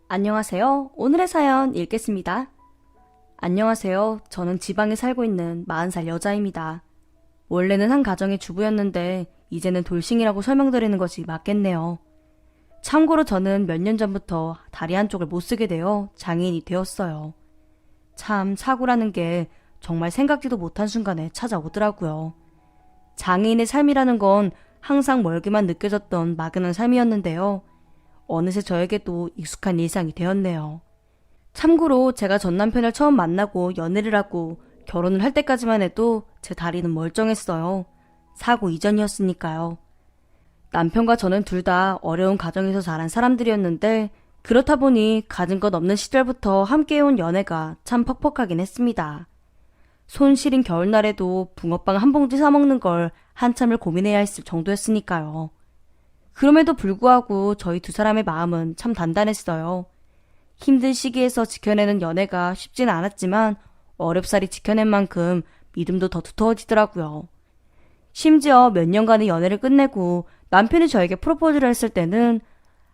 안녕하세요. 오늘의 사연 읽겠습니다. 안녕하세요. 저는 지방에 살고 있는 40살 여자입니다. 원래는 한 가정의 주부였는데 이제는 돌싱이라고 설명드리는 것이 맞겠네요. 참고로 저는 몇 년 전부터 다리 한쪽을 못 쓰게 되어 장애인이 되었어요. 참 사고라는 게 정말 생각지도 못한 순간에 찾아오더라고요. 장애인의 삶이라는 건 항상 멀게만 느껴졌던 막연한 삶이었는데요. 어느새 저에게도 익숙한 일상이 되었네요. 참고로 제가 전 남편을 처음 만나고 연애를 하고 결혼을 할 때까지만 해도 제 다리는 멀쩡했어요. 사고 이전이었으니까요. 남편과 저는 둘 다 어려운 가정에서 자란 사람들이었는데 그렇다 보니 가진 것 없는 시절부터 함께해온 연애가 참 퍽퍽하긴 했습니다. 손 시린 겨울날에도 붕어빵 한 봉지 사 먹는 걸 한참을 고민해야 했을 정도였으니까요. 그럼에도 불구하고 저희 두 사람의 마음은 참 단단했어요. 힘든 시기에서 지켜내는 연애가 쉽지는 않았지만 어렵사리 지켜낸 만큼 믿음도 더 두터워지더라고요. 심지어 몇 년간의 연애를 끝내고 남편이 저에게 프로포즈를 했을 때는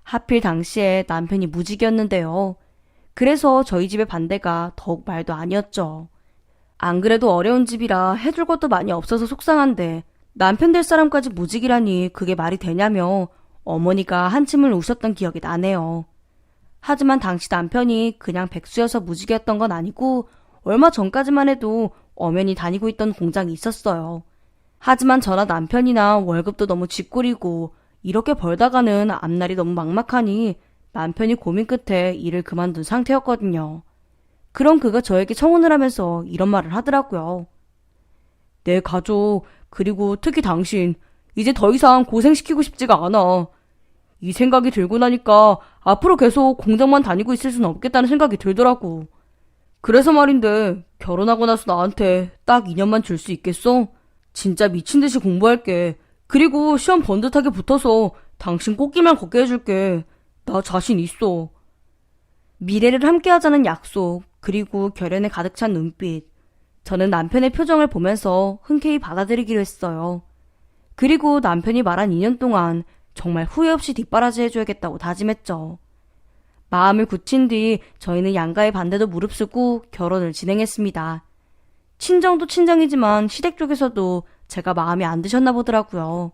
하필 당시에 남편이 무직이었는데요. 그래서 저희 집의 반대가 더욱 말도 아니었죠. 안 그래도 어려운 집이라 해줄 것도 많이 없어서 속상한데 남편 될 사람까지 무직이라니 그게 말이 되냐며 어머니가 한침을 우셨던 기억이 나네요. 하지만 당시 남편이 그냥 백수여서 무직이었던 건 아니고 얼마 전까지만 해도 엄연히 다니고 있던 공장이 있었어요. 하지만 저나 남편이나 월급도 너무 쥐꼬리고 이렇게 벌다가는 앞날이 너무 막막하니 남편이 고민 끝에 일을 그만둔 상태였거든요. 그럼 그가 저에게 청혼을 하면서 이런 말을 하더라고요. 내 가족, 그리고 특히 당신, 이제 더 이상 고생시키고 싶지가 않아. 이 생각이 들고 나니까 앞으로 계속 공장만 다니고 있을 순 없겠다는 생각이 들더라고. 그래서 말인데 결혼하고 나서 나한테 딱 2년만 줄 수 있겠어? 진짜 미친 듯이 공부할게. 그리고 시험 번듯하게 붙어서 당신 꽃길만 걷게 해줄게. 나 자신 있어. 미래를 함께하자는 약속, 그리고 결연에 가득 찬 눈빛. 저는 남편의 표정을 보면서 흔쾌히 받아들이기로 했어요. 그리고 남편이 말한 2년 동안 정말 후회 없이 뒷바라지 해줘야겠다고 다짐했죠. 마음을 굳힌 뒤 저희는 양가의 반대도 무릅쓰고 결혼을 진행했습니다. 친정도 친정이지만 시댁 쪽에서도 제가 마음에 안 드셨나 보더라고요.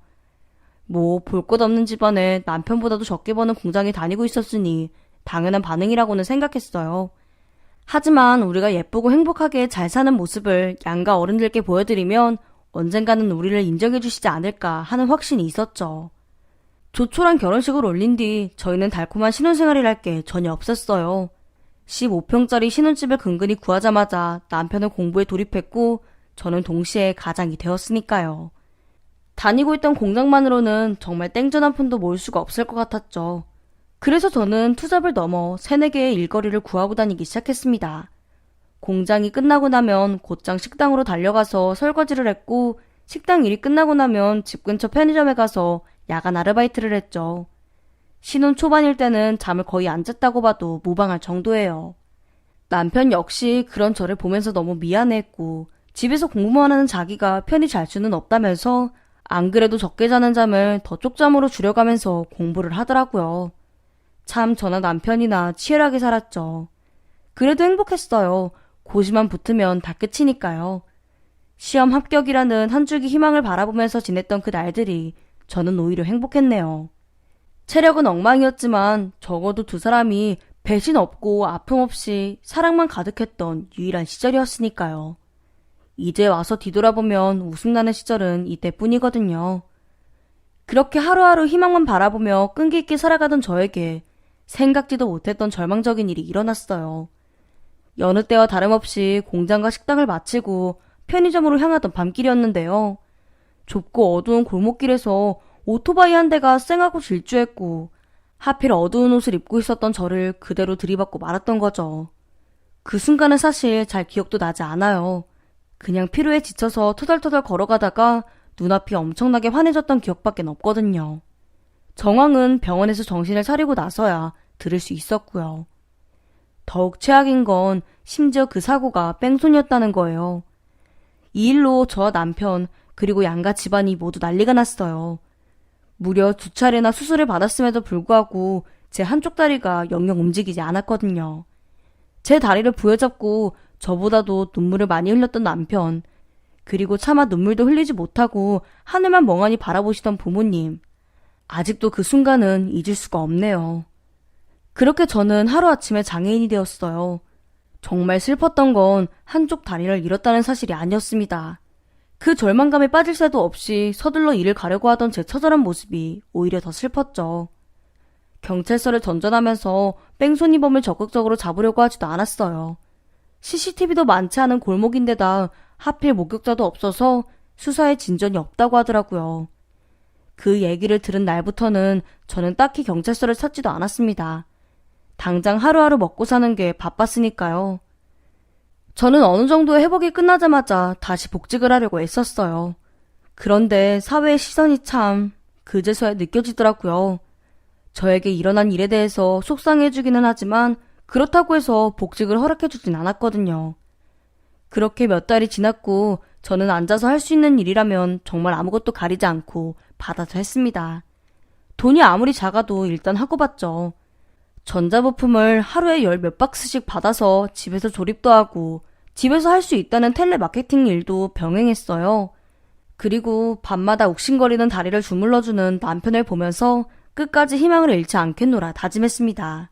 뭐 볼 것 없는 집안에 남편보다도 적게 버는 공장에 다니고 있었으니 당연한 반응이라고는 생각했어요. 하지만 우리가 예쁘고 행복하게 잘 사는 모습을 양가 어른들께 보여드리면 언젠가는 우리를 인정해 주시지 않을까 하는 확신이 있었죠. 조촐한 결혼식을 올린 뒤 저희는 달콤한 신혼생활을 할 게 전혀 없었어요. 15평짜리 신혼집을 근근히 구하자마자 남편은 공부에 돌입했고 저는 동시에 가장이 되었으니까요. 다니고 있던 공장만으로는 정말 땡전 한 푼도 모을 수가 없을 것 같았죠. 그래서 저는 투잡을 넘어 3-4개의 일거리를 구하고 다니기 시작했습니다. 공장이 끝나고 나면 곧장 식당으로 달려가서 설거지를 했고 식당 일이 끝나고 나면 집 근처 편의점에 가서 야간 아르바이트를 했죠. 신혼 초반일 때는 잠을 거의 안 잤다고 봐도 무방할 정도예요. 남편 역시 그런 저를 보면서 너무 미안해했고 집에서 공부만 하는 자기가 편히 잘 수는 없다면서 안 그래도 적게 자는 잠을 더 쪽잠으로 줄여가면서 공부를 하더라고요. 참 저나 남편이나 치열하게 살았죠. 그래도 행복했어요. 고시만 붙으면 다 끝이니까요. 시험 합격이라는 한 줄기 희망을 바라보면서 지냈던 그 날들이 저는 오히려 행복했네요. 체력은 엉망이었지만 적어도 두 사람이 배신 없고 아픔 없이 사랑만 가득했던 유일한 시절이었으니까요. 이제 와서 뒤돌아보면 웃음나는 시절은 이때뿐이거든요. 그렇게 하루하루 희망만 바라보며 끈기 있게 살아가던 저에게 생각지도 못했던 절망적인 일이 일어났어요. 여느 때와 다름없이 공장과 식당을 마치고 편의점으로 향하던 밤길이었는데요. 좁고 어두운 골목길에서 오토바이 한 대가 쌩하고 질주했고 하필 어두운 옷을 입고 있었던 저를 그대로 들이받고 말았던 거죠. 그 순간은 사실 잘 기억도 나지 않아요. 그냥 피로에 지쳐서 터덜터덜 걸어가다가 눈앞이 엄청나게 환해졌던 기억밖엔 없거든요. 정황은 병원에서 정신을 차리고 나서야 들을 수 있었고요. 더욱 최악인 건 심지어 그 사고가 뺑소니였다는 거예요. 이 일로 저와 남편 그리고 양가 집안이 모두 난리가 났어요. 무려 2차례나 수술을 받았음에도 불구하고 제 한쪽 다리가 영영 움직이지 않았거든요. 제 다리를 부여잡고 저보다도 눈물을 많이 흘렸던 남편, 그리고 차마 눈물도 흘리지 못하고 하늘만 멍하니 바라보시던 부모님. 아직도 그 순간은 잊을 수가 없네요. 그렇게 저는 하루아침에 장애인이 되었어요. 정말 슬펐던 건 한쪽 다리를 잃었다는 사실이 아니었습니다. 그 절망감에 빠질 새도 없이 서둘러 일을 가려고 하던 제 처절한 모습이 오히려 더 슬펐죠. 경찰서를 전전하면서 뺑소니범을 적극적으로 잡으려고 하지도 않았어요. CCTV도 많지 않은 골목인데다 하필 목격자도 없어서 수사에 진전이 없다고 하더라고요. 그 얘기를 들은 날부터는 저는 딱히 경찰서를 찾지도 않았습니다. 당장 하루하루 먹고 사는 게 바빴으니까요. 저는 어느 정도의 회복이 끝나자마자 다시 복직을 하려고 애썼어요. 그런데 사회의 시선이 참 그제서야 느껴지더라고요. 저에게 일어난 일에 대해서 속상해주기는 하지만 그렇다고 해서 복직을 허락해주진 않았거든요. 그렇게 몇 달이 지났고 저는 앉아서 할 수 있는 일이라면 정말 아무것도 가리지 않고 받아서 했습니다. 돈이 아무리 작아도 일단 하고 봤죠. 전자부품을 하루에 10몇 박스씩 받아서 집에서 조립도 하고 집에서 할 수 있다는 텔레마케팅 일도 병행했어요. 그리고 밤마다 욱신거리는 다리를 주물러주는 남편을 보면서 끝까지 희망을 잃지 않겠노라 다짐했습니다.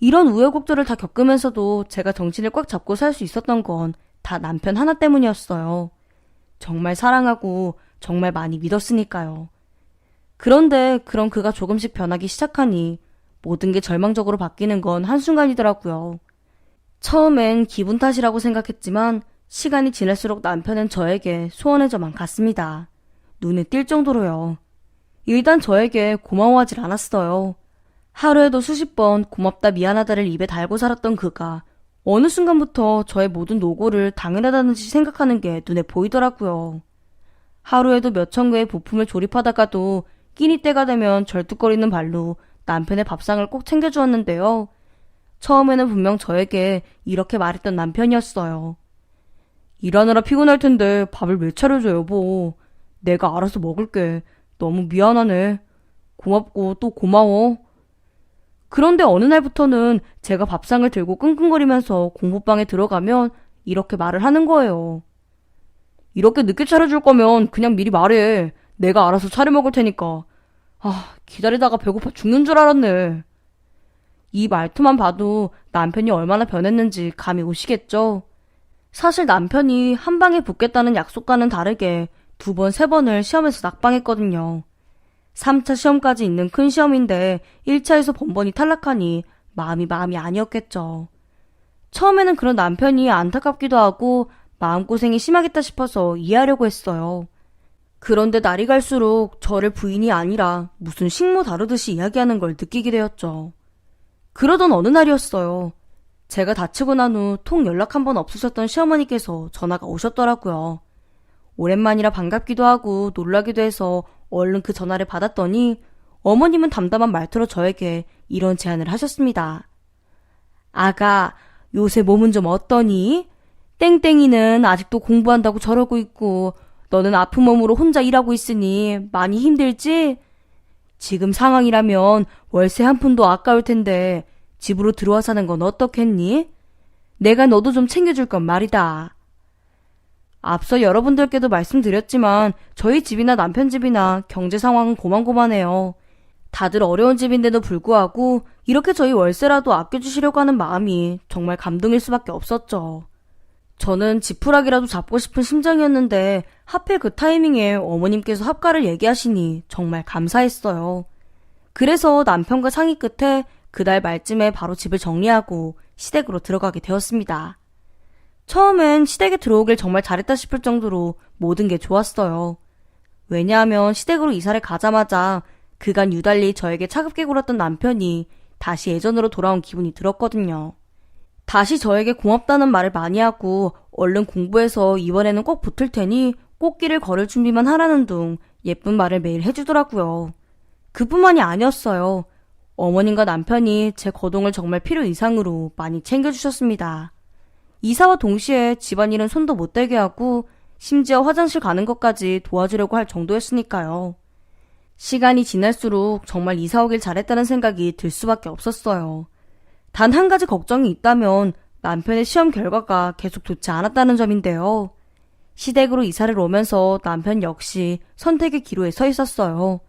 이런 우여곡절을 다 겪으면서도 제가 정신을 꽉 잡고 살 수 있었던 건 다 남편 하나 때문이었어요. 정말 사랑하고 정말 많이 믿었으니까요. 그런데 그런 그가 조금씩 변하기 시작하니 모든 게 절망적으로 바뀌는 건 한순간이더라고요. 처음엔 기분 탓이라고 생각했지만 시간이 지날수록 남편은 저에게 소원해져만 갔습니다. 눈에 띌 정도로요. 일단 저에게 고마워하질 않았어요. 하루에도 수십 번 고맙다 미안하다를 입에 달고 살았던 그가 어느 순간부터 저의 모든 노고를 당연하다는 듯이 생각하는 게 눈에 보이더라고요. 하루에도 몇천 개의 부품을 조립하다가도 끼니 때가 되면 절뚝거리는 발로 남편의 밥상을 꼭 챙겨주었는데요. 처음에는 분명 저에게 이렇게 말했던 남편이었어요. 일하느라 피곤할 텐데 밥을 왜 차려줘 여보. 내가 알아서 먹을게. 너무 미안하네. 고맙고 또 고마워. 그런데 어느 날부터는 제가 밥상을 들고 끙끙거리면서 공부방에 들어가면 이렇게 말을 하는 거예요. 이렇게 늦게 차려줄 거면 그냥 미리 말해. 내가 알아서 차려 먹을 테니까. 기다리다가 배고파 죽는 줄 알았네. 이 말투만 봐도 남편이 얼마나 변했는지 감이 오시겠죠? 사실 남편이 한 방에 붙겠다는 약속과는 다르게 2번, 3번을 시험에서 낙방했거든요. 3차 시험까지 있는 큰 시험인데 1차에서 번번이 탈락하니 마음이 아니었겠죠. 처음에는 그런 남편이 안타깝기도 하고 마음고생이 심하겠다 싶어서 이해하려고 했어요. 그런데 날이 갈수록 저를 부인이 아니라 무슨 식모 다루듯이 이야기하는 걸 느끼게 되었죠. 그러던 어느 날이었어요. 제가 다치고 난 후 통 연락 한 번 없으셨던 시어머니께서 전화가 오셨더라고요. 오랜만이라 반갑기도 하고 놀라기도 해서 얼른 그 전화를 받았더니 어머님은 담담한 말투로 저에게 이런 제안을 하셨습니다. 아가, 요새 몸은 좀 어떠니? 땡땡이는 아직도 공부한다고 저러고 있고 너는 아픈 몸으로 혼자 일하고 있으니 많이 힘들지? 지금 상황이라면 월세 한 푼도 아까울 텐데 집으로 들어와 사는 건 어떻겠니? 내가 너도 좀 챙겨줄 건 말이다. 앞서 여러분들께도 말씀드렸지만 저희 집이나 남편 집이나 경제 상황은 고만고만해요. 다들 어려운 집인데도 불구하고 이렇게 저희 월세라도 아껴주시려고 하는 마음이 정말 감동일 수밖에 없었죠. 저는 지푸라기라도 잡고 싶은 심정이었는데 하필 그 타이밍에 어머님께서 합가를 얘기하시니 정말 감사했어요. 그래서 남편과 상의 끝에 그달 말쯤에 바로 집을 정리하고 시댁으로 들어가게 되었습니다. 처음엔 시댁에 들어오길 정말 잘했다 싶을 정도로 모든 게 좋았어요. 왜냐하면 시댁으로 이사를 가자마자 그간 유달리 저에게 차갑게 굴었던 남편이 다시 예전으로 돌아온 기분이 들었거든요. 다시 저에게 고맙다는 말을 많이 하고 얼른 공부해서 이번에는 꼭 붙을 테니 꽃길을 걸을 준비만 하라는 둥 예쁜 말을 매일 해주더라고요. 그뿐만이 아니었어요. 어머님과 남편이 제 거동을 정말 필요 이상으로 많이 챙겨주셨습니다. 이사와 동시에 집안일은 손도 못 대게 하고 심지어 화장실 가는 것까지 도와주려고 할 정도였으니까요. 시간이 지날수록 정말 이사 오길 잘했다는 생각이 들 수밖에 없었어요. 단 한 가지 걱정이 있다면 남편의 시험 결과가 계속 좋지 않았다는 점인데요. 시댁으로 이사를 오면서 남편 역시 선택의 기로에 서 있었어요.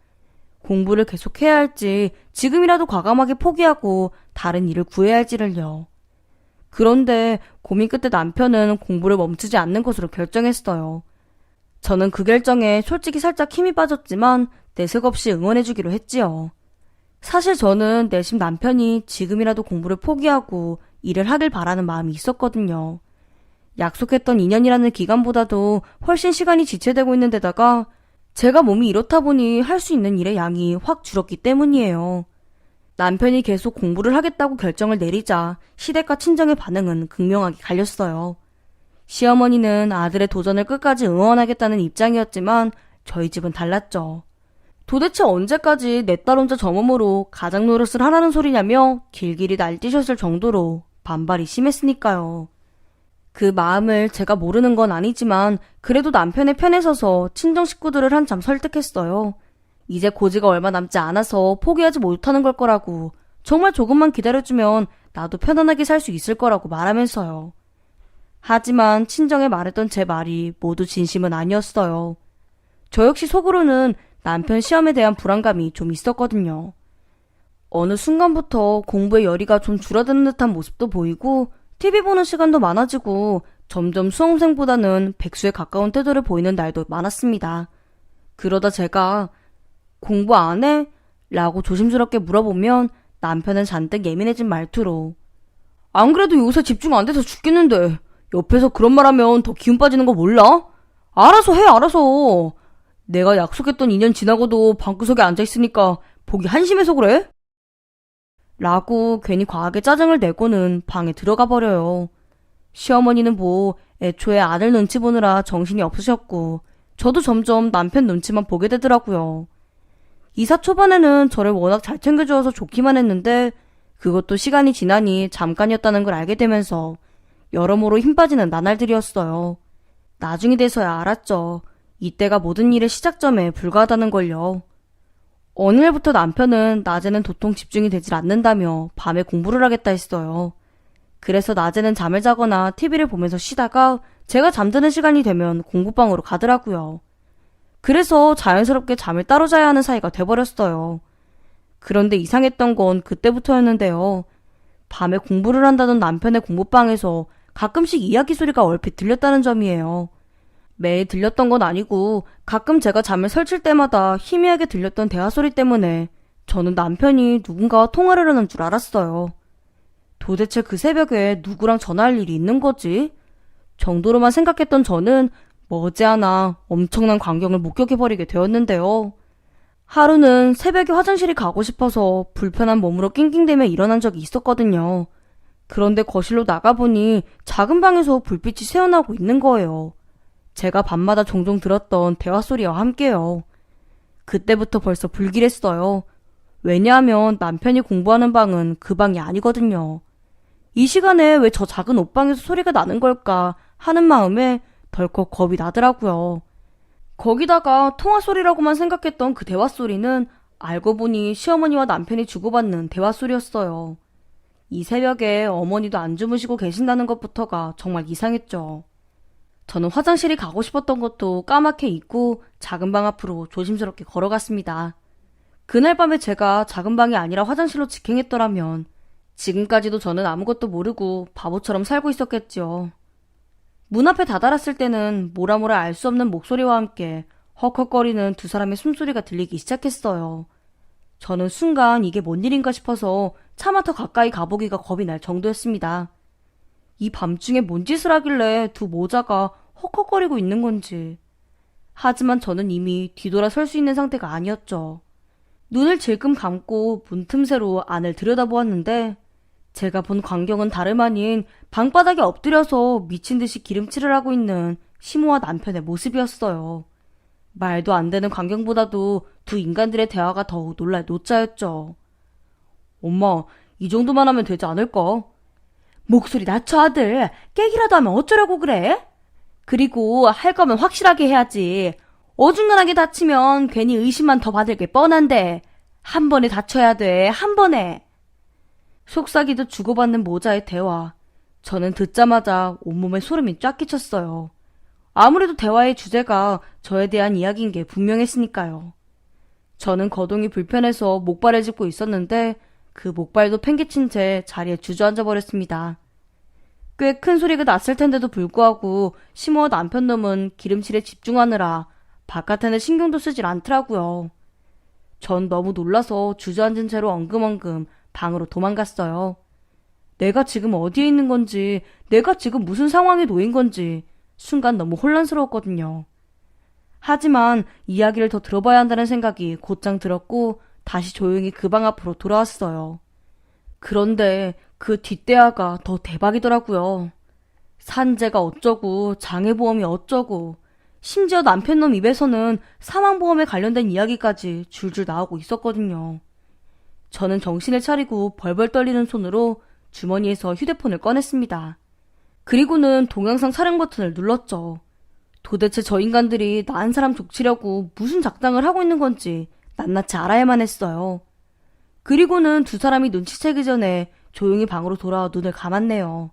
공부를 계속해야 할지 지금이라도 과감하게 포기하고 다른 일을 구해야 할지를요. 그런데 고민 끝에 남편은 공부를 멈추지 않는 것으로 결정했어요. 저는 그 결정에 솔직히 살짝 힘이 빠졌지만 내색 없이 응원해주기로 했지요. 사실 저는 내심 남편이 지금이라도 공부를 포기하고 일을 하길 바라는 마음이 있었거든요. 약속했던 2년이라는 기간보다도 훨씬 시간이 지체되고 있는 데다가 제가 몸이 이렇다 보니 할 수 있는 일의 양이 확 줄었기 때문이에요. 남편이 계속 공부를 하겠다고 결정을 내리자 시댁과 친정의 반응은 극명하게 갈렸어요. 시어머니는 아들의 도전을 끝까지 응원하겠다는 입장이었지만 저희 집은 달랐죠. 도대체 언제까지 내 딸 혼자 저 몸으로 가장 노릇을 하라는 소리냐며 길길이 날뛰셨을 정도로 반발이 심했으니까요. 그 마음을 제가 모르는 건 아니지만 그래도 남편의 편에 서서 친정 식구들을 한참 설득했어요. 이제 고지가 얼마 남지 않아서 포기하지 못하는 걸 거라고, 정말 조금만 기다려주면 나도 편안하게 살 수 있을 거라고 말하면서요. 하지만 친정에 말했던 제 말이 모두 진심은 아니었어요. 저 역시 속으로는 남편 시험에 대한 불안감이 좀 있었거든요. 어느 순간부터 공부의 열의가 좀 줄어드는 듯한 모습도 보이고 TV 보는 시간도 많아지고 점점 수험생보다는 백수에 가까운 태도를 보이는 날도 많았습니다. 그러다 제가 공부 안 해? 라고 조심스럽게 물어보면 남편은 잔뜩 예민해진 말투로 안 그래도 요새 집중 안 돼서 죽겠는데 옆에서 그런 말 하면 더 기운 빠지는 거 몰라? 알아서 해, 알아서. 내가 약속했던 2년 지나고도 방구석에 앉아있으니까 보기 한심해서 그래? 라고 괜히 과하게 짜증을 내고는 방에 들어가 버려요. 시어머니는 뭐 애초에 아들 눈치 보느라 정신이 없으셨고 저도 점점 남편 눈치만 보게 되더라고요. 이사 초반에는 저를 워낙 잘 챙겨주어서 좋기만 했는데 그것도 시간이 지나니 잠깐이었다는 걸 알게 되면서 여러모로 힘 빠지는 나날들이었어요. 나중이 돼서야 알았죠. 이때가 모든 일의 시작점에 불과하다는 걸요. 어느 날부터 남편은 낮에는 도통 집중이 되질 않는다며 밤에 공부를 하겠다 했어요. 그래서 낮에는 잠을 자거나 TV를 보면서 쉬다가 제가 잠드는 시간이 되면 공부방으로 가더라고요. 그래서 자연스럽게 잠을 따로 자야 하는 사이가 돼버렸어요. 그런데 이상했던 건 그때부터였는데요. 밤에 공부를 한다던 남편의 공부방에서 가끔씩 이야기 소리가 얼핏 들렸다는 점이에요. 매일 들렸던 건 아니고 가끔 제가 잠을 설칠 때마다 희미하게 들렸던 대화 소리 때문에 저는 남편이 누군가와 통화를 하는 줄 알았어요. 도대체 그 새벽에 누구랑 전화할 일이 있는 거지? 정도로만 생각했던 저는 머지않아 엄청난 광경을 목격해버리게 되었는데요. 하루는 새벽에 화장실이 가고 싶어서 불편한 몸으로 낑낑대며 일어난 적이 있었거든요. 그런데 거실로 나가보니 작은 방에서 불빛이 새어나오고 있는 거예요. 제가 밤마다 종종 들었던 대화 소리와 함께요. 그때부터 벌써 불길했어요. 왜냐하면 남편이 공부하는 방은 그 방이 아니거든요. 이 시간에 왜 저 작은 옷방에서 소리가 나는 걸까 하는 마음에 덜컥 겁이 나더라고요. 거기다가 통화 소리라고만 생각했던 그 대화 소리는 알고 보니 시어머니와 남편이 주고받는 대화 소리였어요. 이 새벽에 어머니도 안 주무시고 계신다는 것부터가 정말 이상했죠. 저는 화장실이 가고 싶었던 것도 까맣게 잊고 작은 방 앞으로 조심스럽게 걸어갔습니다. 그날 밤에 제가 작은 방이 아니라 화장실로 직행했더라면 지금까지도 저는 아무것도 모르고 바보처럼 살고 있었겠죠. 문 앞에 다다랐을 때는 뭐라 알 수 없는 목소리와 함께 헉헉거리는 두 사람의 숨소리가 들리기 시작했어요. 저는 순간 이게 뭔 일인가 싶어서 차마 더 가까이 가보기가 겁이 날 정도였습니다. 이 밤중에 뭔 짓을 하길래 두 모자가 헉헉거리고 있는 건지. 하지만 저는 이미 뒤돌아 설 수 있는 상태가 아니었죠. 눈을 질끔 감고 문틈새로 안을 들여다보았는데 제가 본 광경은 다름 아닌 방바닥에 엎드려서 미친 듯이 기름칠을 하고 있는 시모와 남편의 모습이었어요. 말도 안 되는 광경보다도 두 인간들의 대화가 더욱 놀랄 노자였죠. 엄마, 이 정도만 하면 되지 않을까? 목소리 낮춰 아들. 깨기라도 하면 어쩌라고 그래? 그리고 할 거면 확실하게 해야지. 어중간하게 다치면 괜히 의심만 더 받을 게 뻔한데 한 번에 다쳐야 돼, 한 번에. 속삭이듯 주고받는 모자의 대화. 저는 듣자마자 온몸에 소름이 쫙 끼쳤어요. 아무래도 대화의 주제가 저에 대한 이야기인 게 분명했으니까요. 저는 거동이 불편해서 목발을 짚고 있었는데 그 목발도 팽개친 채 자리에 주저앉아 버렸습니다. 꽤 큰 소리가 났을 텐데도 불구하고 시모와 남편놈은 기름칠에 집중하느라 바깥에는 신경도 쓰질 않더라고요. 전 너무 놀라서 주저앉은 채로 엉금엉금 방으로 도망갔어요. 내가 지금 어디에 있는 건지, 내가 지금 무슨 상황에 놓인 건지 순간 너무 혼란스러웠거든요. 하지만 이야기를 더 들어봐야 한다는 생각이 곧장 들었고 다시 조용히 그 방 앞으로 돌아왔어요. 그런데 그 뒷대화가 더 대박이더라고요. 산재가 어쩌고 장애보험이 어쩌고 심지어 남편놈 입에서는 사망보험에 관련된 이야기까지 줄줄 나오고 있었거든요. 저는 정신을 차리고 벌벌 떨리는 손으로 주머니에서 휴대폰을 꺼냈습니다. 그리고는 동영상 촬영 버튼을 눌렀죠. 도대체 저 인간들이 나 한 사람 족치려고 무슨 작당을 하고 있는 건지 낱낱이 알아야만 했어요. 그리고는 두 사람이 눈치채기 전에 조용히 방으로 돌아와 눈을 감았네요.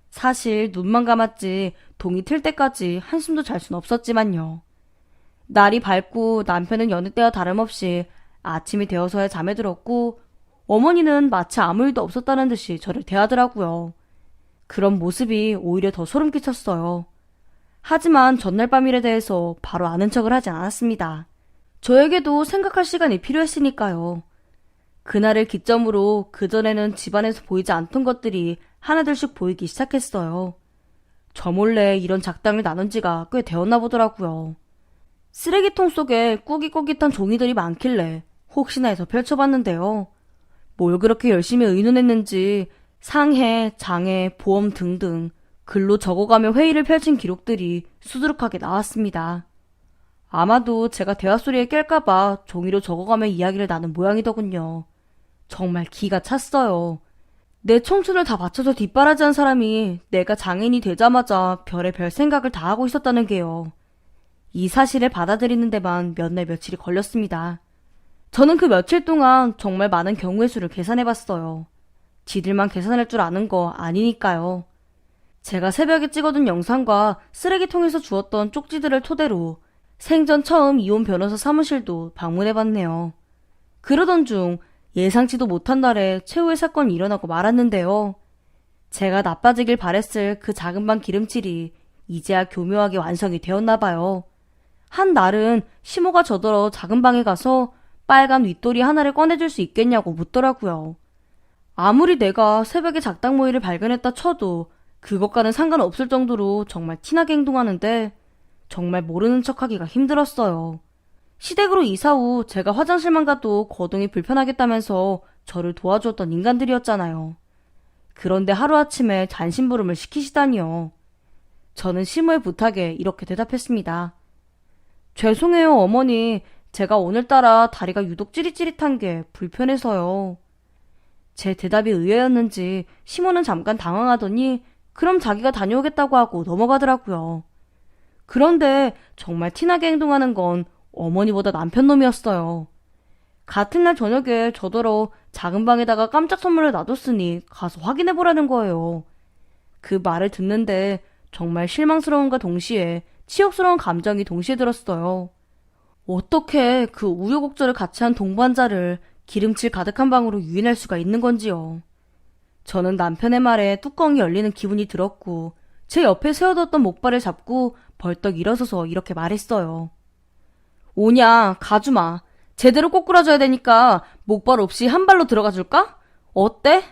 사실 눈만 감았지 동이 틀 때까지 한숨도 잘 순 없었지만요. 날이 밝고 남편은 여느 때와 다름없이 아침이 되어서야 잠에 들었고 어머니는 마치 아무 일도 없었다는 듯이 저를 대하더라고요. 그런 모습이 오히려 더 소름 끼쳤어요. 하지만 전날 밤 일에 대해서 바로 아는 척을 하지 않았습니다. 저에게도 생각할 시간이 필요했으니까요. 그날을 기점으로 그전에는 집안에서 보이지 않던 것들이 하나둘씩 보이기 시작했어요. 저 몰래 이런 작당을 나눈 지가 꽤 되었나 보더라고요. 쓰레기통 속에 꾸깃꾸깃한 종이들이 많길래 혹시나 해서 펼쳐봤는데요. 뭘 그렇게 열심히 의논했는지 상해, 장해, 보험 등등 글로 적어가며 회의를 펼친 기록들이 수두룩하게 나왔습니다. 아마도 제가 대화 소리에 깰까봐 종이로 적어가며 이야기를 나눈 모양이더군요. 정말 기가 찼어요. 내 청춘을 다 바쳐서 뒷바라지한 사람이 내가 장애인이 되자마자 별의별 생각을 다 하고 있었다는 게요. 이 사실을 받아들이는 데만 몇 날 며칠이 걸렸습니다. 저는 그 며칠 동안 정말 많은 경우의 수를 계산해봤어요. 지들만 계산할 줄 아는 거 아니니까요. 제가 새벽에 찍어둔 영상과 쓰레기통에서 주웠던 쪽지들을 토대로 생전 처음 이혼 변호사 사무실도 방문해봤네요. 그러던 중 예상치도 못한 날에 최후의 사건이 일어나고 말았는데요. 제가 나빠지길 바랬을 그 작은 방 기름칠이 이제야 교묘하게 완성이 되었나봐요. 한 날은 시모가 저더러 작은 방에 가서 빨간 윗돌이 하나를 꺼내줄 수 있겠냐고 묻더라고요. 아무리 내가 새벽에 작당 모이를 발견했다 쳐도 그것과는 상관없을 정도로 정말 티나게 행동하는데 정말 모르는 척하기가 힘들었어요. 시댁으로 이사 후 제가 화장실만 가도 거동이 불편하겠다면서 저를 도와주었던 인간들이었잖아요. 그런데 하루아침에 잔심부름을 시키시다니요. 저는 시모의 부탁에 이렇게 대답했습니다. 죄송해요, 어머니. 제가 오늘따라 다리가 유독 찌릿찌릿한 게 불편해서요. 제 대답이 의외였는지 시모는 잠깐 당황하더니 그럼 자기가 다녀오겠다고 하고 넘어가더라고요. 그런데 정말 티나게 행동하는 건 어머니보다 남편놈이었어요. 같은 날 저녁에 저더러 작은 방에다가 깜짝 선물을 놔뒀으니 가서 확인해보라는 거예요. 그 말을 듣는데 정말 실망스러움과 동시에 치욕스러운 감정이 동시에 들었어요. 어떻게 그 우여곡절을 같이 한 동반자를 기름칠 가득한 방으로 유인할 수가 있는 건지요. 저는 남편의 말에 뚜껑이 열리는 기분이 들었고 제 옆에 세워뒀던 목발을 잡고 벌떡 일어서서 이렇게 말했어요. 오냐, 가주마. 제대로 꼬꾸라져야 되니까 목발 없이 한 발로 들어가 줄까? 어때?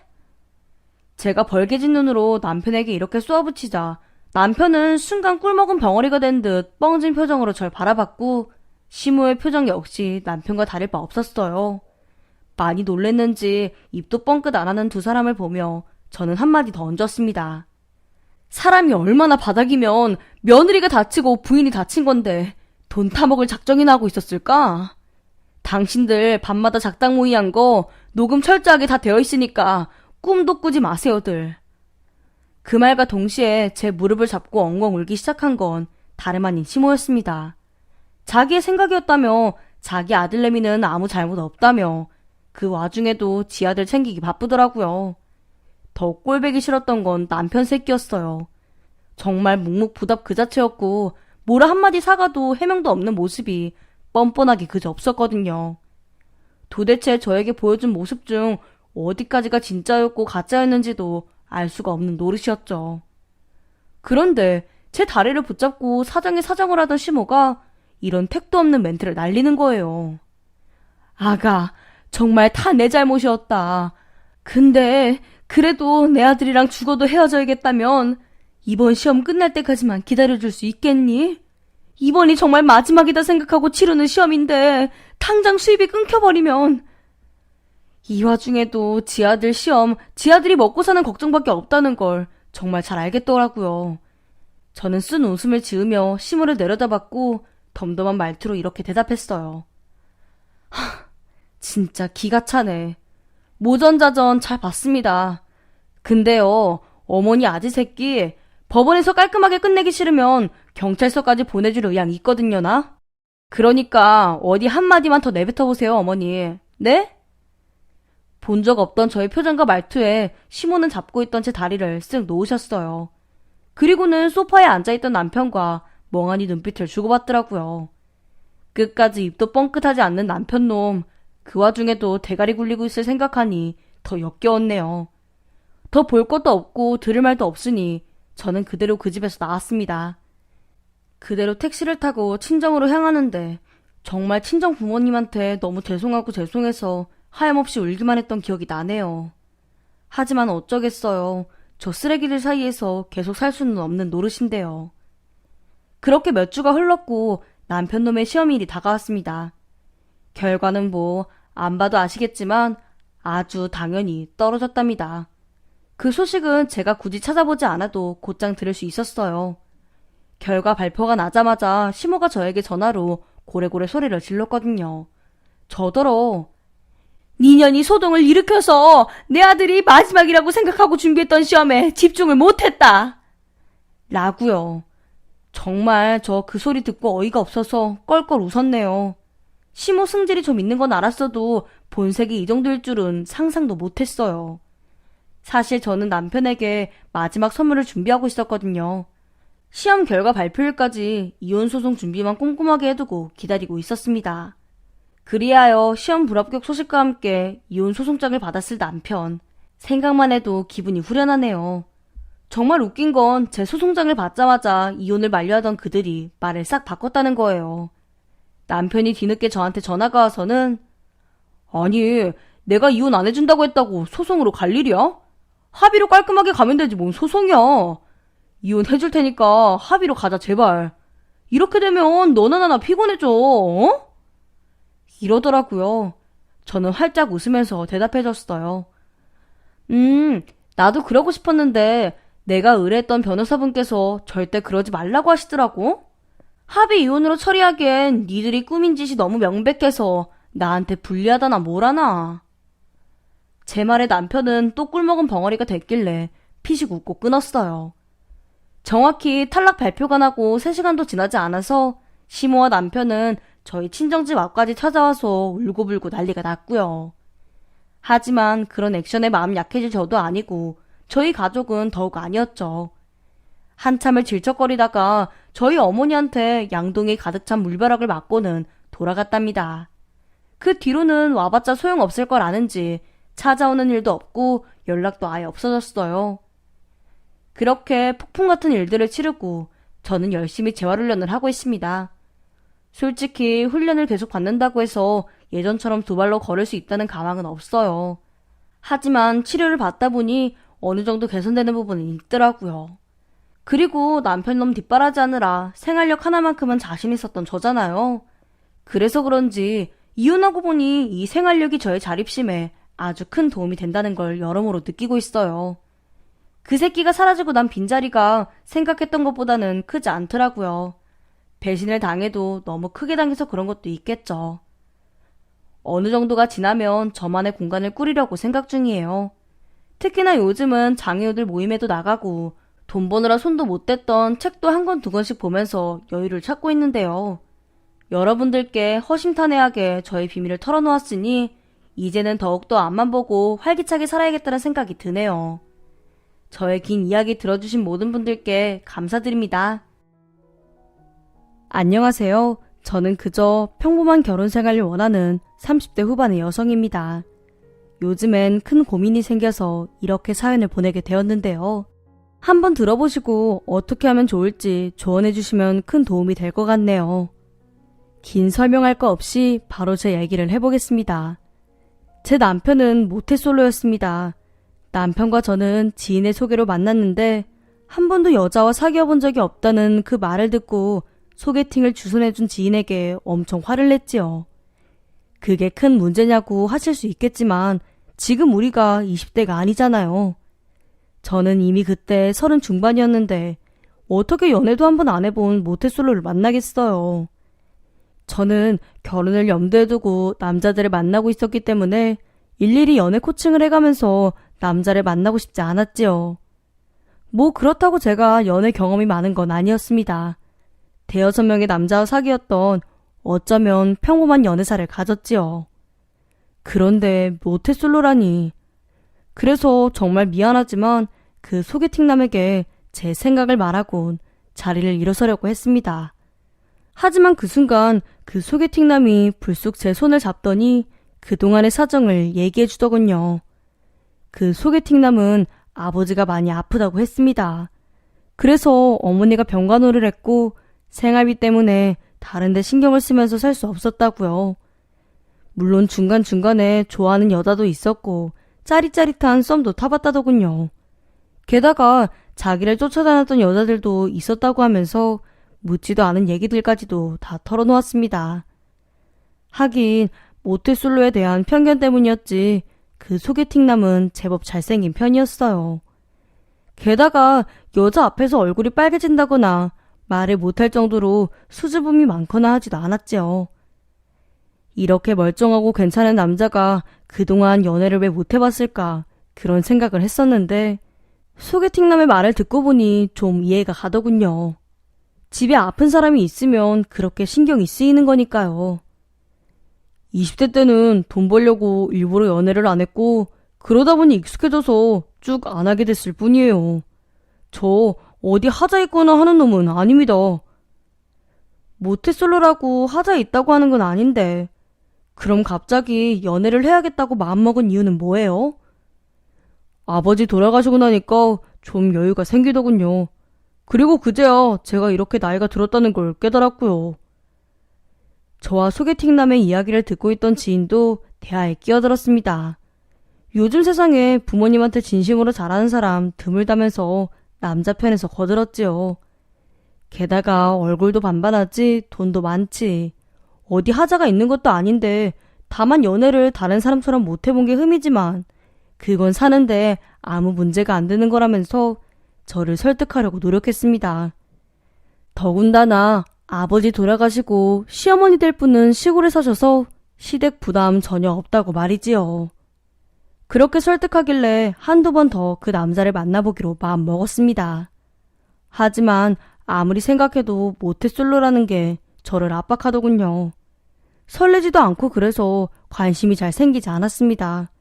제가 벌개진 눈으로 남편에게 이렇게 쏘아붙이자 남편은 순간 꿀먹은 벙어리가 된 듯 뻥진 표정으로 절 바라봤고 시모의 표정 역시 남편과 다를 바 없었어요. 많이 놀랬는지 입도 뻥끗 안 하는 두 사람을 보며 저는 한마디 더 얹었습니다. 사람이 얼마나 바닥이면 며느리가 다치고 부인이 다친 건데 돈 타먹을 작정이나 하고 있었을까? 당신들 밤마다 작당 모의한 거 녹음 철저하게 다 되어 있으니까 꿈도 꾸지 마세요들. 그 말과 동시에 제 무릎을 잡고 엉엉 울기 시작한 건 다름 아닌 시모였습니다. 자기의 생각이었다며 자기 아들내미는 아무 잘못 없다며 그 와중에도 지 아들 챙기기 바쁘더라고요. 더 꼴배기 싫었던 건 남편 새끼였어요. 정말 묵묵부답 그 자체였고 뭐라 한마디 사가도 해명도 없는 모습이 뻔뻔하게 그저 없었거든요. 도대체 저에게 보여준 모습 중 어디까지가 진짜였고 가짜였는지도 알 수가 없는 노릇이었죠. 그런데 제 다리를 붙잡고 사정에 사정을 하던 시모가 이런 택도 없는 멘트를 날리는 거예요. 아가, 정말 다 내 잘못이었다. 근데 그래도 내 아들이랑 죽어도 헤어져야겠다면 이번 시험 끝날 때까지만 기다려줄 수 있겠니? 이번이 정말 마지막이다 생각하고 치르는 시험인데 당장 수입이 끊겨버리면. 이 와중에도 지 아들 시험, 지 아들이 먹고 사는 걱정밖에 없다는 걸 정말 잘 알겠더라고요. 저는 쓴 웃음을 지으며 시무를 내려다봤고 덤덤한 말투로 이렇게 대답했어요. 진짜 기가 차네. 모전자전 잘 봤습니다. 근데요, 어머니 아지 새끼 법원에서 깔끔하게 끝내기 싫으면 경찰서까지 보내줄 의향 있거든요, 나? 그러니까 어디 한마디만 더 내뱉어보세요, 어머니. 네? 본 적 없던 저의 표정과 말투에 시모는 잡고 있던 제 다리를 쓱 놓으셨어요. 그리고는 소파에 앉아있던 남편과 멍하니 눈빛을 주고받더라고요. 끝까지 입도 뻥끗하지 않는 남편놈, 그 와중에도 대가리 굴리고 있을 생각하니 더 역겨웠네요. 더 볼 것도 없고 들을 말도 없으니 저는 그대로 그 집에서 나왔습니다. 그대로 택시를 타고 친정으로 향하는데 정말 친정 부모님한테 너무 죄송하고 죄송해서 하염없이 울기만 했던 기억이 나네요. 하지만 어쩌겠어요. 저 쓰레기들 사이에서 계속 살 수는 없는 노릇인데요. 그렇게 몇 주가 흘렀고 남편놈의 시험일이 다가왔습니다. 결과는 뭐 안 봐도 아시겠지만 아주 당연히 떨어졌답니다. 그 소식은 제가 굳이 찾아보지 않아도 곧장 들을 수 있었어요. 결과 발표가 나자마자 시모가 저에게 전화로 고래고래 소리를 질렀거든요. 저더러 니년이 소동을 일으켜서 내 아들이 마지막이라고 생각하고 준비했던 시험에 집중을 못했다. 라고요. 정말 저 그 소리 듣고 어이가 없어서 껄껄 웃었네요. 시모 승질이 좀 있는 건 알았어도 본색이 이 정도일 줄은 상상도 못했어요. 사실 저는 남편에게 마지막 선물을 준비하고 있었거든요. 시험 결과 발표일까지 이혼소송 준비만 꼼꼼하게 해두고 기다리고 있었습니다. 그리하여 시험 불합격 소식과 함께 이혼소송장을 받았을 남편. 생각만 해도 기분이 후련하네요. 정말 웃긴 건 제 소송장을 받자마자 이혼을 만류하던 그들이 말을 싹 바꿨다는 거예요. 남편이 뒤늦게 저한테 전화가 와서는 아니, 내가 이혼 안 해준다고 했다고 소송으로 갈 일이야? 합의로 깔끔하게 가면 되지 뭔 소송이야. 이혼해줄 테니까 합의로 가자 제발. 이렇게 되면 너나 나나 피곤해져. 어? 이러더라고요. 저는 활짝 웃으면서 대답해줬어요. 나도 그러고 싶었는데 내가 의뢰했던 변호사분께서 절대 그러지 말라고 하시더라고. 합의 이혼으로 처리하기엔 니들이 꾸민 짓이 너무 명백해서 나한테 불리하다나 뭐라나. 제 말에 남편은 또 꿀먹은 벙어리가 됐길래 피식 웃고 끊었어요. 정확히 탈락 발표가 나고 3시간도 지나지 않아서 시모와 남편은 저희 친정집 앞까지 찾아와서 울고불고 난리가 났고요. 하지만 그런 액션에 마음 약해질 저도 아니고 저희 가족은 더욱 아니었죠. 한참을 질척거리다가 저희 어머니한테 양동이 가득 찬 물벼락을 맞고는 돌아갔답니다. 그 뒤로는 와봤자 소용없을 걸 아는지 찾아오는 일도 없고 연락도 아예 없어졌어요. 그렇게 폭풍 같은 일들을 치르고 저는 열심히 재활훈련을 하고 있습니다. 솔직히 훈련을 계속 받는다고 해서 예전처럼 2발로 걸을 수 있다는 가망은 없어요. 하지만 치료를 받다 보니 어느 정도 개선되는 부분은 있더라고요. 그리고 남편놈 뒷바라지하느라 생활력 하나만큼은 자신 있었던 저잖아요. 그래서 그런지 이혼하고 보니 이 생활력이 저의 자립심에 아주 큰 도움이 된다는 걸 여러모로 느끼고 있어요. 그 새끼가 사라지고 난 빈자리가 생각했던 것보다는 크지 않더라고요. 배신을 당해도 너무 크게 당해서 그런 것도 있겠죠. 어느 정도가 지나면 저만의 공간을 꾸리려고 생각 중이에요. 특히나 요즘은 장애우들 모임에도 나가고 돈 버느라 손도 못 댔던 책도 한 권 두 권씩 보면서 여유를 찾고 있는데요. 여러분들께 허심탄회하게 저의 비밀을 털어놓았으니 이제는 더욱더 앞만 보고 활기차게 살아야겠다는 생각이 드네요. 저의 긴 이야기 들어주신 모든 분들께 감사드립니다. 안녕하세요. 저는 그저 평범한 결혼 생활을 원하는 30대 후반의 여성입니다. 요즘엔 큰 고민이 생겨서 이렇게 사연을 보내게 되었는데요. 한번 들어보시고 어떻게 하면 좋을지 조언해 주시면 큰 도움이 될 것 같네요. 긴 설명할 거 없이 바로 제 얘기를 해보겠습니다. 제 남편은 모태솔로였습니다. 남편과 저는 지인의 소개로 만났는데 한 번도 여자와 사귀어 본 적이 없다는 그 말을 듣고 소개팅을 주선해준 지인에게 엄청 화를 냈지요. 그게 큰 문제냐고 하실 수 있겠지만 지금 우리가 20대가 아니잖아요. 저는 이미 그때 30 중반이었는데 어떻게 연애도 한 번 안 해본 모태솔로를 만나겠어요. 저는 결혼을 염두에 두고 남자들을 만나고 있었기 때문에 일일이 연애 코칭을 해가면서 남자를 만나고 싶지 않았지요. 뭐 그렇다고 제가 연애 경험이 많은 건 아니었습니다. 대여섯 명의 남자와 사귀었던 어쩌면 평범한 연애사를 가졌지요. 그런데 모태솔로라니. 그래서 정말 미안하지만 그 소개팅남에게 제 생각을 말하곤 자리를 일어서려고 했습니다. 하지만 그 순간 그 소개팅남이 불쑥 제 손을 잡더니 그동안의 사정을 얘기해 주더군요. 그 소개팅남은 아버지가 많이 아프다고 했습니다. 그래서 어머니가 병간호를 했고 생활비 때문에 다른 데 신경을 쓰면서 살 수 없었다고요. 물론 중간중간에 좋아하는 여자도 있었고 짜릿짜릿한 썸도 타봤다더군요. 게다가 자기를 쫓아다녔던 여자들도 있었다고 하면서 묻지도 않은 얘기들까지도 다 털어놓았습니다. 하긴 모태솔로에 대한 편견 때문이었지 그 소개팅남은 제법 잘생긴 편이었어요. 게다가 여자 앞에서 얼굴이 빨개진다거나 말을 못할 정도로 수줍음이 많거나 하지도 않았지요. 이렇게 멀쩡하고 괜찮은 남자가 그동안 연애를 왜 못해봤을까 그런 생각을 했었는데 소개팅남의 말을 듣고 보니 좀 이해가 가더군요. 집에 아픈 사람이 있으면 그렇게 신경이 쓰이는 거니까요. 20대 때는 돈 벌려고 일부러 연애를 안 했고 그러다 보니 익숙해져서 쭉 안 하게 됐을 뿐이에요. 저 어디 하자 있거나 하는 놈은 아닙니다. 모태솔로라고 하자 있다고 하는 건 아닌데 그럼 갑자기 연애를 해야겠다고 마음먹은 이유는 뭐예요? 아버지 돌아가시고 나니까 좀 여유가 생기더군요. 그리고 그제야 제가 이렇게 나이가 들었다는 걸 깨달았고요. 저와 소개팅남의 이야기를 듣고 있던 지인도 대화에 끼어들었습니다. 요즘 세상에 부모님한테 진심으로 잘하는 사람 드물다면서 남자 편에서 거들었지요. 게다가 얼굴도 반반하지 돈도 많지. 어디 하자가 있는 것도 아닌데 다만 연애를 다른 사람처럼 못해본 게 흠이지만 그건 사는데 아무 문제가 안 되는 거라면서 저를 설득하려고 노력했습니다. 더군다나 아버지 돌아가시고 시어머니 될 분은 시골에 사셔서 시댁 부담 전혀 없다고 말이지요. 그렇게 설득하길래 한두 번 더 그 남자를 만나보기로 마음 먹었습니다. 하지만 아무리 생각해도 모태솔로라는 게 저를 압박하더군요. 설레지도 않고 그래서 관심이 잘 생기지 않았습니다.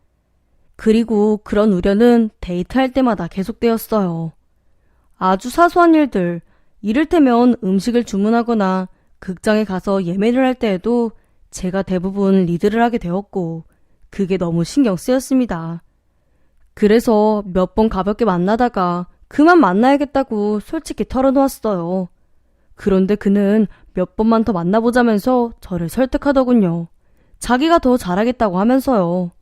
그리고 그런 우려는 데이트할 때마다 계속되었어요. 아주 사소한 일들, 이를테면 음식을 주문하거나 극장에 가서 예매를 할 때에도 제가 대부분 리드를 하게 되었고 그게 너무 신경 쓰였습니다. 그래서 몇 번 가볍게 만나다가 그만 만나야겠다고 솔직히 털어놓았어요. 그런데 그는 몇 번만 더 만나보자면서 저를 설득하더군요. 자기가 더 잘하겠다고 하면서요.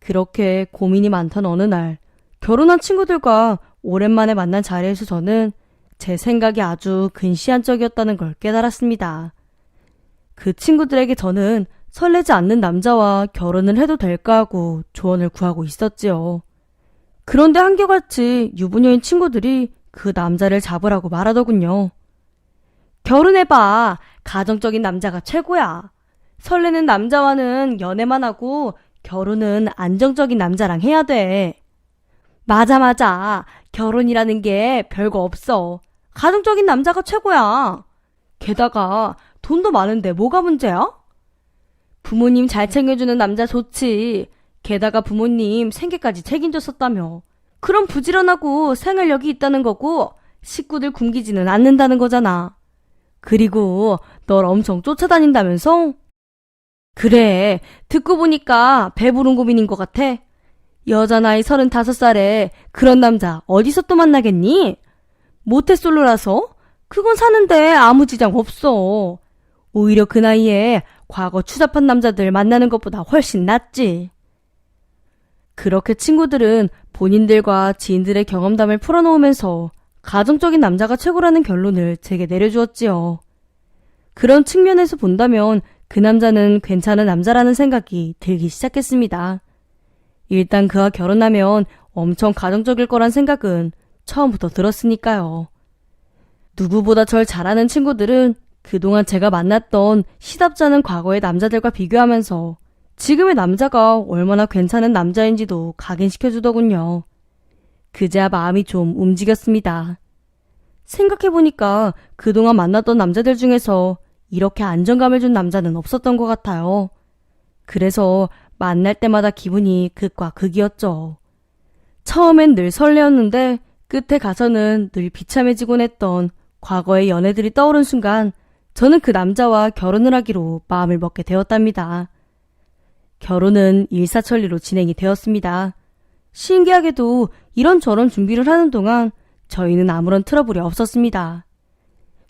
그렇게 고민이 많던 어느 날 결혼한 친구들과 오랜만에 만난 자리에서 저는 제 생각이 아주 근시안적이었다는 걸 깨달았습니다. 그 친구들에게 저는 설레지 않는 남자와 결혼을 해도 될까 하고 조언을 구하고 있었지요. 그런데 한결같이 유부녀인 친구들이 그 남자를 잡으라고 말하더군요. 결혼해봐. 가정적인 남자가 최고야. 설레는 남자와는 연애만 하고 결혼은 안정적인 남자랑 해야 돼. 맞아. 결혼이라는 게 별거 없어. 가정적인 남자가 최고야. 게다가 돈도 많은데 뭐가 문제야? 부모님 잘 챙겨주는 남자 좋지. 게다가 부모님 생계까지 책임졌었다며. 그럼 부지런하고 생활력이 있다는 거고 식구들 굶기지는 않는다는 거잖아. 그리고 널 엄청 쫓아다닌다면서? 그래, 듣고 보니까 배부른 고민인 것 같아. 여자 나이 35살에 그런 남자 어디서 또 만나겠니? 모태솔로라서? 그건 사는데 아무 지장 없어. 오히려 그 나이에 과거 추잡한 남자들 만나는 것보다 훨씬 낫지. 그렇게 친구들은 본인들과 지인들의 경험담을 풀어놓으면서 가정적인 남자가 최고라는 결론을 제게 내려주었지요. 그런 측면에서 본다면 그 남자는 괜찮은 남자라는 생각이 들기 시작했습니다. 일단 그와 결혼하면 엄청 가정적일 거란 생각은 처음부터 들었으니까요. 누구보다 절 잘 아는 친구들은 그동안 제가 만났던 시답지 않은 과거의 남자들과 비교하면서 지금의 남자가 얼마나 괜찮은 남자인지도 각인시켜주더군요. 그제야 마음이 좀 움직였습니다. 생각해보니까 그동안 만났던 남자들 중에서 이렇게 안정감을 준 남자는 없었던 것 같아요. 그래서 만날 때마다 기분이 극과 극이었죠. 처음엔 늘 설레었는데 끝에 가서는 늘 비참해지곤 했던 과거의 연애들이 떠오른 순간 저는 그 남자와 결혼을 하기로 마음을 먹게 되었답니다. 결혼은 일사천리로 진행이 되었습니다. 신기하게도 이런저런 준비를 하는 동안 저희는 아무런 트러블이 없었습니다.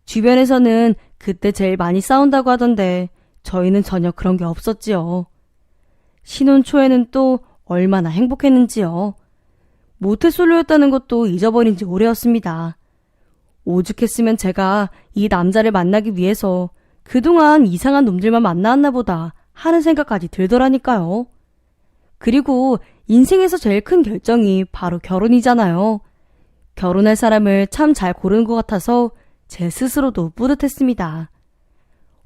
주변에서는 그때 제일 많이 싸운다고 하던데 저희는 전혀 그런 게 없었지요. 신혼 초에는 또 얼마나 행복했는지요. 모태솔로였다는 것도 잊어버린 지 오래였습니다. 오죽했으면 제가 이 남자를 만나기 위해서 그동안 이상한 놈들만 만나왔나 보다 하는 생각까지 들더라니까요. 그리고 인생에서 제일 큰 결정이 바로 결혼이잖아요. 결혼할 사람을 참 잘 고르는 것 같아서 제 스스로도 뿌듯했습니다.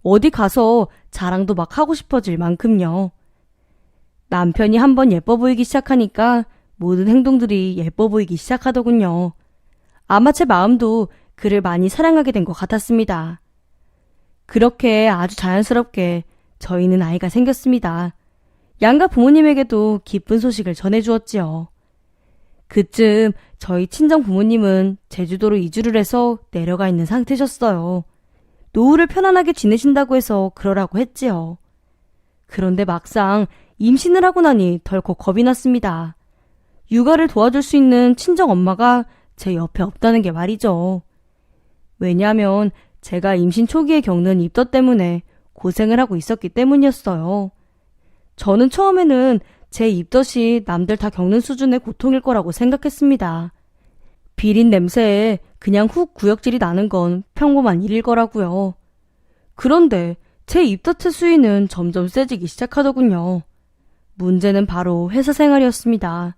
어디 가서 자랑도 막 하고 싶어질 만큼요. 남편이 한번 예뻐 보이기 시작하니까 모든 행동들이 예뻐 보이기 시작하더군요. 아마 제 마음도 그를 많이 사랑하게 된 것 같았습니다. 그렇게 아주 자연스럽게 저희는 아이가 생겼습니다. 양가 부모님에게도 기쁜 소식을 전해주었지요. 그쯤 저희 친정 부모님은 제주도로 이주를 해서 내려가 있는 상태셨어요. 노후를 편안하게 지내신다고 해서 그러라고 했지요. 그런데 막상 임신을 하고 나니 덜컥 겁이 났습니다. 육아를 도와줄 수 있는 친정 엄마가 제 옆에 없다는 게 말이죠. 왜냐하면 제가 임신 초기에 겪는 입덧 때문에 고생을 하고 있었기 때문이었어요. 저는 처음에는 제 입덧이 남들 다 겪는 수준의 고통일 거라고 생각했습니다. 비린 냄새에 그냥 훅 구역질이 나는 건 평범한 일일 거라고요. 그런데 제 입덧의 수위는 점점 세지기 시작하더군요. 문제는 바로 회사 생활이었습니다.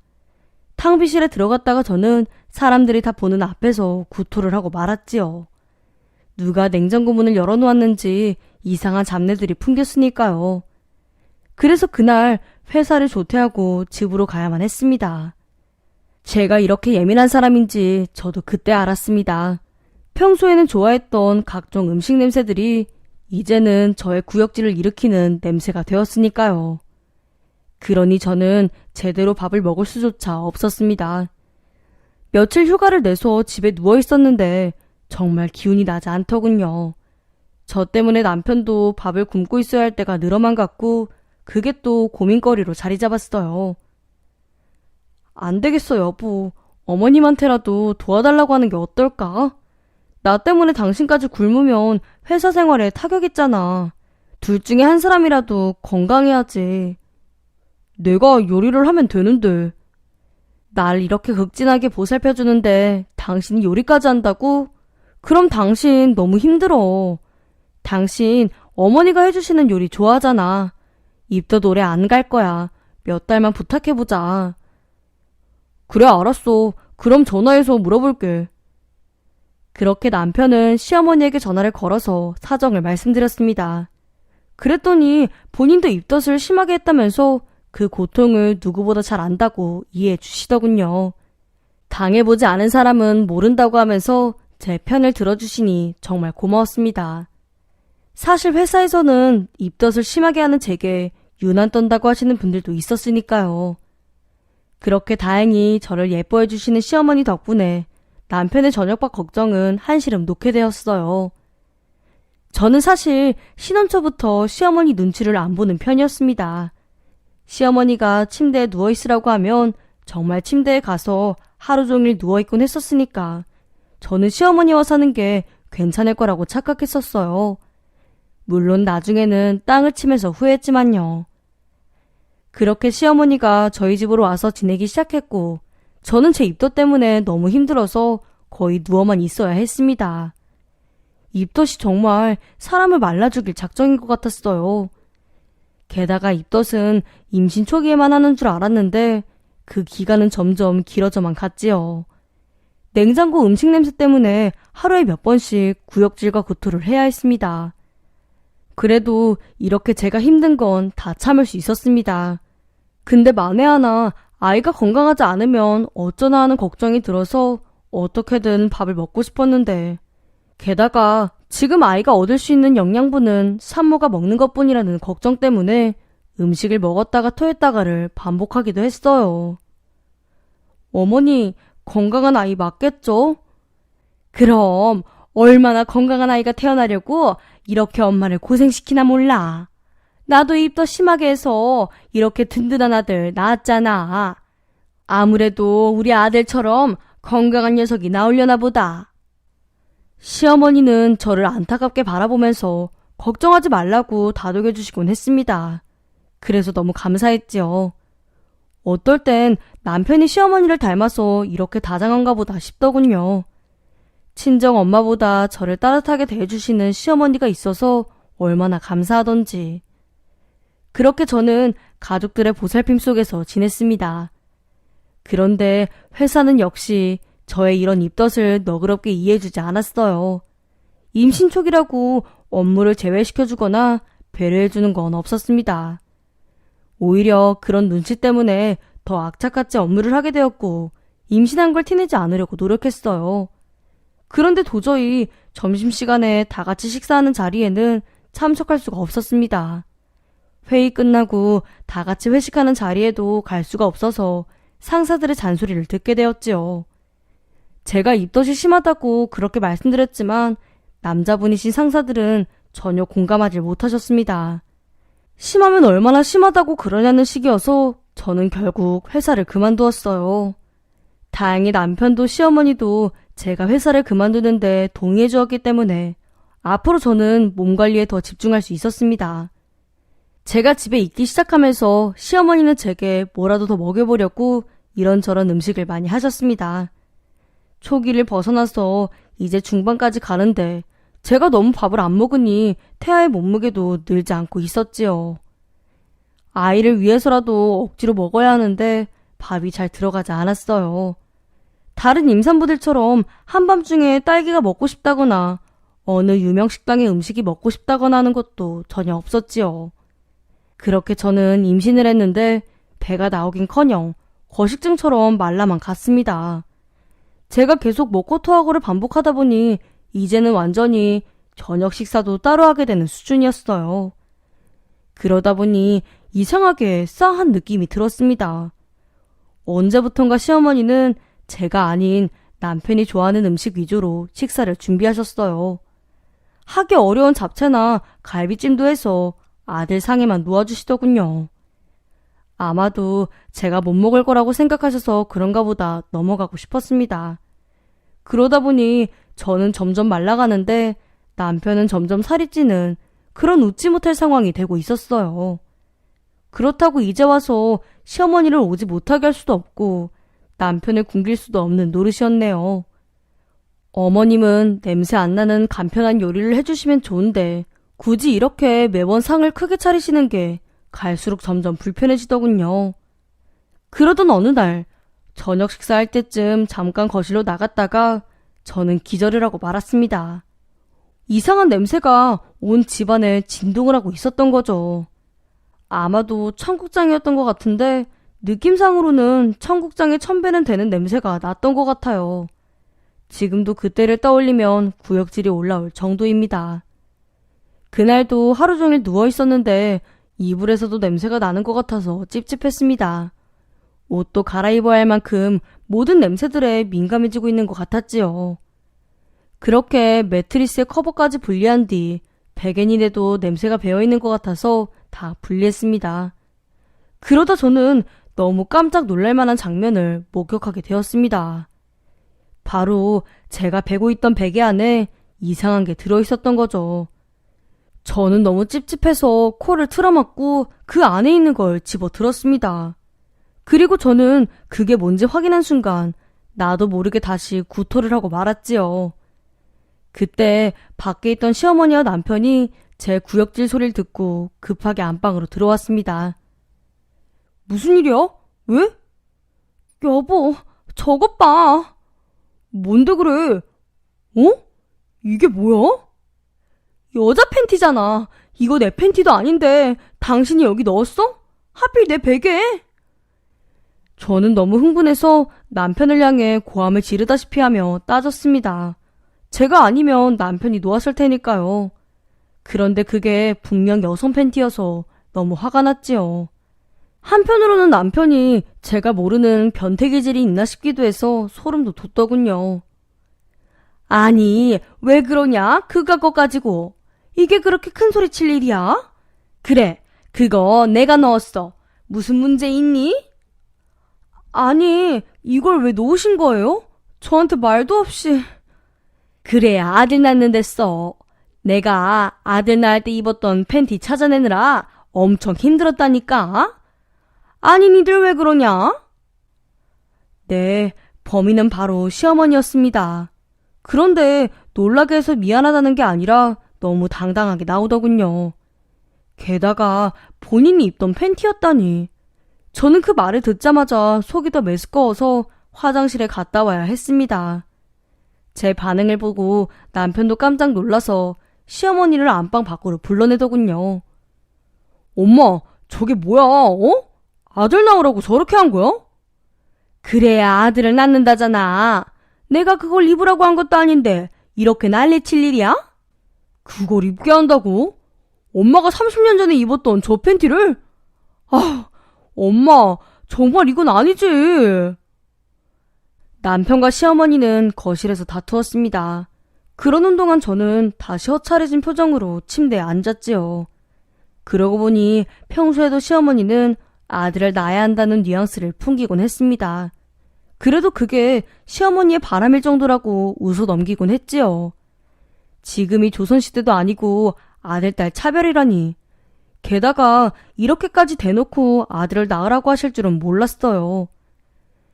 탕비실에 들어갔다가 저는 사람들이 다 보는 앞에서 구토를 하고 말았지요. 누가 냉장고 문을 열어놓았는지 이상한 잡내들이 풍겼으니까요. 그래서 그날 회사를 조퇴하고 집으로 가야만 했습니다. 제가 이렇게 예민한 사람인지 저도 그때 알았습니다. 평소에는 좋아했던 각종 음식 냄새들이 이제는 저의 구역질을 일으키는 냄새가 되었으니까요. 그러니 저는 제대로 밥을 먹을 수조차 없었습니다. 며칠 휴가를 내서 집에 누워 있었는데 정말 기운이 나지 않더군요. 저 때문에 남편도 밥을 굶고 있어야 할 때가 늘어만 갔고 그게 또 고민거리로 자리 잡았어요. 안 되겠어, 여보. 어머님한테라도 도와달라고 하는 게 어떨까? 나 때문에 당신까지 굶으면 회사 생활에 타격있잖아. 둘 중에 한 사람이라도 건강해야지. 내가 요리를 하면 되는데. 날 이렇게 극진하게 보살펴주는데 당신이 요리까지 한다고? 그럼 당신 너무 힘들어. 당신 어머니가 해주시는 요리 좋아하잖아. 입덧 오래 안 갈 거야. 몇 달만 부탁해보자. 그래, 알았어. 그럼 전화해서 물어볼게. 그렇게 남편은 시어머니에게 전화를 걸어서 사정을 말씀드렸습니다. 그랬더니 본인도 입덧을 심하게 했다면서 그 고통을 누구보다 잘 안다고 이해해 주시더군요. 당해보지 않은 사람은 모른다고 하면서 제 편을 들어주시니 정말 고마웠습니다. 사실 회사에서는 입덧을 심하게 하는 제게 유난 떤다고 하시는 분들도 있었으니까요. 그렇게 다행히 저를 예뻐해 주시는 시어머니 덕분에 남편의 저녁밥 걱정은 한시름 놓게 되었어요. 저는 사실 신혼 초부터 시어머니 눈치를 안 보는 편이었습니다. 시어머니가 침대에 누워있으라고 하면 정말 침대에 가서 하루 종일 누워있곤 했었으니까 저는 시어머니와 사는 게 괜찮을 거라고 착각했었어요. 물론 나중에는 땅을 치면서 후회했지만요. 그렇게 시어머니가 저희 집으로 와서 지내기 시작했고 저는 제 입덧 때문에 너무 힘들어서 거의 누워만 있어야 했습니다. 입덧이 정말 사람을 말라죽일 작정인 것 같았어요. 게다가 입덧은 임신 초기에만 하는 줄 알았는데 그 기간은 점점 길어져만 갔지요. 냉장고 음식 냄새 때문에 하루에 몇 번씩 구역질과 구토를 해야 했습니다. 그래도 이렇게 제가 힘든 건 다 참을 수 있었습니다. 근데 만에 하나 아이가 건강하지 않으면 어쩌나 하는 걱정이 들어서 어떻게든 밥을 먹고 싶었는데 게다가 지금 아이가 얻을 수 있는 영양분은 산모가 먹는 것뿐이라는 걱정 때문에 음식을 먹었다가 토했다가를 반복하기도 했어요. 어머니, 건강한 아이 맞겠죠? 그럼 얼마나 건강한 아이가 태어나려고 이렇게 엄마를 고생시키나 몰라. 나도 입덧 심하게 해서 이렇게 든든한 아들 낳았잖아. 아무래도 우리 아들처럼 건강한 녀석이 나오려나 보다. 시어머니는 저를 안타깝게 바라보면서 걱정하지 말라고 다독여 주시곤 했습니다. 그래서 너무 감사했지요. 어떨 땐 남편이 시어머니를 닮아서 이렇게 다정한가 보다 싶더군요. 친정 엄마보다 저를 따뜻하게 대해주시는 시어머니가 있어서 얼마나 감사하던지. 그렇게 저는 가족들의 보살핌 속에서 지냈습니다. 그런데 회사는 역시 저의 이런 입덧을 너그럽게 이해해주지 않았어요. 임신 초기라고 업무를 제외시켜주거나 배려해주는 건 없었습니다. 오히려 그런 눈치 때문에 더 악착같이 업무를 하게 되었고 임신한 걸 티내지 않으려고 노력했어요. 그런데 도저히 점심시간에 다 같이 식사하는 자리에는 참석할 수가 없었습니다. 회의 끝나고 다 같이 회식하는 자리에도 갈 수가 없어서 상사들의 잔소리를 듣게 되었지요. 제가 입덧이 심하다고 그렇게 말씀드렸지만 남자분이신 상사들은 전혀 공감하지 못하셨습니다. 심하면 얼마나 심하다고 그러냐는 식이어서 저는 결국 회사를 그만두었어요. 다행히 남편도 시어머니도 제가 회사를 그만두는데 동의해 주었기 때문에 앞으로 저는 몸 관리에 더 집중할 수 있었습니다. 제가 집에 있기 시작하면서 시어머니는 제게 뭐라도 더 먹여보려고 이런저런 음식을 많이 하셨습니다. 초기를 벗어나서 이제 중반까지 가는데 제가 너무 밥을 안 먹으니 태아의 몸무게도 늘지 않고 있었지요. 아이를 위해서라도 억지로 먹어야 하는데 밥이 잘 들어가지 않았어요. 다른 임산부들처럼 한밤중에 딸기가 먹고 싶다거나 어느 유명 식당의 음식이 먹고 싶다거나 하는 것도 전혀 없었지요. 그렇게 저는 임신을 했는데 배가 나오긴커녕 거식증처럼 말라만 갔습니다. 제가 계속 먹고 토하고를 반복하다 보니 이제는 완전히 저녁 식사도 따로 하게 되는 수준이었어요. 그러다 보니 이상하게 싸한 느낌이 들었습니다. 언제부턴가 시어머니는 제가 아닌 남편이 좋아하는 음식 위주로 식사를 준비하셨어요. 하기 어려운 잡채나 갈비찜도 해서 아들 상에만 놓아주시더군요. 아마도 제가 못 먹을 거라고 생각하셔서 그런가 보다 넘어가고 싶었습니다. 그러다 보니 저는 점점 말라가는데 남편은 점점 살이 찌는 그런 웃지 못할 상황이 되고 있었어요. 그렇다고 이제 와서 시어머니를 오지 못하게 할 수도 없고 남편을 굶길 수도 없는 노릇이었네요. 어머님은 냄새 안 나는 간편한 요리를 해주시면 좋은데 굳이 이렇게 매번 상을 크게 차리시는 게 갈수록 점점 불편해지더군요. 그러던 어느 날 저녁 식사할 때쯤 잠깐 거실로 나갔다가 저는 기절을 하고 말았습니다. 이상한 냄새가 온 집안에 진동을 하고 있었던 거죠. 아마도 청국장이었던 것 같은데 느낌상으로는 청국장의 1000배는 되는 냄새가 났던 것 같아요. 지금도 그때를 떠올리면 구역질이 올라올 정도입니다. 그날도 하루 종일 누워 있었는데 이불에서도 냄새가 나는 것 같아서 찝찝했습니다. 옷도 갈아입어야 할 만큼 모든 냄새들에 민감해지고 있는 것 같았지요. 그렇게 매트리스의 커버까지 분리한 뒤 베개니에도 냄새가 배어있는 것 같아서 다 분리했습니다. 그러다 저는 너무 깜짝 놀랄 만한 장면을 목격하게 되었습니다. 바로 제가 베고 있던 베개 안에 이상한 게 들어있었던 거죠. 저는 너무 찝찝해서 코를 틀어막고 그 안에 있는 걸 집어 들었습니다. 그리고 저는 그게 뭔지 확인한 순간 나도 모르게 다시 구토를 하고 말았지요. 그때 밖에 있던 시어머니와 남편이 제 구역질 소리를 듣고 급하게 안방으로 들어왔습니다. 무슨 일이야? 왜? 여보, 저것 봐. 뭔데 그래? 어? 이게 뭐야? 여자 팬티잖아. 이거 내 팬티도 아닌데 당신이 여기 넣었어? 하필 내 베개에? 저는 너무 흥분해서 남편을 향해 고함을 지르다시피 하며 따졌습니다. 제가 아니면 남편이 놓았을 테니까요. 그런데 그게 분명 여성 팬티여서 너무 화가 났지요. 한편으로는 남편이 제가 모르는 변태 기질이 있나 싶기도 해서 소름도 돋더군요. 아니, 왜 그러냐? 그거 가지고. 이게 그렇게 큰 소리 칠 일이야? 그래, 그거 내가 넣었어. 무슨 문제 있니? 아니, 이걸 왜 놓으신 거예요? 저한테 말도 없이. 그래야 아들 낳는 써. 내가 아들 낳을 때 입었던 팬티 찾아내느라 엄청 힘들었다니까. 아니, 니들 왜 그러냐? 네, 범인은 바로 시어머니였습니다. 그런데 놀라게 해서 미안하다는 게 아니라 너무 당당하게 나오더군요. 게다가 본인이 입던 팬티였다니. 저는 그 말을 듣자마자 속이 더 메스꺼워서 화장실에 갔다 와야 했습니다. 제 반응을 보고 남편도 깜짝 놀라서 시어머니를 안방 밖으로 불러내더군요. 엄마, 저게 뭐야, 어? 아들 낳으라고 저렇게 한 거야? 그래야 아들을 낳는다잖아. 내가 그걸 입으라고 한 것도 아닌데 이렇게 난리칠 일이야? 그걸 입게 한다고? 엄마가 30년 전에 입었던 저 팬티를? 아, 엄마, 정말 이건 아니지. 남편과 시어머니는 거실에서 다투었습니다. 그러는 동안 저는 다시 허탈해진 표정으로 침대에 앉았지요. 그러고 보니 평소에도 시어머니는 아들을 낳아야 한다는 뉘앙스를 풍기곤 했습니다. 그래도 그게 시어머니의 바람일 정도라고 웃어 넘기곤 했지요. 지금이 조선시대도 아니고 아들, 딸 차별이라니. 게다가 이렇게까지 대놓고 아들을 낳으라고 하실 줄은 몰랐어요.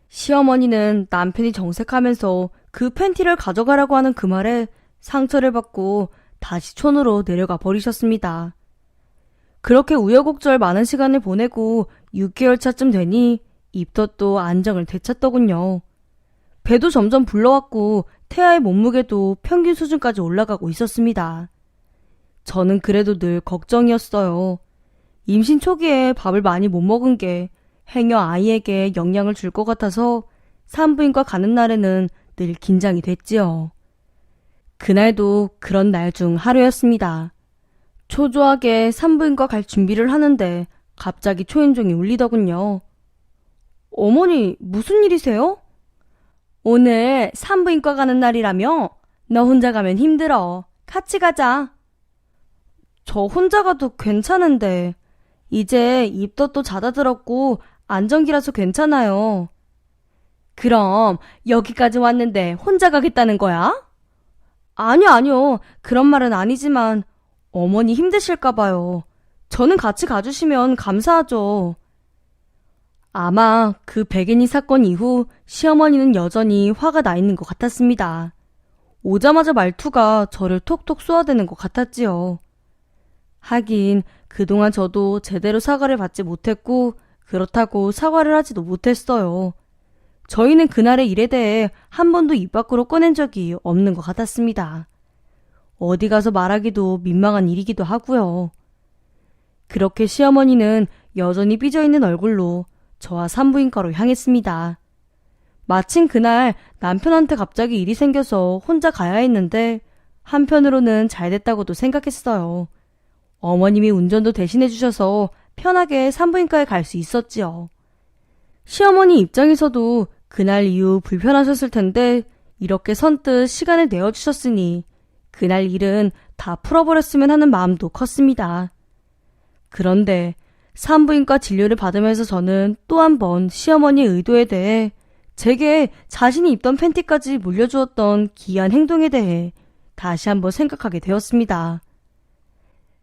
시어머니는 남편이 정색하면서 그 팬티를 가져가라고 하는 그 말에 상처를 받고 다시 촌으로 내려가 버리셨습니다. 그렇게 우여곡절 많은 시간을 보내고 6개월 차쯤 되니 입덧도 안정을 되찾더군요. 배도 점점 불러왔고 태아의 몸무게도 평균 수준까지 올라가고 있었습니다. 저는 그래도 늘 걱정이었어요. 임신 초기에 밥을 많이 못 먹은 게 행여 아이에게 영향을 줄 것 같아서 산부인과 가는 날에는 늘 긴장이 됐지요. 그날도 그런 날 중 하루였습니다. 초조하게 산부인과 갈 준비를 하는데 갑자기 초인종이 울리더군요. 어머니, 무슨 일이세요? 오늘 산부인과 가는 날이라며? 너 혼자 가면 힘들어. 같이 가자. 저 혼자 가도 괜찮은데. 이제 입덧도 잦아들었고 안정기라서 괜찮아요. 그럼 여기까지 왔는데 혼자 가겠다는 거야? 아니요. 그런 말은 아니지만 어머니 힘드실까 봐요. 저는 같이 가주시면 감사하죠. 아마 그 백인이 사건 이후 시어머니는 여전히 화가 나 있는 것 같았습니다. 오자마자 말투가 저를 톡톡 쏘아대는 것 같았지요. 하긴 그동안 저도 제대로 사과를 받지 못했고 그렇다고 사과를 하지도 못했어요. 저희는 그날의 일에 대해 한 번도 입 밖으로 꺼낸 적이 없는 것 같았습니다. 어디 가서 말하기도 민망한 일이기도 하고요. 그렇게 시어머니는 여전히 삐져있는 얼굴로 저와 산부인과로 향했습니다. 마침 그날 남편한테 갑자기 일이 생겨서 혼자 가야 했는데 한편으로는 잘 됐다고도 생각했어요. 어머님이 운전도 대신해 주셔서 편하게 산부인과에 갈 수 있었지요. 시어머니 입장에서도 그날 이후 불편하셨을 텐데 이렇게 선뜻 시간을 내어주셨으니 그날 일은 다 풀어버렸으면 하는 마음도 컸습니다. 그런데 산부인과 진료를 받으면서 저는 또 한 번 시어머니의 의도에 대해 제게 자신이 입던 팬티까지 물려주었던 기이한 행동에 대해 다시 한번 생각하게 되었습니다.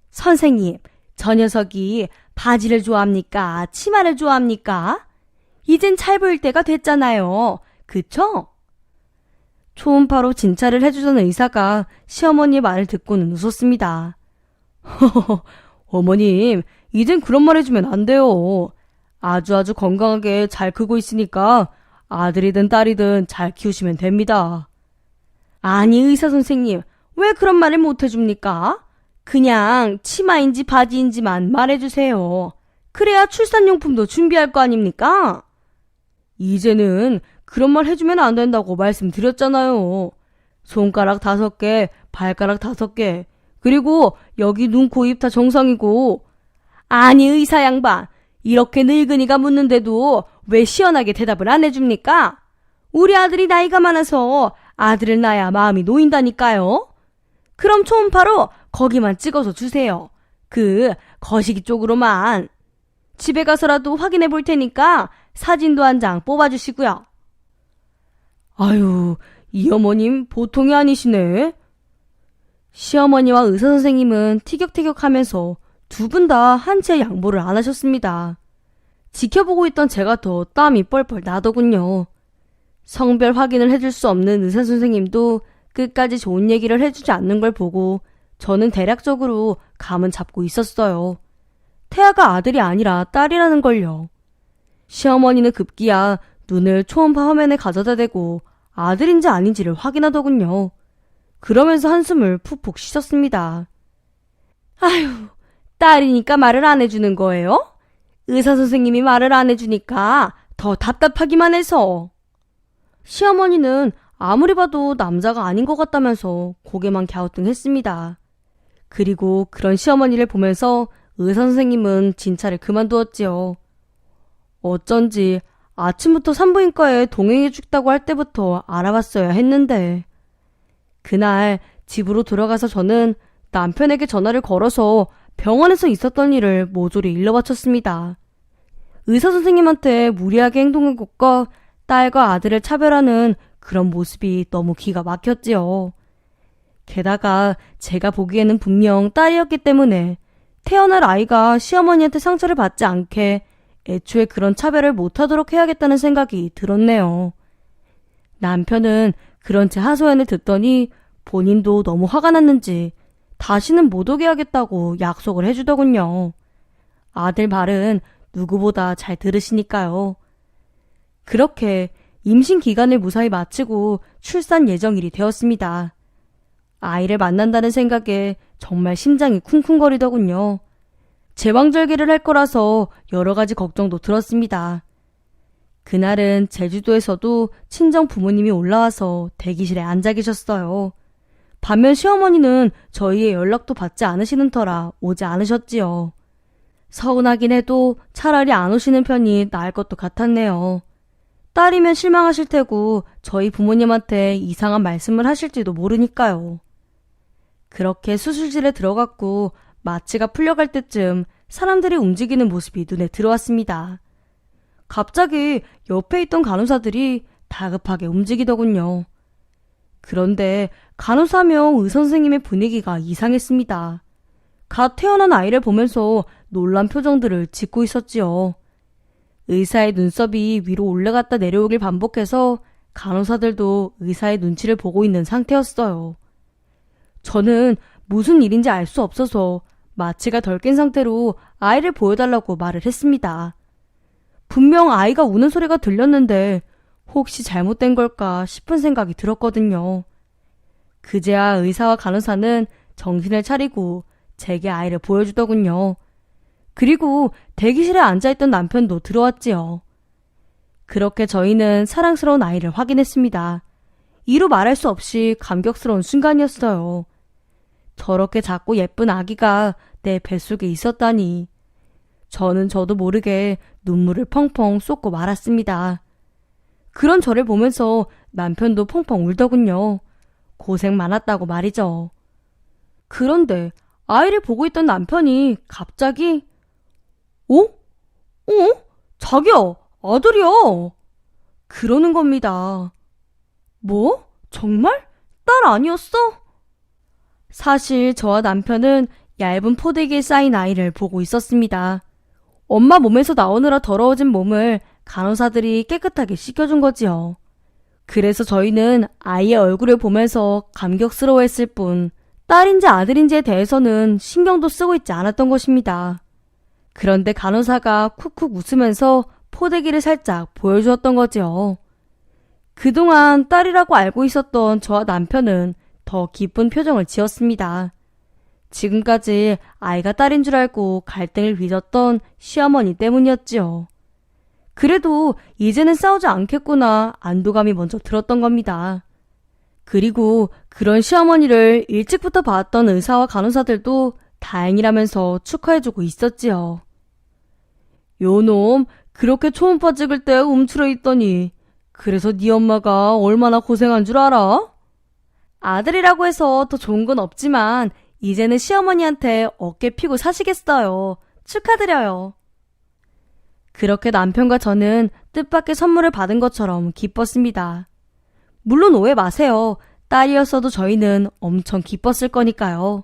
선생님, 저 녀석이 바지를 좋아합니까? 치마를 좋아합니까? 이젠 잘 보일 때가 됐잖아요. 그쵸? 초음파로 진찰을 해주던 의사가 시어머니의 말을 듣고는 웃었습니다. 어머님, 이젠 그런 말 해주면 안 돼요. 아주 건강하게 잘 크고 있으니까 아들이든 딸이든 잘 키우시면 됩니다. 아니, 의사 선생님, 왜 그런 말을 못 해줍니까? 그냥 치마인지 바지인지만 말해주세요. 그래야 출산용품도 준비할 거 아닙니까? 이제는 그런 말 해주면 안 된다고 말씀드렸잖아요. 손가락 5개, 발가락 5개, 그리고 여기 눈, 코, 입 다 정상이고. 아니, 의사 양반, 이렇게 늙은이가 묻는데도 왜 시원하게 대답을 안 해줍니까? 우리 아들이 나이가 많아서 아들을 낳아야 마음이 놓인다니까요. 그럼 초음파로 거기만 찍어서 주세요. 그 거시기 쪽으로만. 집에 가서라도 확인해 볼 테니까 사진도 한 장 뽑아주시고요. 아유, 이 어머님 보통이 아니시네. 시어머니와 의사 선생님은 티격태격하면서 두 분 다 한 채 양보를 안 하셨습니다. 지켜보고 있던 제가 더 땀이 뻘뻘 나더군요. 성별 확인을 해줄 수 없는 의사 선생님도 끝까지 좋은 얘기를 해주지 않는 걸 보고 저는 대략적으로 감은 잡고 있었어요. 태아가 아들이 아니라 딸이라는 걸요. 시어머니는 급기야 눈을 초음파 화면에 가져다 대고 아들인지 아닌지를 확인하더군요. 그러면서 한숨을 푹푹 쉬셨습니다. 아휴, 딸이니까 말을 안 해주는 거예요? 의사 선생님이 말을 안 해주니까 더 답답하기만 해서. 시어머니는 아무리 봐도 남자가 아닌 것 같다면서 고개만 갸우뚱했습니다. 그리고 그런 시어머니를 보면서 의사 선생님은 진찰을 그만두었지요. 어쩐지 아침부터 산부인과에 동행해 주겠다고 할 때부터 알아봤어야 했는데. 그날 집으로 돌아가서 저는 남편에게 전화를 걸어서 병원에서 있었던 일을 모조리 일러바쳤습니다. 의사 선생님한테 무리하게 행동한 것과 딸과 아들을 차별하는 그런 모습이 너무 기가 막혔지요. 게다가 제가 보기에는 분명 딸이었기 때문에 태어날 아이가 시어머니한테 상처를 받지 않게 애초에 그런 차별을 못하도록 해야겠다는 생각이 들었네요. 남편은 그런 제 하소연을 듣더니 본인도 너무 화가 났는지 다시는 못 오게 하겠다고 약속을 해주더군요. 아들 말은 누구보다 잘 들으시니까요. 그렇게 임신 기간을 무사히 마치고 출산 예정일이 되었습니다. 아이를 만난다는 생각에 정말 심장이 쿵쿵거리더군요. 제왕절개를 할 거라서 여러 가지 걱정도 들었습니다. 그날은 제주도에서도 친정 부모님이 올라와서 대기실에 앉아 계셨어요. 반면 시어머니는 저희의 연락도 받지 않으시는 터라 오지 않으셨지요. 서운하긴 해도 차라리 안 오시는 편이 나을 것도 같았네요. 딸이면 실망하실 테고 저희 부모님한테 이상한 말씀을 하실지도 모르니까요. 그렇게 수술실에 들어갔고 마취가 풀려갈 때쯤 사람들이 움직이는 모습이 눈에 들어왔습니다. 갑자기 옆에 있던 간호사들이 다급하게 움직이더군요. 그런데 간호사명 의사 선생님의 분위기가 이상했습니다. 갓 태어난 아이를 보면서 놀란 표정들을 짓고 있었지요. 의사의 눈썹이 위로 올라갔다 내려오길 반복해서 간호사들도 의사의 눈치를 보고 있는 상태였어요. 저는 무슨 일인지 알 수 없어서 마취가 덜 깬 상태로 아이를 보여달라고 말을 했습니다. 분명 아이가 우는 소리가 들렸는데 혹시 잘못된 걸까 싶은 생각이 들었거든요. 그제야 의사와 간호사는 정신을 차리고 제게 아이를 보여주더군요. 그리고 대기실에 앉아있던 남편도 들어왔지요. 그렇게 저희는 사랑스러운 아이를 확인했습니다. 이루 말할 수 없이 감격스러운 순간이었어요. 저렇게 작고 예쁜 아기가 내 뱃속에 있었다니. 저는 저도 모르게 눈물을 펑펑 쏟고 말았습니다. 그런 저를 보면서 남편도 펑펑 울더군요. 고생 많았다고 말이죠. 그런데 아이를 보고 있던 남편이 갑자기 어? 자기야, 아들이야. 그러는 겁니다. 뭐? 정말? 딸 아니었어? 사실 저와 남편은 얇은 포대기에 쌓인 아이를 보고 있었습니다. 엄마 몸에서 나오느라 더러워진 몸을 간호사들이 깨끗하게 씻겨준 거지요. 그래서 저희는 아이의 얼굴을 보면서 감격스러워했을 뿐 딸인지 아들인지에 대해서는 신경도 쓰고 있지 않았던 것입니다. 그런데 간호사가 쿡쿡 웃으면서 포대기를 살짝 보여주었던 거지요. 그동안 딸이라고 알고 있었던 저와 남편은 더 기쁜 표정을 지었습니다. 지금까지 아이가 딸인 줄 알고 갈등을 빚었던 시어머니 때문이었지요. 그래도 이제는 싸우지 않겠구나 안도감이 먼저 들었던 겁니다. 그리고 그런 시어머니를 일찍부터 봤던 의사와 간호사들도 다행이라면서 축하해주고 있었지요. 요놈 그렇게 초음파 찍을 때 움츠러 있더니 그래서 네 엄마가 얼마나 고생한 줄 알아? 아들이라고 해서 더 좋은 건 없지만 이제는 시어머니한테 어깨 피고 사시겠어요. 축하드려요. 그렇게 남편과 저는 뜻밖의 선물을 받은 것처럼 기뻤습니다. 물론 오해 마세요. 딸이었어도 저희는 엄청 기뻤을 거니까요.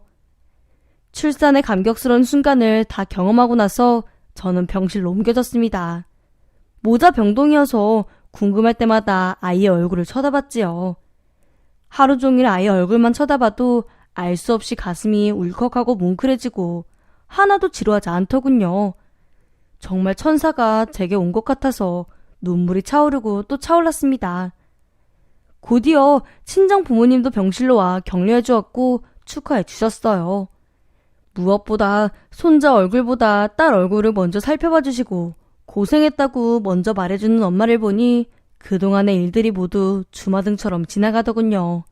출산의 감격스러운 순간을 다 경험하고 나서 저는 병실로 옮겨졌습니다. 모자 병동이어서 궁금할 때마다 아이의 얼굴을 쳐다봤지요. 하루 종일 아이의 얼굴만 쳐다봐도 알 수 없이 가슴이 울컥하고 뭉클해지고 하나도 지루하지 않더군요. 정말 천사가 제게 온 것 같아서 눈물이 차오르고 또 차올랐습니다. 곧이어 친정 부모님도 병실로 와 격려해 주었고 축하해 주셨어요. 무엇보다 손자 얼굴보다 딸 얼굴을 먼저 살펴봐 주시고 고생했다고 먼저 말해주는 엄마를 보니 그동안의 일들이 모두 주마등처럼 지나가더군요.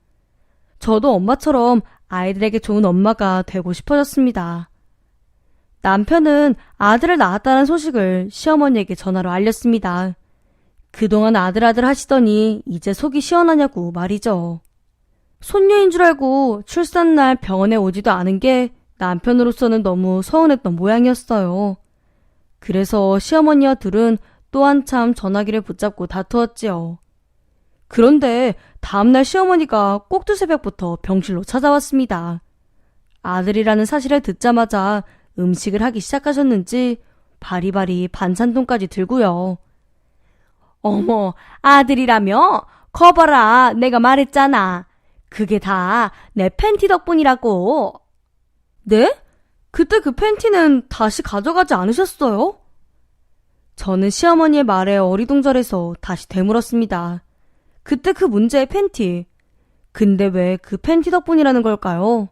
저도 엄마처럼 아이들에게 좋은 엄마가 되고 싶어졌습니다. 남편은 아들을 낳았다는 소식을 시어머니에게 전화로 알렸습니다. 그동안 아들 하시더니 이제 속이 시원하냐고 말이죠. 손녀인 줄 알고 출산날 병원에 오지도 않은 게 남편으로서는 너무 서운했던 모양이었어요. 그래서 시어머니와 둘은 또 한참 전화기를 붙잡고 다투었지요. 그런데 다음날 시어머니가 꼭두새벽부터 병실로 찾아왔습니다. 아들이라는 사실을 듣자마자 음식을 하기 시작하셨는지 바리바리 반찬통까지 들고요. 어머, 아들이라며? 거봐라, 내가 말했잖아. 그게 다 내 팬티 덕분이라고. 네? 그때 그 팬티는 다시 가져가지 않으셨어요? 저는 시어머니의 말에 어리둥절해서 다시 되물었습니다. 그때 그 문제의 팬티. 근데 왜 그 팬티 덕분이라는 걸까요?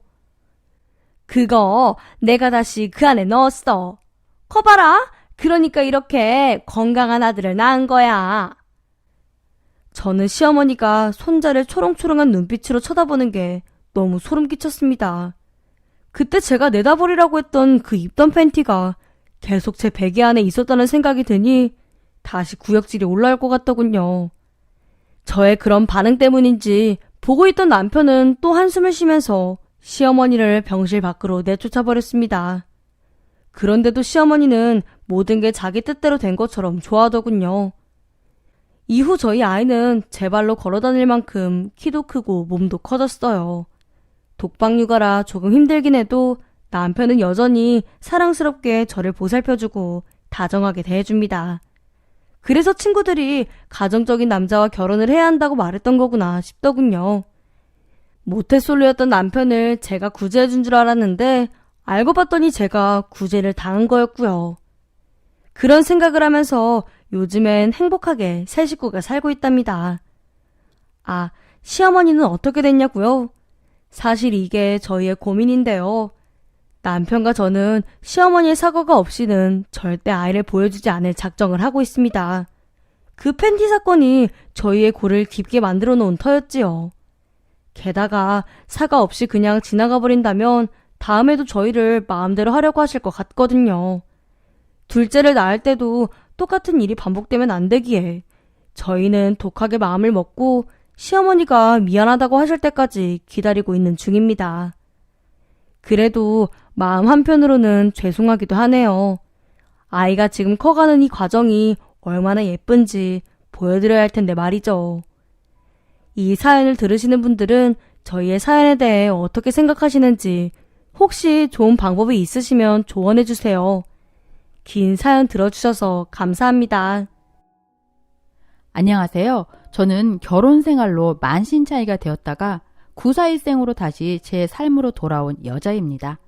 그거 내가 다시 그 안에 넣었어. 커봐라. 그러니까 이렇게 건강한 아들을 낳은 거야. 저는 시어머니가 손자를 초롱초롱한 눈빛으로 쳐다보는 게 너무 소름 끼쳤습니다. 그때 제가 내다버리라고 했던 그 입던 팬티가 계속 제 베개 안에 있었다는 생각이 드니 다시 구역질이 올라올 것 같더군요. 저의 그런 반응 때문인지 보고 있던 남편은 또 한숨을 쉬면서 시어머니를 병실 밖으로 내쫓아버렸습니다. 그런데도 시어머니는 모든 게 자기 뜻대로 된 것처럼 좋아하더군요. 이후 저희 아이는 제 발로 걸어다닐 만큼 키도 크고 몸도 커졌어요. 독박 육아라 조금 힘들긴 해도 남편은 여전히 사랑스럽게 저를 보살펴주고 다정하게 대해줍니다. 그래서 친구들이 가정적인 남자와 결혼을 해야 한다고 말했던 거구나 싶더군요. 모태솔로였던 남편을 제가 구제해준 줄 알았는데 알고 봤더니 제가 구제를 당한 거였고요. 그런 생각을 하면서 요즘엔 행복하게 새 식구가 살고 있답니다. 아, 시어머니는 어떻게 됐냐고요? 사실 이게 저희의 고민인데요. 남편과 저는 시어머니의 사과가 없이는 절대 아이를 보여주지 않을 작정을 하고 있습니다. 그 팬티 사건이 저희의 골을 깊게 만들어 놓은 터였지요. 게다가 사과 없이 그냥 지나가 버린다면 다음에도 저희를 마음대로 하려고 하실 것 같거든요. 둘째를 낳을 때도 똑같은 일이 반복되면 안 되기에 저희는 독하게 마음을 먹고 시어머니가 미안하다고 하실 때까지 기다리고 있는 중입니다. 그래도 마음 한편으로는 죄송하기도 하네요. 아이가 지금 커가는 이 과정이 얼마나 예쁜지 보여드려야 할 텐데 말이죠. 이 사연을 들으시는 분들은 저희의 사연에 대해 어떻게 생각하시는지 혹시 좋은 방법이 있으시면 조언해 주세요. 긴 사연 들어주셔서 감사합니다. 안녕하세요. 저는 결혼 생활로 만신창이가 되었다가 구사일생으로 다시 제 삶으로 돌아온 여자입니다.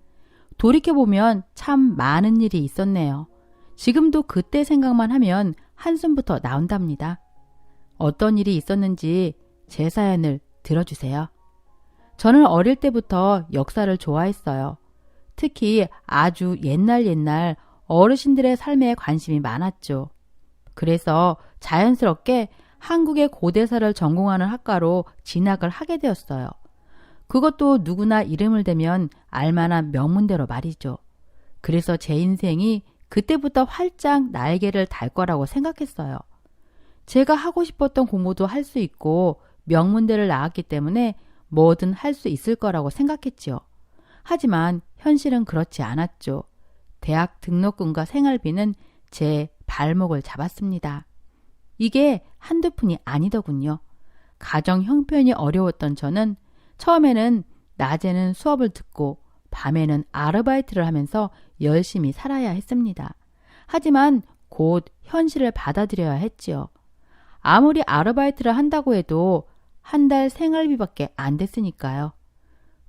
돌이켜보면 참 많은 일이 있었네요. 지금도 그때 생각만 하면 한숨부터 나온답니다. 어떤 일이 있었는지 제 사연을 들어주세요. 저는 어릴 때부터 역사를 좋아했어요. 특히 아주 옛날 어르신들의 삶에 관심이 많았죠. 그래서 자연스럽게 한국의 고대사를 전공하는 학과로 진학을 하게 되었어요. 그것도 누구나 이름을 대면 알만한 명문대로 말이죠. 그래서 제 인생이 그때부터 활짝 날개를 달 거라고 생각했어요. 제가 하고 싶었던 공부도 할 수 있고 명문대를 나왔기 때문에 뭐든 할 수 있을 거라고 생각했지요. 하지만 현실은 그렇지 않았죠. 대학 등록금과 생활비는 제 발목을 잡았습니다. 이게 한두 푼이 아니더군요. 가정 형편이 어려웠던 저는 처음에는 낮에는 수업을 듣고 밤에는 아르바이트를 하면서 열심히 살아야 했습니다. 하지만 곧 현실을 받아들여야 했지요. 아무리 아르바이트를 한다고 해도 한 달 생활비밖에 안 됐으니까요.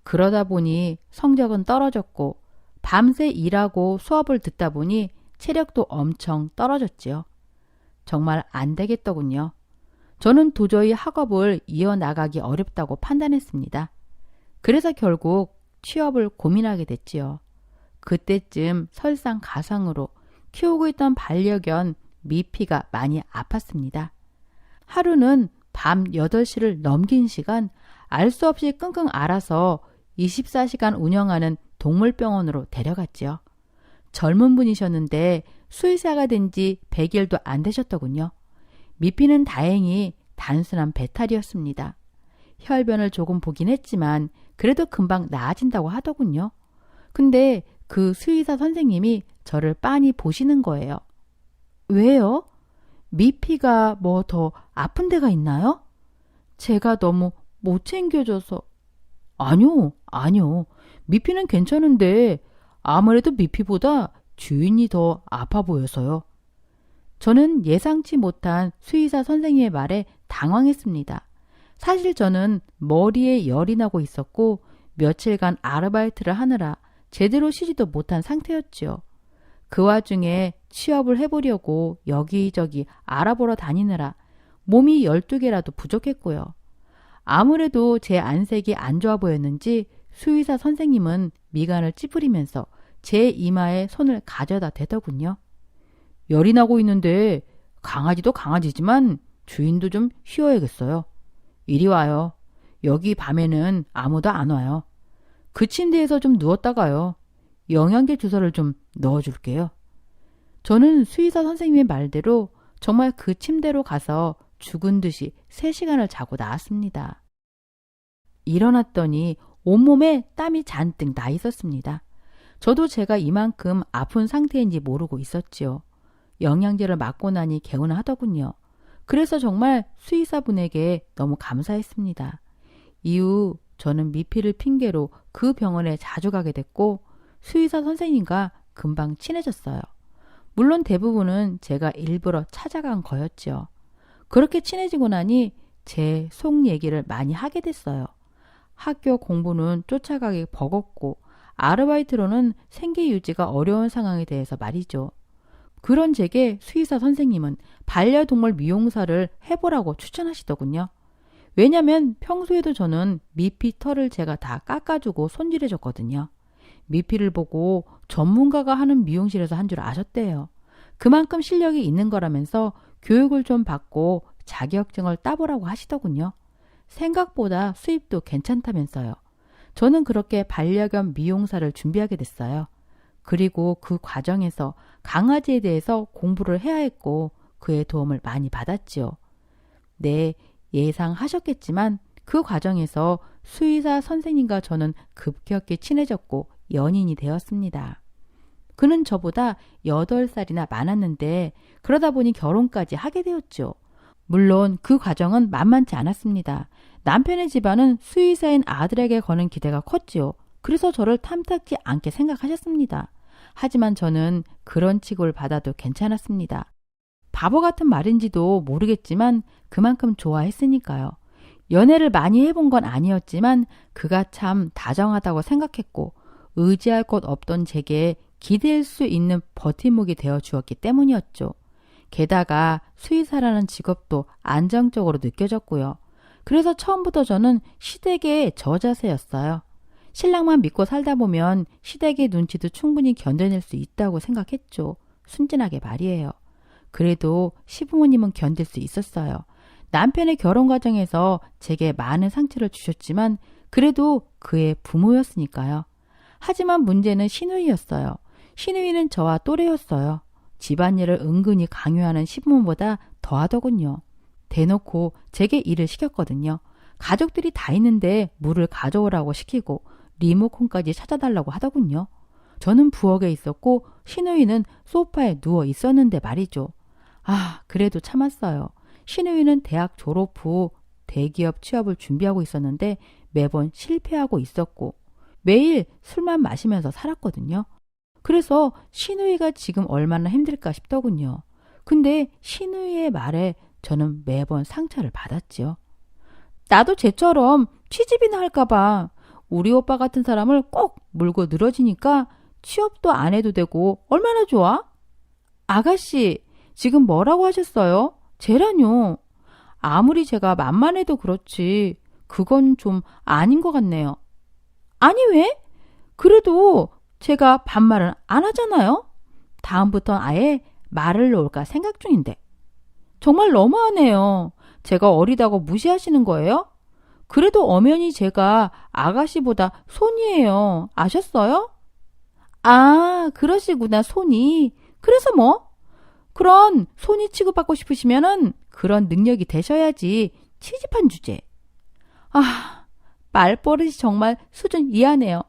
그러다 보니 성적은 떨어졌고 밤새 일하고 수업을 듣다 보니 체력도 엄청 떨어졌지요. 정말 안 되겠더군요. 저는 도저히 학업을 이어나가기 어렵다고 판단했습니다. 그래서 결국 취업을 고민하게 됐지요. 그때쯤 설상가상으로 키우고 있던 반려견 미피가 많이 아팠습니다. 하루는 밤 8시를 넘긴 시간 알 수 없이 끙끙 앓아서 24시간 운영하는 동물병원으로 데려갔지요. 젊은 분이셨는데 수의사가 된 지 100일도 안 되셨더군요. 미피는 다행히 단순한 배탈이었습니다. 혈변을 조금 보긴 했지만 그래도 금방 나아진다고 하더군요. 근데 그 수의사 선생님이 저를 빤히 보시는 거예요. 왜요? 미피가 뭐 더 아픈 데가 있나요? 제가 너무 못 챙겨줘서. 아니요. 미피는 괜찮은데 아무래도 미피보다 주인이 더 아파 보여서요. 저는 예상치 못한 수의사 선생님의 말에 당황했습니다. 사실 저는 머리에 열이 나고 있었고 며칠간 아르바이트를 하느라 제대로 쉬지도 못한 상태였지요. 그 와중에 취업을 해보려고 여기저기 알아보러 다니느라 몸이 12개라도 부족했고요. 아무래도 제 안색이 안 좋아 보였는지 수의사 선생님은 미간을 찌푸리면서 제 이마에 손을 가져다 대더군요. 열이 나고 있는데 강아지도 강아지지만 주인도 좀 쉬어야겠어요. 이리 와요. 여기 밤에는 아무도 안 와요. 그 침대에서 좀 누웠다가요. 영양제 주사를 좀 넣어줄게요. 저는 수의사 선생님의 말대로 정말 그 침대로 가서 죽은 듯이 3시간을 자고 나왔습니다. 일어났더니 온몸에 땀이 잔뜩 나 있었습니다. 저도 제가 이만큼 아픈 상태인지 모르고 있었지요. 영양제를 맞고 나니 개운하더군요. 그래서 정말 수의사분에게 너무 감사했습니다. 이후 저는 미피를 핑계로 그 병원에 자주 가게 됐고 수의사 선생님과 금방 친해졌어요. 물론 대부분은 제가 일부러 찾아간 거였죠. 그렇게 친해지고 나니 제 속 얘기를 많이 하게 됐어요. 학교 공부는 쫓아가기 버겁고 아르바이트로는 생계 유지가 어려운 상황에 대해서 말이죠. 그런 제게 수의사 선생님은 반려동물 미용사를 해보라고 추천하시더군요. 왜냐면 평소에도 저는 미피 털을 제가 다 깎아주고 손질해줬거든요. 미피를 보고 전문가가 하는 미용실에서 한 줄 아셨대요. 그만큼 실력이 있는 거라면서 교육을 좀 받고 자격증을 따보라고 하시더군요. 생각보다 수입도 괜찮다면서요. 저는 그렇게 반려견 미용사를 준비하게 됐어요. 그리고 그 과정에서 강아지에 대해서 공부를 해야 했고 그의 도움을 많이 받았지요. 네, 예상하셨겠지만 그 과정에서 수의사 선생님과 저는 급격히 친해졌고 연인이 되었습니다. 그는 저보다 8살이나 많았는데 그러다 보니 결혼까지 하게 되었죠. 물론 그 과정은 만만치 않았습니다. 남편의 집안은 수의사인 아들에게 거는 기대가 컸지요. 그래서 저를 탐탁지 않게 생각하셨습니다. 하지만 저는 그런 취급을 받아도 괜찮았습니다. 바보 같은 말인지도 모르겠지만 그만큼 좋아했으니까요. 연애를 많이 해본 건 아니었지만 그가 참 다정하다고 생각했고 의지할 곳 없던 제게 기댈 수 있는 버팀목이 되어 주었기 때문이었죠. 게다가 수의사라는 직업도 안정적으로 느껴졌고요. 그래서 처음부터 저는 시댁의 저자세였어요. 신랑만 믿고 살다 보면 시댁의 눈치도 충분히 견뎌낼 수 있다고 생각했죠. 순진하게 말이에요. 그래도 시부모님은 견딜 수 있었어요. 남편의 결혼 과정에서 제게 많은 상처를 주셨지만 그래도 그의 부모였으니까요. 하지만 문제는 시누이였어요. 시누이는 저와 또래였어요. 집안일을 은근히 강요하는 시부모보다 더하더군요. 대놓고 제게 일을 시켰거든요. 가족들이 다 있는데 물을 가져오라고 시키고 리모컨까지 찾아달라고 하더군요. 저는 부엌에 있었고 시누이는 소파에 누워 있었는데 말이죠. 그래도 참았어요. 시누이는 대학 졸업 후 대기업 취업을 준비하고 있었는데 매번 실패하고 있었고 매일 술만 마시면서 살았거든요. 그래서 시누이가 지금 얼마나 힘들까 싶더군요. 근데 시누이의 말에 저는 매번 상처를 받았지요. 나도 쟤처럼 취직이나 할까봐 우리 오빠 같은 사람을 꼭 물고 늘어지니까 취업도 안 해도 되고 얼마나 좋아? 아가씨, 지금 뭐라고 하셨어요? 쟤라뇨. 아무리 제가 만만해도 그렇지 그건 좀 아닌 것 같네요. 아니 왜? 그래도 제가 반말은 안 하잖아요. 다음부턴 아예 말을 놓을까 생각 중인데. 정말 너무하네요. 제가 어리다고 무시하시는 거예요? 그래도 엄연히 제가 아가씨보다 손이에요. 아셨어요? 그러시구나, 손이. 그래서 뭐? 그런 손이 취급받고 싶으시면은 그런 능력이 되셔야지. 취집한 주제. 말버릇이 정말 수준 이하네요.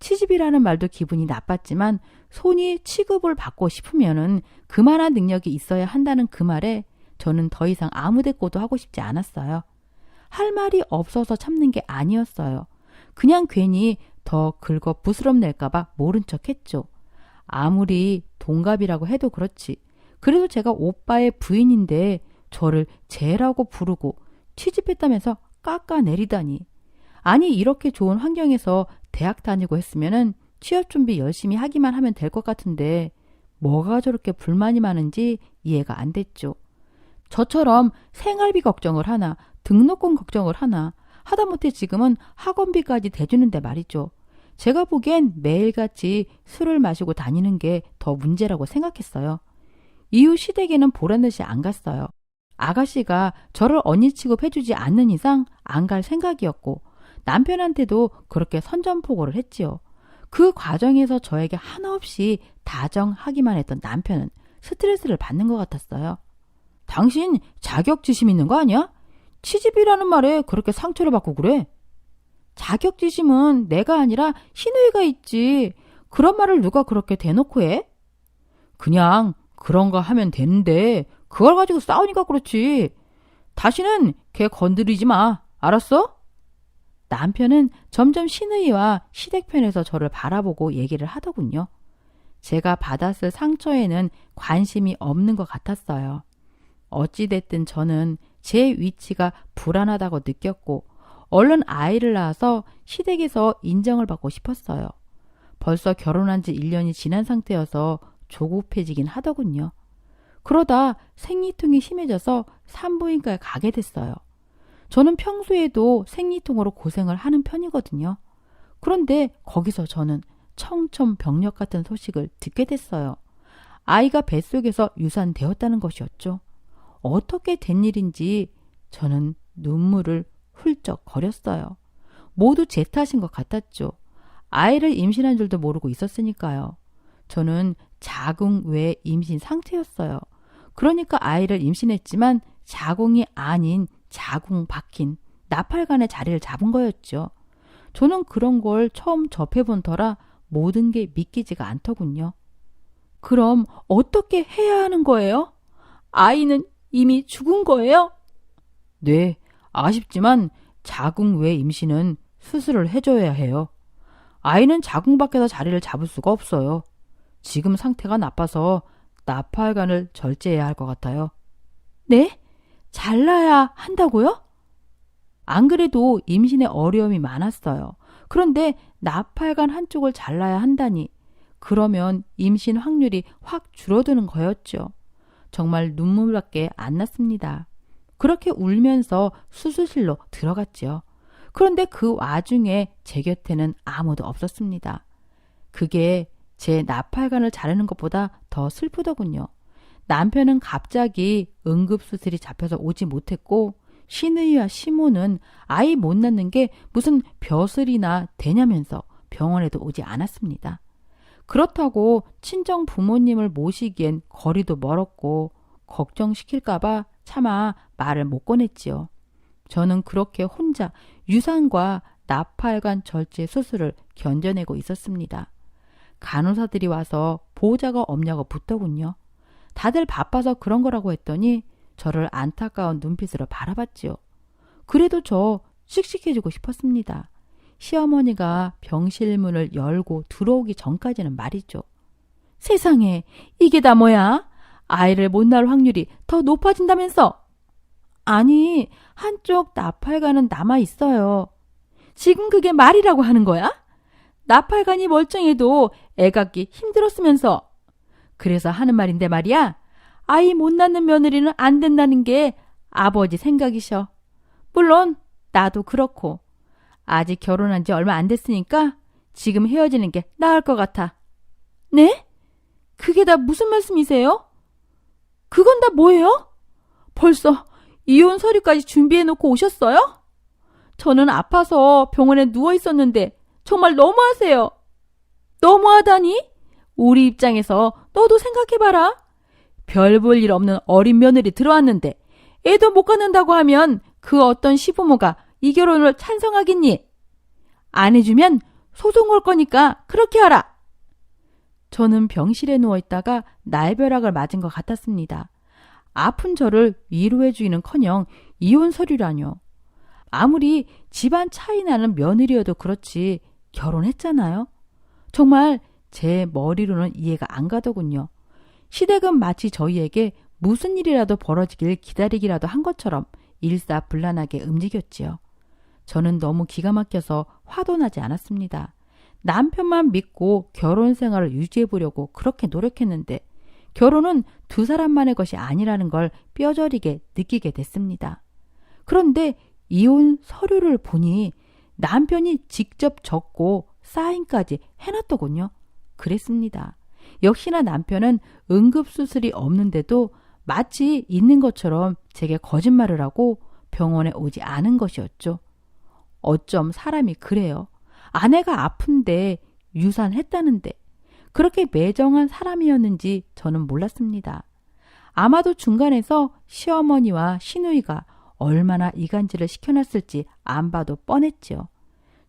취집이라는 말도 기분이 나빴지만 손이 취급을 받고 싶으면은 그만한 능력이 있어야 한다는 그 말에 저는 더 이상 아무 대꾸도 하고 싶지 않았어요. 할 말이 없어서 참는 게 아니었어요. 그냥 괜히 더 긁어 부스럼낼까봐 모른 척 했죠. 아무리 동갑이라고 해도 그렇지. 그래도 제가 오빠의 부인인데 저를 쟤라고 부르고 취집했다면서 깎아내리다니. 아니 이렇게 좋은 환경에서 대학 다니고 했으면은 취업 준비 열심히 하기만 하면 될 것 같은데 뭐가 저렇게 불만이 많은지 이해가 안 됐죠. 저처럼 생활비 걱정을 하나 등록금 걱정을 하나 하다못해 지금은 학원비까지 대주는데 말이죠. 제가 보기엔 매일같이 술을 마시고 다니는 게 더 문제라고 생각했어요. 이후 시댁에는 보란듯이 안 갔어요. 아가씨가 저를 언니 취급해주지 않는 이상 안 갈 생각이었고 남편한테도 그렇게 선전포고를 했지요. 그 과정에서 저에게 하나 없이 다정하기만 했던 남편은 스트레스를 받는 것 같았어요. 당신 자격지심 있는 거 아니야? 취집이라는 말에 그렇게 상처를 받고 그래? 자격지심은 내가 아니라 시누이가 있지. 그런 말을 누가 그렇게 대놓고 해? 그냥 그런 거 하면 되는데 그걸 가지고 싸우니까 그렇지. 다시는 걔 건드리지 마. 알았어? 남편은 점점 시누이와 시댁 편에서 저를 바라보고 얘기를 하더군요. 제가 받았을 상처에는 관심이 없는 것 같았어요. 어찌됐든 저는 제 위치가 불안하다고 느꼈고 얼른 아이를 낳아서 시댁에서 인정을 받고 싶었어요. 벌써 결혼한 지 1년이 지난 상태여서 조급해지긴 하더군요. 그러다 생리통이 심해져서 산부인과에 가게 됐어요. 저는 평소에도 생리통으로 고생을 하는 편이거든요. 그런데 거기서 저는 청천벽력 같은 소식을 듣게 됐어요. 아이가 뱃속에서 유산되었다는 것이었죠. 어떻게 된 일인지 저는 눈물을 훌쩍 거렸어요. 모두 제 탓인 것 같았죠. 아이를 임신한 줄도 모르고 있었으니까요. 저는 자궁 외 임신 상태였어요. 그러니까 아이를 임신했지만 자궁이 아닌 자궁 박힌 나팔관의 자리를 잡은 거였죠. 저는 그런 걸 처음 접해본 터라 모든 게 믿기지가 않더군요. 그럼 어떻게 해야 하는 거예요? 아이는 이미 죽은 거예요? 네, 아쉽지만 자궁 외 임신은 수술을 해줘야 해요. 아이는 자궁 밖에서 자리를 잡을 수가 없어요. 지금 상태가 나빠서 나팔관을 절제해야 할 것 같아요. 네? 잘라야 한다고요? 안 그래도 임신에 어려움이 많았어요. 그런데 나팔관 한쪽을 잘라야 한다니. 그러면 임신 확률이 확 줄어드는 거였죠. 정말 눈물밖에 안 났습니다. 그렇게 울면서 수술실로 들어갔죠. 그런데 그 와중에 제 곁에는 아무도 없었습니다. 그게 제 나팔관을 자르는 것보다 더 슬프더군요. 남편은 갑자기 응급수술이 잡혀서 오지 못했고 신의와 시모는 아이 못 낳는 게 무슨 벼슬이나 되냐면서 병원에도 오지 않았습니다. 그렇다고 친정 부모님을 모시기엔 거리도 멀었고 걱정시킬까봐 차마 말을 못 꺼냈지요. 저는 그렇게 혼자 유산과 나팔관 절제 수술을 견뎌내고 있었습니다. 간호사들이 와서 보호자가 없냐고 묻더군요. 다들 바빠서 그런 거라고 했더니 저를 안타까운 눈빛으로 바라봤지요. 그래도 저 씩씩해지고 싶었습니다. 시어머니가 병실 문을 열고 들어오기 전까지는 말이죠. 세상에, 이게 다 뭐야? 아이를 못 낳을 확률이 더 높아진다면서? 아니, 한쪽 나팔관은 남아 있어요. 지금 그게 말이라고 하는 거야? 나팔관이 멀쩡해도 애 갖기 힘들었으면서. 그래서 하는 말인데 말이야. 아이 못 낳는 며느리는 안 된다는 게 아버지 생각이셔. 물론 나도 그렇고. 아직 결혼한 지 얼마 안 됐으니까 지금 헤어지는 게 나을 것 같아. 네? 그게 다 무슨 말씀이세요? 그건 다 뭐예요? 벌써 이혼 서류까지 준비해놓고 오셨어요? 저는 아파서 병원에 누워 있었는데 정말 너무하세요. 너무하다니? 우리 입장에서 너도 생각해봐라. 별 볼 일 없는 어린 며느리 들어왔는데 애도 못 갖는다고 하면 그 어떤 시부모가 이 결혼을 찬성하겠니? 안 해주면 소송 걸 거니까 그렇게 하라. 저는 병실에 누워있다가 날벼락을 맞은 것 같았습니다. 아픈 저를 위로해주기는커녕 이혼 서류라뇨. 아무리 집안 차이 나는 며느리여도 그렇지 결혼했잖아요. 정말 제 머리로는 이해가 안 가더군요. 시댁은 마치 저희에게 무슨 일이라도 벌어지길 기다리기라도 한 것처럼 일사불란하게 움직였지요. 저는 너무 기가 막혀서 화도 나지 않았습니다. 남편만 믿고 결혼 생활을 유지해보려고 그렇게 노력했는데 결혼은 두 사람만의 것이 아니라는 걸 뼈저리게 느끼게 됐습니다. 그런데 이혼 서류를 보니 남편이 직접 적고 사인까지 해놨더군요. 그랬습니다. 역시나 남편은 응급수술이 없는데도 마치 있는 것처럼 제게 거짓말을 하고 병원에 오지 않은 것이었죠. 어쩜 사람이 그래요. 아내가 아픈데 유산했다는데 그렇게 매정한 사람이었는지 저는 몰랐습니다. 아마도 중간에서 시어머니와 시누이가 얼마나 이간질을 시켜놨을지 안 봐도 뻔했지요.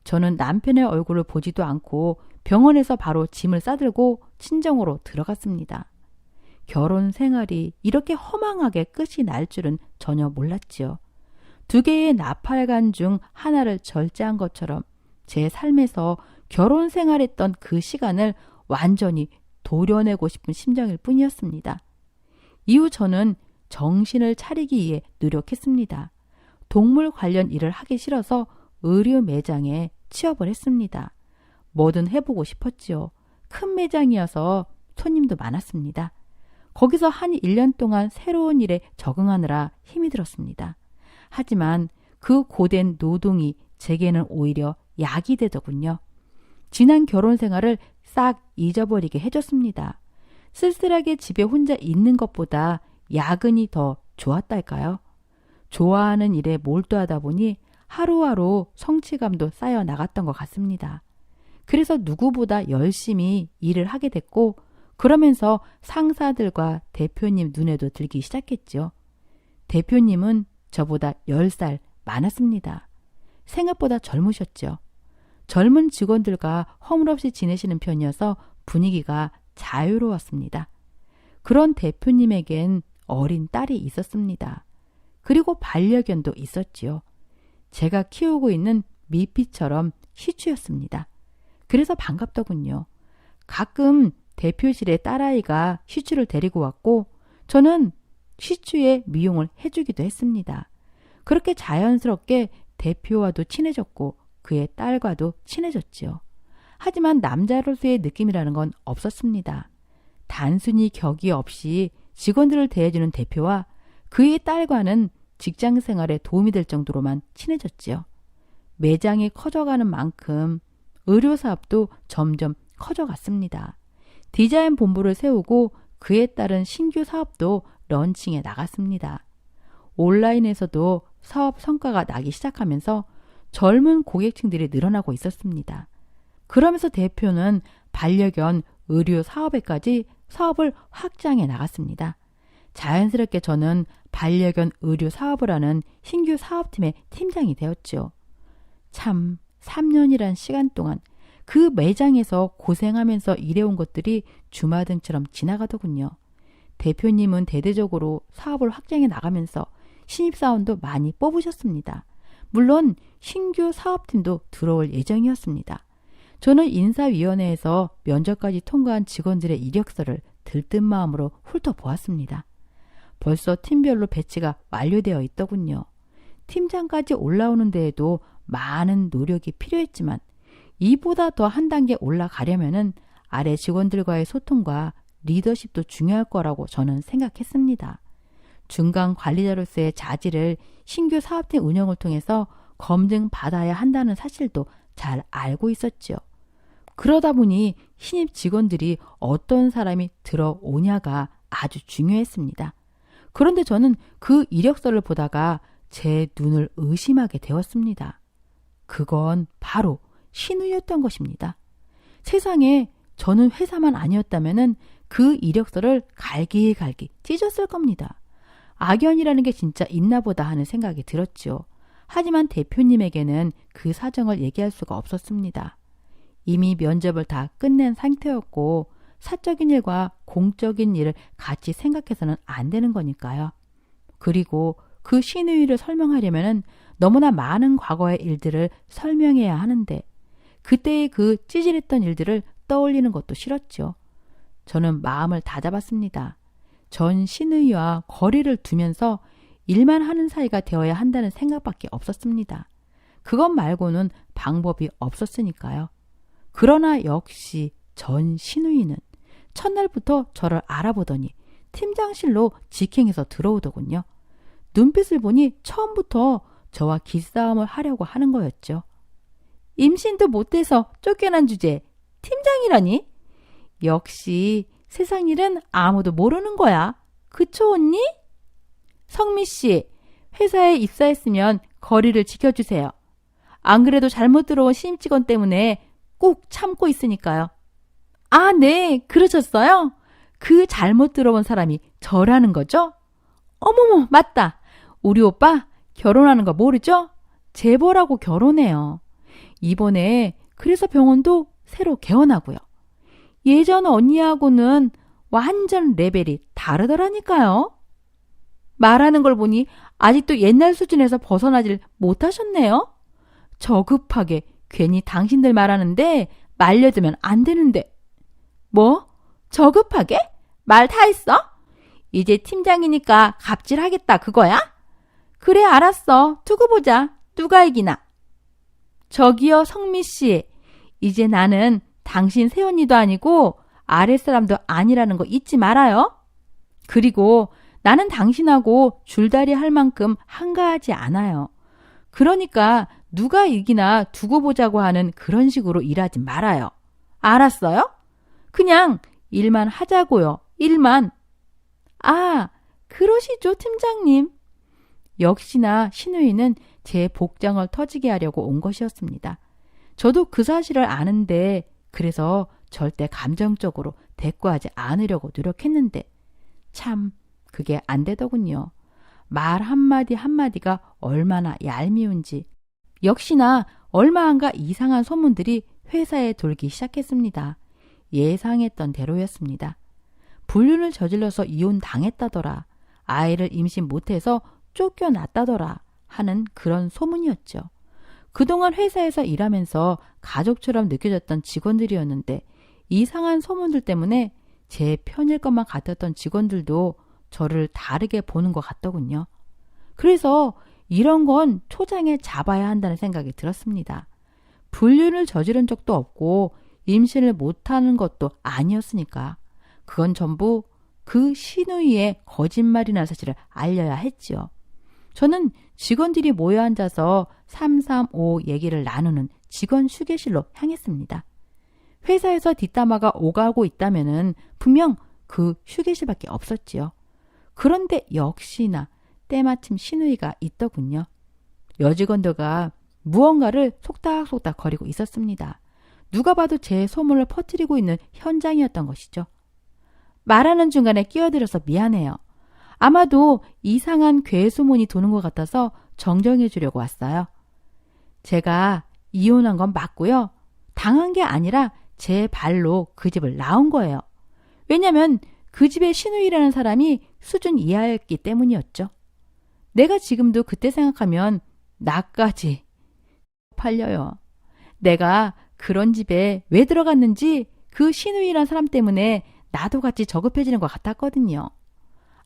저는 남편의 얼굴을 보지도 않고 병원에서 바로 짐을 싸들고 친정으로 들어갔습니다. 결혼 생활이 이렇게 허망하게 끝이 날 줄은 전혀 몰랐지요. 2개의 나팔관 중 하나를 절제한 것처럼 제 삶에서 결혼 생활했던 그 시간을 완전히 도려내고 싶은 심정일 뿐이었습니다. 이후 저는 정신을 차리기 위해 노력했습니다. 동물 관련 일을 하기 싫어서 의류 매장에 취업을 했습니다. 뭐든 해보고 싶었지요. 큰 매장이어서 손님도 많았습니다. 거기서 한 1년 동안 새로운 일에 적응하느라 힘이 들었습니다. 하지만 그 고된 노동이 제게는 오히려 약이 되더군요. 지난 결혼 생활을 싹 잊어버리게 해줬습니다. 쓸쓸하게 집에 혼자 있는 것보다 야근이 더 좋았달까요? 좋아하는 일에 몰두하다 보니 하루하루 성취감도 쌓여 나갔던 것 같습니다. 그래서 누구보다 열심히 일을 하게 됐고 그러면서 상사들과 대표님 눈에도 들기 시작했죠. 대표님은 저보다 10살 많았습니다. 생각보다 젊으셨죠. 젊은 직원들과 허물없이 지내시는 편이어서 분위기가 자유로웠습니다. 그런 대표님에겐 어린 딸이 있었습니다. 그리고 반려견도 있었지요. 제가 키우고 있는 미피처럼 시추였습니다. 그래서 반갑더군요. 가끔 대표실에 딸아이가 시추를 데리고 왔고 저는 시추의 미용을 해주기도 했습니다. 그렇게 자연스럽게 대표와도 친해졌고 그의 딸과도 친해졌지요. 하지만 남자로서의 느낌이라는 건 없었습니다. 단순히 격이 없이 직원들을 대해주는 대표와 그의 딸과는 직장 생활에 도움이 될 정도로만 친해졌지요. 매장이 커져가는 만큼 의료사업도 점점 커져갔습니다. 디자인 본부를 세우고 그에 따른 신규 사업도 런칭해 나갔습니다. 온라인에서도 사업 성과가 나기 시작하면서 젊은 고객층들이 늘어나고 있었습니다. 그러면서 대표는 반려견 의료 사업에까지 사업을 확장해 나갔습니다. 자연스럽게 저는 반려견 의료 사업을 하는 신규 사업팀의 팀장이 되었죠. 참 3년이란 시간 동안 그 매장에서 고생하면서 일해온 것들이 주마등처럼 지나가더군요. 대표님은 대대적으로 사업을 확장해 나가면서 신입사원도 많이 뽑으셨습니다. 물론 신규 사업팀도 들어올 예정이었습니다. 저는 인사위원회에서 면접까지 통과한 직원들의 이력서를 들뜬 마음으로 훑어보았습니다. 벌써 팀별로 배치가 완료되어 있더군요. 팀장까지 올라오는 데에도 많은 노력이 필요했지만 이보다 더 한 단계 올라가려면은 아래 직원들과의 소통과 리더십도 중요할 거라고 저는 생각했습니다. 중간 관리자로서의 자질을 신규 사업팀 운영을 통해서 검증받아야 한다는 사실도 잘 알고 있었죠. 그러다 보니 신입 직원들이 어떤 사람이 들어오냐가 아주 중요했습니다. 그런데 저는 그 이력서를 보다가 제 눈을 의심하게 되었습니다. 그건 바로 신우였던 것입니다. 세상에 저는 회사만 아니었다면 그 이력서를 갈기갈기 찢었을 겁니다. 악연이라는 게 진짜 있나 보다 하는 생각이 들었죠. 하지만 대표님에게는 그 사정을 얘기할 수가 없었습니다. 이미 면접을 다 끝낸 상태였고 사적인 일과 공적인 일을 같이 생각해서는 안 되는 거니까요. 그리고 그 신우이를 설명하려면 너무나 많은 과거의 일들을 설명해야 하는데 그때의 그 찌질했던 일들을 떠올리는 것도 싫었죠. 저는 마음을 다잡았습니다. 전 신우이와 거리를 두면서 일만 하는 사이가 되어야 한다는 생각밖에 없었습니다. 그것 말고는 방법이 없었으니까요. 그러나 역시 전 신우이는 첫날부터 저를 알아보더니 팀장실로 직행해서 들어오더군요. 눈빛을 보니 처음부터 저와 기싸움을 하려고 하는 거였죠. 임신도 못해서 쫓겨난 주제에 팀장이라니? 역시 세상 일은 아무도 모르는 거야. 그쵸 언니? 성미 씨, 회사에 입사했으면 거리를 지켜주세요. 안 그래도 잘못 들어온 신입 직원 때문에 꼭 참고 있으니까요. 아, 네, 그러셨어요? 그 잘못 들어온 사람이 저라는 거죠? 어머머, 맞다. 우리 오빠 결혼하는 거 모르죠? 재벌하고 결혼해요. 이번에 그래서 병원도 새로 개원하고요. 예전 언니하고는 완전 레벨이 다르더라니까요. 말하는 걸 보니 아직도 옛날 수준에서 벗어나질 못하셨네요. 저급하게 괜히 당신들 말하는데 말려들면 안 되는데. 뭐? 저급하게? 말 다 했어? 이제 팀장이니까 갑질하겠다 그거야? 그래 알았어. 두고 보자. 누가 이기나. 저기요 성미씨. 이제 나는 당신 새언니도 아니고 아랫사람도 아니라는 거 잊지 말아요. 그리고 나는 당신하고 줄다리 할 만큼 한가하지 않아요. 그러니까 누가 이기나 두고 보자고 하는 그런 식으로 일하지 말아요. 알았어요? 그냥 일만 하자고요. 일만. 아, 그러시죠 팀장님. 역시나 신우이는 제 복장을 터지게 하려고 온 것이었습니다. 저도 그 사실을 아는데 그래서 절대 감정적으로 대꾸하지 않으려고 노력했는데 참 그게 안 되더군요. 말 한마디 한마디가 얼마나 얄미운지. 역시나 얼마 안가 이상한 소문들이 회사에 돌기 시작했습니다. 예상했던 대로였습니다. 불륜을 저질러서 이혼당했다더라. 아이를 임신 못해서 쫓겨났다더라 하는 그런 소문이었죠. 그동안 회사에서 일하면서 가족처럼 느껴졌던 직원들이었는데 이상한 소문들 때문에 제 편일 것만 같았던 직원들도 저를 다르게 보는 것 같더군요. 그래서 이런 건 초장에 잡아야 한다는 생각이 들었습니다. 불륜을 저지른 적도 없고 임신을 못하는 것도 아니었으니까 그건 전부 그 시누이의 거짓말이라는 사실을 알려야 했지요. 저는 직원들이 모여 앉아서 335 얘기를 나누는 직원 휴게실로 향했습니다. 회사에서 뒷담화가 오가고 있다면은 분명 그 휴게실밖에 없었지요. 그런데 역시나 때마침 시누이가 있더군요. 여직원들과 무언가를 속닥속닥 거리고 있었습니다. 누가 봐도 제 소문을 퍼뜨리고 있는 현장이었던 것이죠. 말하는 중간에 끼어들어서 미안해요. 아마도 이상한 괴소문이 도는 것 같아서 정정해 주려고 왔어요. 제가 이혼한 건 맞고요. 당한 게 아니라 제 발로 그 집을 나온 거예요. 왜냐면 그 집의 시누이라는 사람이 수준 이하였기 때문이었죠. 내가 지금도 그때 생각하면 나까지 팔려요. 내가 그런 집에 왜 들어갔는지 그 시누이라는 사람 때문에 나도 같이 저급해지는 것 같았거든요.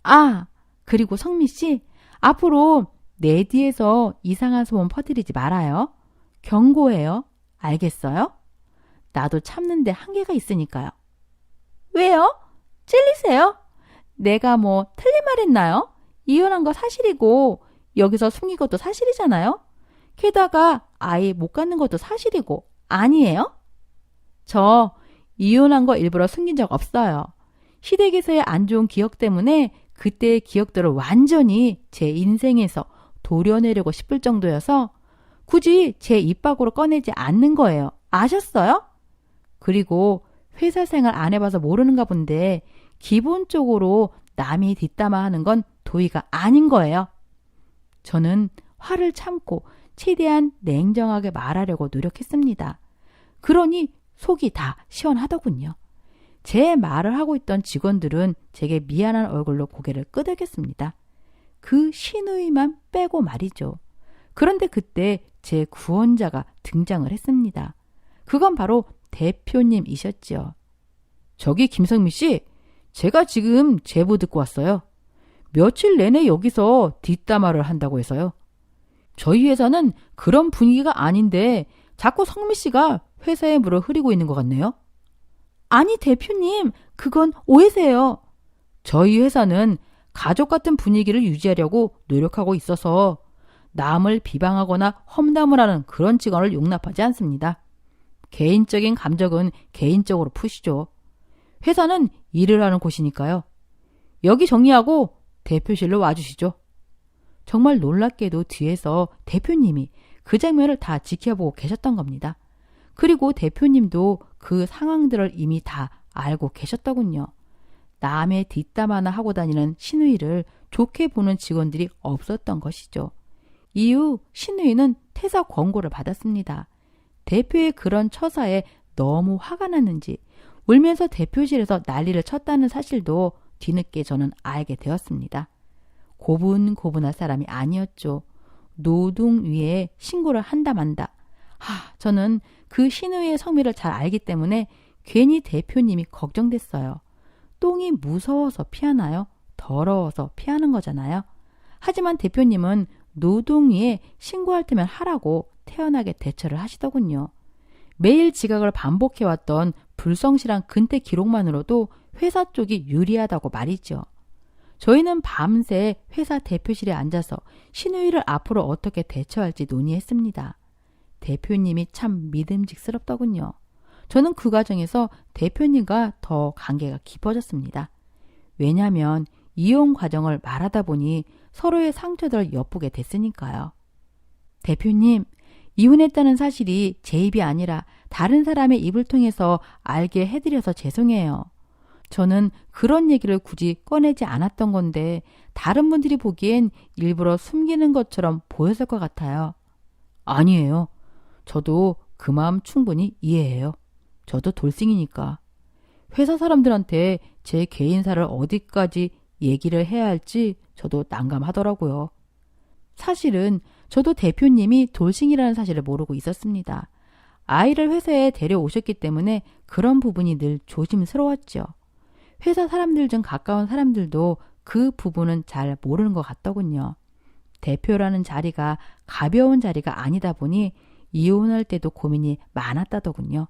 아, 그리고 성미 씨, 앞으로 내 뒤에서 이상한 소문 퍼뜨리지 말아요. 경고해요. 알겠어요? 나도 참는데 한계가 있으니까요. 왜요? 찔리세요? 내가 뭐 틀린 말 했나요? 이혼한 거 사실이고 여기서 숨긴 것도 사실이잖아요. 게다가 아이 못 갖는 것도 사실이고 아니에요? 저 이혼한 거 일부러 숨긴 적 없어요. 시댁에서의 안 좋은 기억 때문에 그때의 기억들을 완전히 제 인생에서 도려내려고 싶을 정도여서 굳이 제 입 밖으로 꺼내지 않는 거예요. 아셨어요? 그리고 회사 생활 안 해봐서 모르는가 본데 기본적으로 남이 뒷담화하는 건 도의가 아닌 거예요. 저는 화를 참고 최대한 냉정하게 말하려고 노력했습니다. 그러니 속이 다 시원하더군요. 제 말을 하고 있던 직원들은 제게 미안한 얼굴로 고개를 끄덕였습니다. 그 시누이만 빼고 말이죠. 그런데 그때 제 구원자가 등장을 했습니다. 그건 바로 대표님이셨죠. 저기 김성미 씨, 제가 지금 제보 듣고 왔어요. 며칠 내내 여기서 뒷담화를 한다고 해서요. 저희 회사는 그런 분위기가 아닌데 자꾸 성미 씨가 회사에 물을 흐리고 있는 것 같네요. 아니 대표님, 그건 오해세요. 저희 회사는 가족 같은 분위기를 유지하려고 노력하고 있어서 남을 비방하거나 험담을 하는 그런 직원을 용납하지 않습니다. 개인적인 감정은 개인적으로 푸시죠. 회사는 일을 하는 곳이니까요. 여기 정리하고 대표실로 와주시죠. 정말 놀랍게도 뒤에서 대표님이 그 장면을 다 지켜보고 계셨던 겁니다. 그리고 대표님도 그 상황들을 이미 다 알고 계셨더군요. 남의 뒷담화나 하고 다니는 시누이를 좋게 보는 직원들이 없었던 것이죠. 이후 시누이는 퇴사 권고를 받았습니다. 대표의 그런 처사에 너무 화가 났는지 울면서 대표실에서 난리를 쳤다는 사실도 뒤늦게 저는 알게 되었습니다. 고분고분할 사람이 아니었죠. 노동 위에 신고를 한다 만다. 저는 그 시누이의 성미를 잘 알기 때문에 괜히 대표님이 걱정됐어요. 똥이 무서워서 피하나요? 더러워서 피하는 거잖아요. 하지만 대표님은 노동위에 신고할 테면 하라고 태연하게 대처를 하시더군요. 매일 지각을 반복해왔던 불성실한 근태 기록만으로도 회사 쪽이 유리하다고 말이죠. 저희는 밤새 회사 대표실에 앉아서 시누이를 앞으로 어떻게 대처할지 논의했습니다. 대표님이 참 믿음직스럽더군요. 저는 그 과정에서 대표님과 더 관계가 깊어졌습니다. 왜냐하면 이혼 과정을 말하다 보니 서로의 상처들을 엿보게 됐으니까요. 대표님, 이혼했다는 사실이 제 입이 아니라 다른 사람의 입을 통해서 알게 해드려서 죄송해요. 저는 그런 얘기를 굳이 꺼내지 않았던 건데 다른 분들이 보기엔 일부러 숨기는 것처럼 보였을 것 같아요. 아니에요. 저도 그 마음 충분히 이해해요. 저도 돌싱이니까. 회사 사람들한테 제 개인사를 어디까지 얘기를 해야 할지 저도 난감하더라고요. 사실은 저도 대표님이 돌싱이라는 사실을 모르고 있었습니다. 아이를 회사에 데려오셨기 때문에 그런 부분이 늘 조심스러웠죠. 회사 사람들 중 가까운 사람들도 그 부분은 잘 모르는 것 같더군요. 대표라는 자리가 가벼운 자리가 아니다 보니 이혼할 때도 고민이 많았다더군요.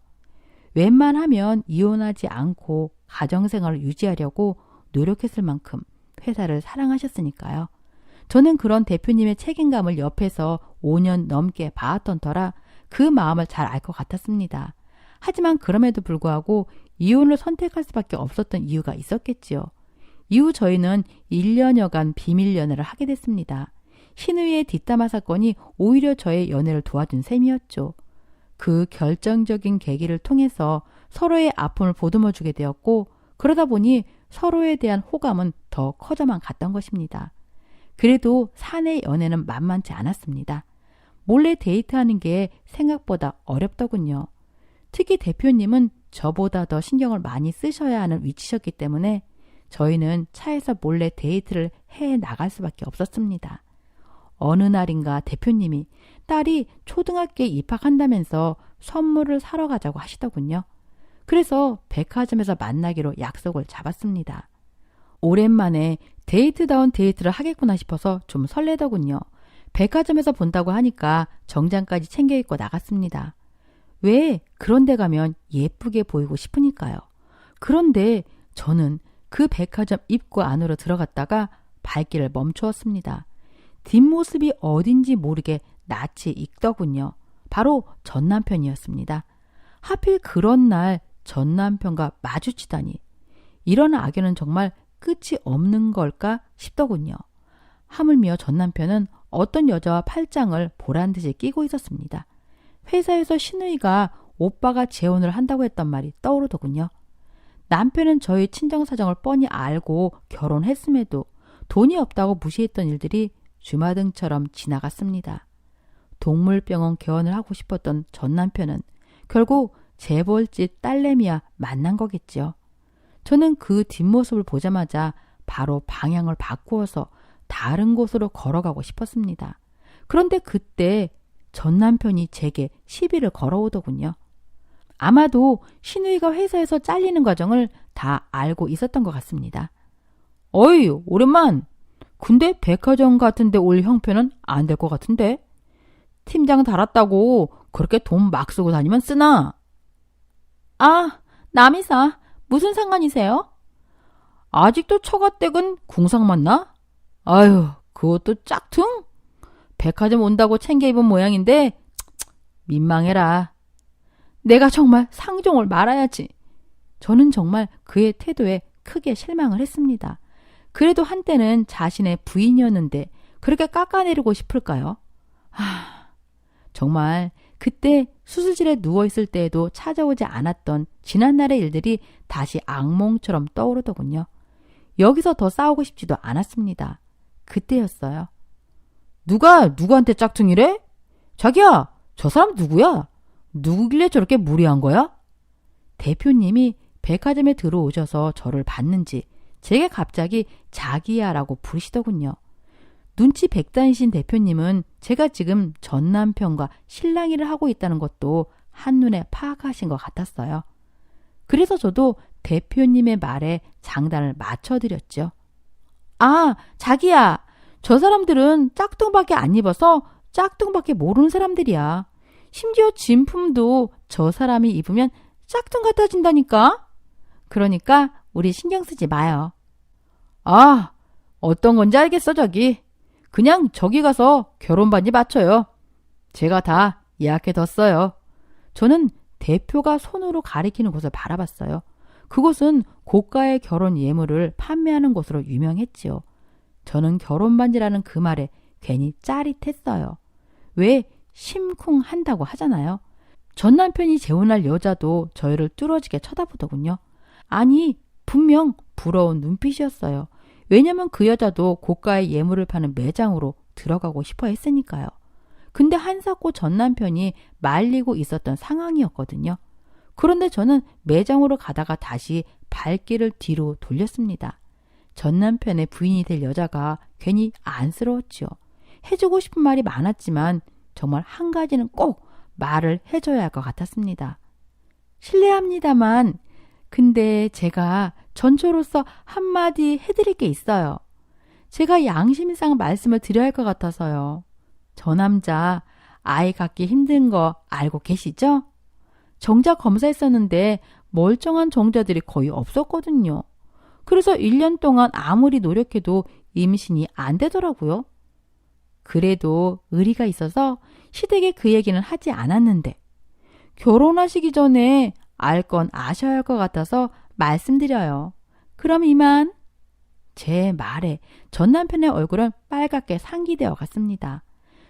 웬만하면 이혼하지 않고 가정생활을 유지하려고 노력했을 만큼 회사를 사랑하셨으니까요. 저는 그런 대표님의 책임감을 옆에서 5년 넘게 봐왔던 터라 그 마음을 잘 알 것 같았습니다. 하지만 그럼에도 불구하고 이혼을 선택할 수밖에 없었던 이유가 있었겠지요. 이후 저희는 1년여간 비밀 연애를 하게 됐습니다. 신우이의 뒷담화 사건이 오히려 저의 연애를 도와준 셈이었죠. 그 결정적인 계기를 통해서 서로의 아픔을 보듬어주게 되었고 그러다 보니 서로에 대한 호감은 더 커져만 갔던 것입니다. 그래도 사내 연애는 만만치 않았습니다. 몰래 데이트하는 게 생각보다 어렵더군요. 특히 대표님은 저보다 더 신경을 많이 쓰셔야 하는 위치셨기 때문에 저희는 차에서 몰래 데이트를 해 나갈 수밖에 없었습니다. 어느 날인가 대표님이 딸이 초등학교에 입학한다면서 선물을 사러 가자고 하시더군요. 그래서 백화점에서 만나기로 약속을 잡았습니다. 오랜만에 데이트다운 데이트를 하겠구나 싶어서 좀 설레더군요. 백화점에서 본다고 하니까 정장까지 챙겨 입고 나갔습니다. 왜 그런 데 가면 예쁘게 보이고 싶으니까요. 그런데 저는 그 백화점 입구 안으로 들어갔다가 발길을 멈추었습니다. 뒷모습이 어딘지 모르게 낯이 익더군요. 바로 전 남편이었습니다. 하필 그런 날 전 남편과 마주치다니. 이런 악연은 정말 끝이 없는 걸까 싶더군요. 하물며 전 남편은 어떤 여자와 팔짱을 보란듯이 끼고 있었습니다. 회사에서 신우이가 오빠가 재혼을 한다고 했던 말이 떠오르더군요. 남편은 저희 친정사정을 뻔히 알고 결혼했음에도 돈이 없다고 무시했던 일들이 주마등처럼 지나갔습니다. 동물병원 개원을 하고 싶었던 전 남편은 결국 재벌집 딸내미와 만난 거겠죠. 저는 그 뒷모습을 보자마자 바로 방향을 바꾸어서 다른 곳으로 걸어가고 싶었습니다. 그런데 그때 전 남편이 제게 시비를 걸어오더군요. 아마도 신우이가 회사에서 잘리는 과정을 다 알고 있었던 것 같습니다. 어이, 오랜만. 근데 백화점 같은데 올 형편은 안 될 것 같은데? 팀장 달았다고 그렇게 돈 막 쓰고 다니면 쓰나? 아, 남이사. 무슨 상관이세요? 아직도 처가댁은 궁상 맞나? 아유, 그것도 짝퉁? 백화점 온다고 챙겨 입은 모양인데 민망해라. 내가 정말 상종을 말아야지. 저는 정말 그의 태도에 크게 실망을 했습니다. 그래도 한때는 자신의 부인이었는데 그렇게 깎아내리고 싶을까요? 정말 그때 수술실에 누워있을 때에도 찾아오지 않았던 지난날의 일들이 다시 악몽처럼 떠오르더군요. 여기서 더 싸우고 싶지도 않았습니다. 그때였어요. 누가 누구한테 짝퉁이래? 자기야, 저 사람 누구야? 누구길래 저렇게 무리한 거야? 대표님이 백화점에 들어오셔서 저를 봤는지 제게 갑자기 자기야라고 부르시더군요. 눈치 백단이신 대표님은 제가 지금 전 남편과 실랑이를 하고 있다는 것도 한눈에 파악하신 것 같았어요. 그래서 저도 대표님의 말에 장단을 맞춰드렸죠. 아, 자기야. 저 사람들은 짝퉁밖에 안 입어서 짝퉁밖에 모르는 사람들이야. 심지어 진품도 저 사람이 입으면 짝퉁 같아진다니까. 그러니까 우리 신경 쓰지 마요. 아, 어떤 건지 알겠어, 저기. 그냥 저기 가서 결혼 반지 맞춰요. 제가 다 예약해뒀어요. 저는 대표가 손으로 가리키는 곳을 바라봤어요. 그곳은 고가의 결혼 예물을 판매하는 곳으로 유명했지요. 저는 결혼 반지라는 그 말에 괜히 짜릿했어요. 왜 심쿵한다고 하잖아요. 전 남편이 재혼할 여자도 저희를 뚫어지게 쳐다보더군요. 아니, 분명 부러운 눈빛이었어요. 왜냐면 그 여자도 고가의 예물을 파는 매장으로 들어가고 싶어 했으니까요. 근데 한사코 전 남편이 말리고 있었던 상황이었거든요. 그런데 저는 매장으로 가다가 다시 발길을 뒤로 돌렸습니다. 전 남편의 부인이 될 여자가 괜히 안쓰러웠지요. 해주고 싶은 말이 많았지만 정말 한 가지는 꼭 말을 해줘야 할 것 같았습니다. 실례합니다만 근데 제가 전초로서 한마디 해드릴 게 있어요. 제가 양심상 말씀을 드려야 할 것 같아서요. 저 남자 아이 갖기 힘든 거 알고 계시죠? 정자 검사했었는데 멀쩡한 정자들이 거의 없었거든요. 그래서 1년 동안 아무리 노력해도 임신이 안 되더라고요. 그래도 의리가 있어서 시댁에 그 얘기는 하지 않았는데 결혼하시기 전에 알 건 아셔야 할 것 같아서 말씀드려요. 그럼 이만. 제 말에 전 남편의 얼굴은 빨갛게 상기되어 갔습니다.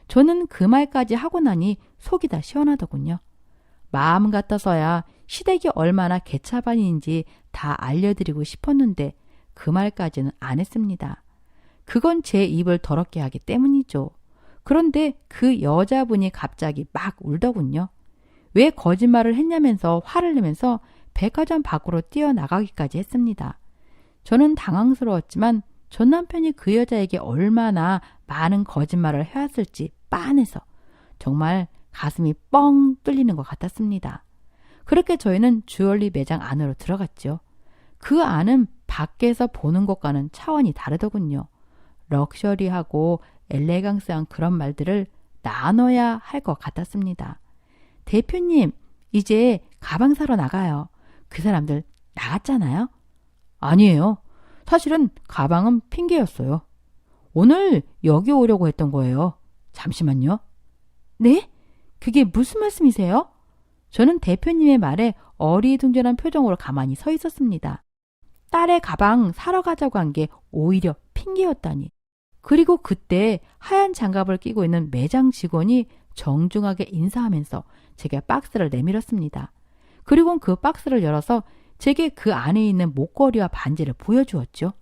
저는 그 말까지 하고 나니 속이 다 시원하더군요. 마음 같아서야 시댁이 얼마나 개차반인지 다 알려드리고 싶었는데 그 말까지는 안 했습니다. 그건 제 입을 더럽게 하기 때문이죠. 그런데 그 여자분이 갑자기 막 울더군요. 왜 거짓말을 했냐면서 화를 내면서 백화점 밖으로 뛰어나가기까지 했습니다. 저는 당황스러웠지만 전 남편이 그 여자에게 얼마나 많은 거짓말을 해왔을지 빤해서 정말 가슴이 뻥 뚫리는 것 같았습니다. 그렇게 저희는 주얼리 매장 안으로 들어갔죠. 그 안은 밖에서 보는 것과는 차원이 다르더군요. 럭셔리하고 엘레강스한 그런 말들을 나눠야 할 것 같았습니다. 대표님, 이제 가방 사러 나가요. 그 사람들 나갔잖아요? 아니에요. 사실은 가방은 핑계였어요. 오늘 여기 오려고 했던 거예요. 잠시만요. 네? 그게 무슨 말씀이세요? 저는 대표님의 말에 어리둥절한 표정으로 가만히 서 있었습니다. 딸의 가방 사러 가자고 한 게 오히려 핑계였다니. 그리고 그때 하얀 장갑을 끼고 있는 매장 직원이 정중하게 인사하면서 제게 박스를 내밀었습니다. 그리고 그 박스를 열어서 제게 그 안에 있는 목걸이와 반지를 보여주었죠.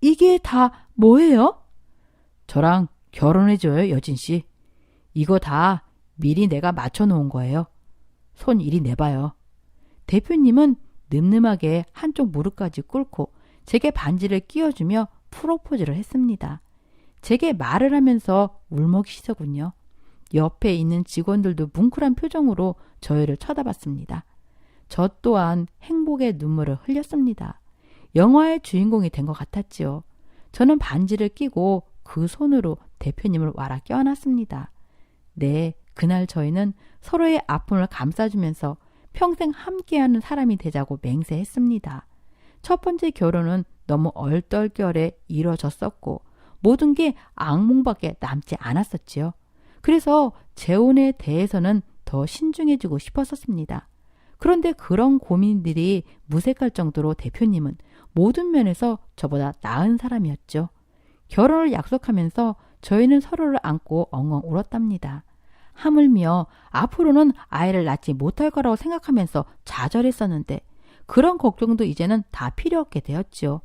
이게 다 뭐예요? 저랑 결혼해줘요, 여진씨. 이거 다 미리 내가 맞춰놓은 거예요. 손 이리 내봐요. 대표님은 늠름하게 한쪽 무릎까지 꿇고 제게 반지를 끼워주며 프로포즈를 했습니다. 제게 말을 하면서 울먹이시더군요. 옆에 있는 직원들도 뭉클한 표정으로 저희를 쳐다봤습니다. 저 또한 행복의 눈물을 흘렸습니다. 영화의 주인공이 된 것 같았지요. 저는 반지를 끼고 그 손으로 대표님을 와라 껴안았습니다. 네, 그날 저희는 서로의 아픔을 감싸주면서 평생 함께하는 사람이 되자고 맹세했습니다. 첫 번째 결혼은 너무 얼떨결에 이뤄졌었고 모든 게 악몽밖에 남지 않았었지요. 그래서 재혼에 대해서는 더 신중해지고 싶었었습니다. 그런데 그런 고민들이 무색할 정도로 대표님은 모든 면에서 저보다 나은 사람이었죠. 결혼을 약속하면서 저희는 서로를 안고 엉엉 울었답니다. 하물며 앞으로는 아이를 낳지 못할 거라고 생각하면서 좌절했었는데 그런 걱정도 이제는 다 필요 없게 되었죠.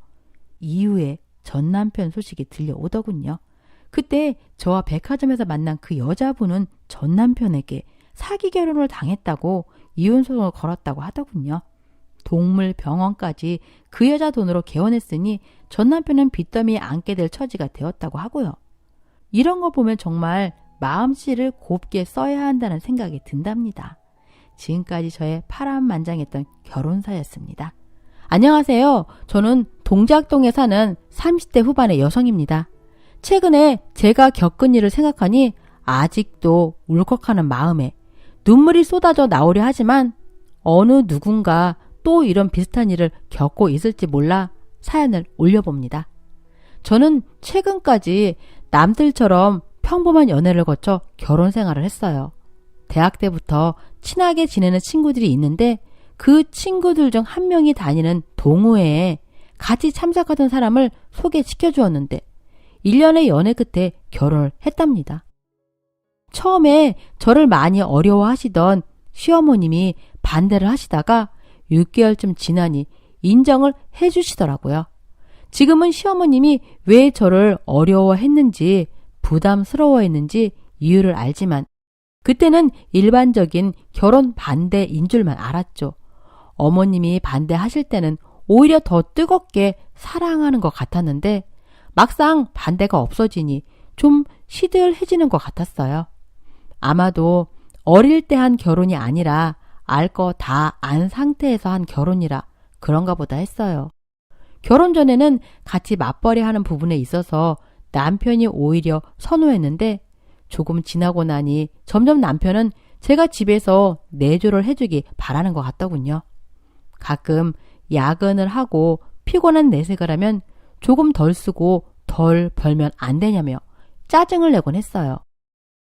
이후에 전 남편 소식이 들려오더군요. 그때 저와 백화점에서 만난 그 여자분은 전 남편에게 사기 결혼을 당했다고 이혼소송을 걸었다고 하더군요. 동물병원까지 그 여자 돈으로 개원했으니 전 남편은 빚더미에 앉게 될 처지가 되었다고 하고요. 이런 거 보면 정말 마음씨를 곱게 써야 한다는 생각이 든답니다. 지금까지 저의 파란만장했던 결혼사였습니다. 안녕하세요. 저는 동작동에 사는 30대 후반의 여성입니다. 최근에 제가 겪은 일을 생각하니 아직도 울컥하는 마음에 눈물이 쏟아져 나오려 하지만 어느 누군가 또 이런 비슷한 일을 겪고 있을지 몰라 사연을 올려봅니다. 저는 최근까지 남들처럼 평범한 연애를 거쳐 결혼 생활을 했어요. 대학 때부터 친하게 지내는 친구들이 있는데 그 친구들 중 한 명이 다니는 동호회에 같이 참석하던 사람을 소개시켜 주었는데 1년의 연애 끝에 결혼을 했답니다. 처음에 저를 많이 어려워하시던 시어머님이 반대를 하시다가 6개월쯤 지나니 인정을 해주시더라고요. 지금은 시어머님이 왜 저를 어려워했는지 부담스러워했는지 이유를 알지만 그때는 일반적인 결혼 반대인 줄만 알았죠. 어머님이 반대하실 때는 오히려 더 뜨겁게 사랑하는 것 같았는데 막상 반대가 없어지니 좀 시들해지는 것 같았어요. 아마도 어릴 때 한 결혼이 아니라 알 거 다 안 상태에서 한 결혼이라 그런가 보다 했어요. 결혼 전에는 같이 맞벌이 하는 부분에 있어서 남편이 오히려 선호했는데 조금 지나고 나니 점점 남편은 제가 집에서 내조를 해주기 바라는 것 같더군요. 가끔 야근을 하고 피곤한 내색을 하면 조금 덜 쓰고 덜 벌면 안 되냐며 짜증을 내곤 했어요.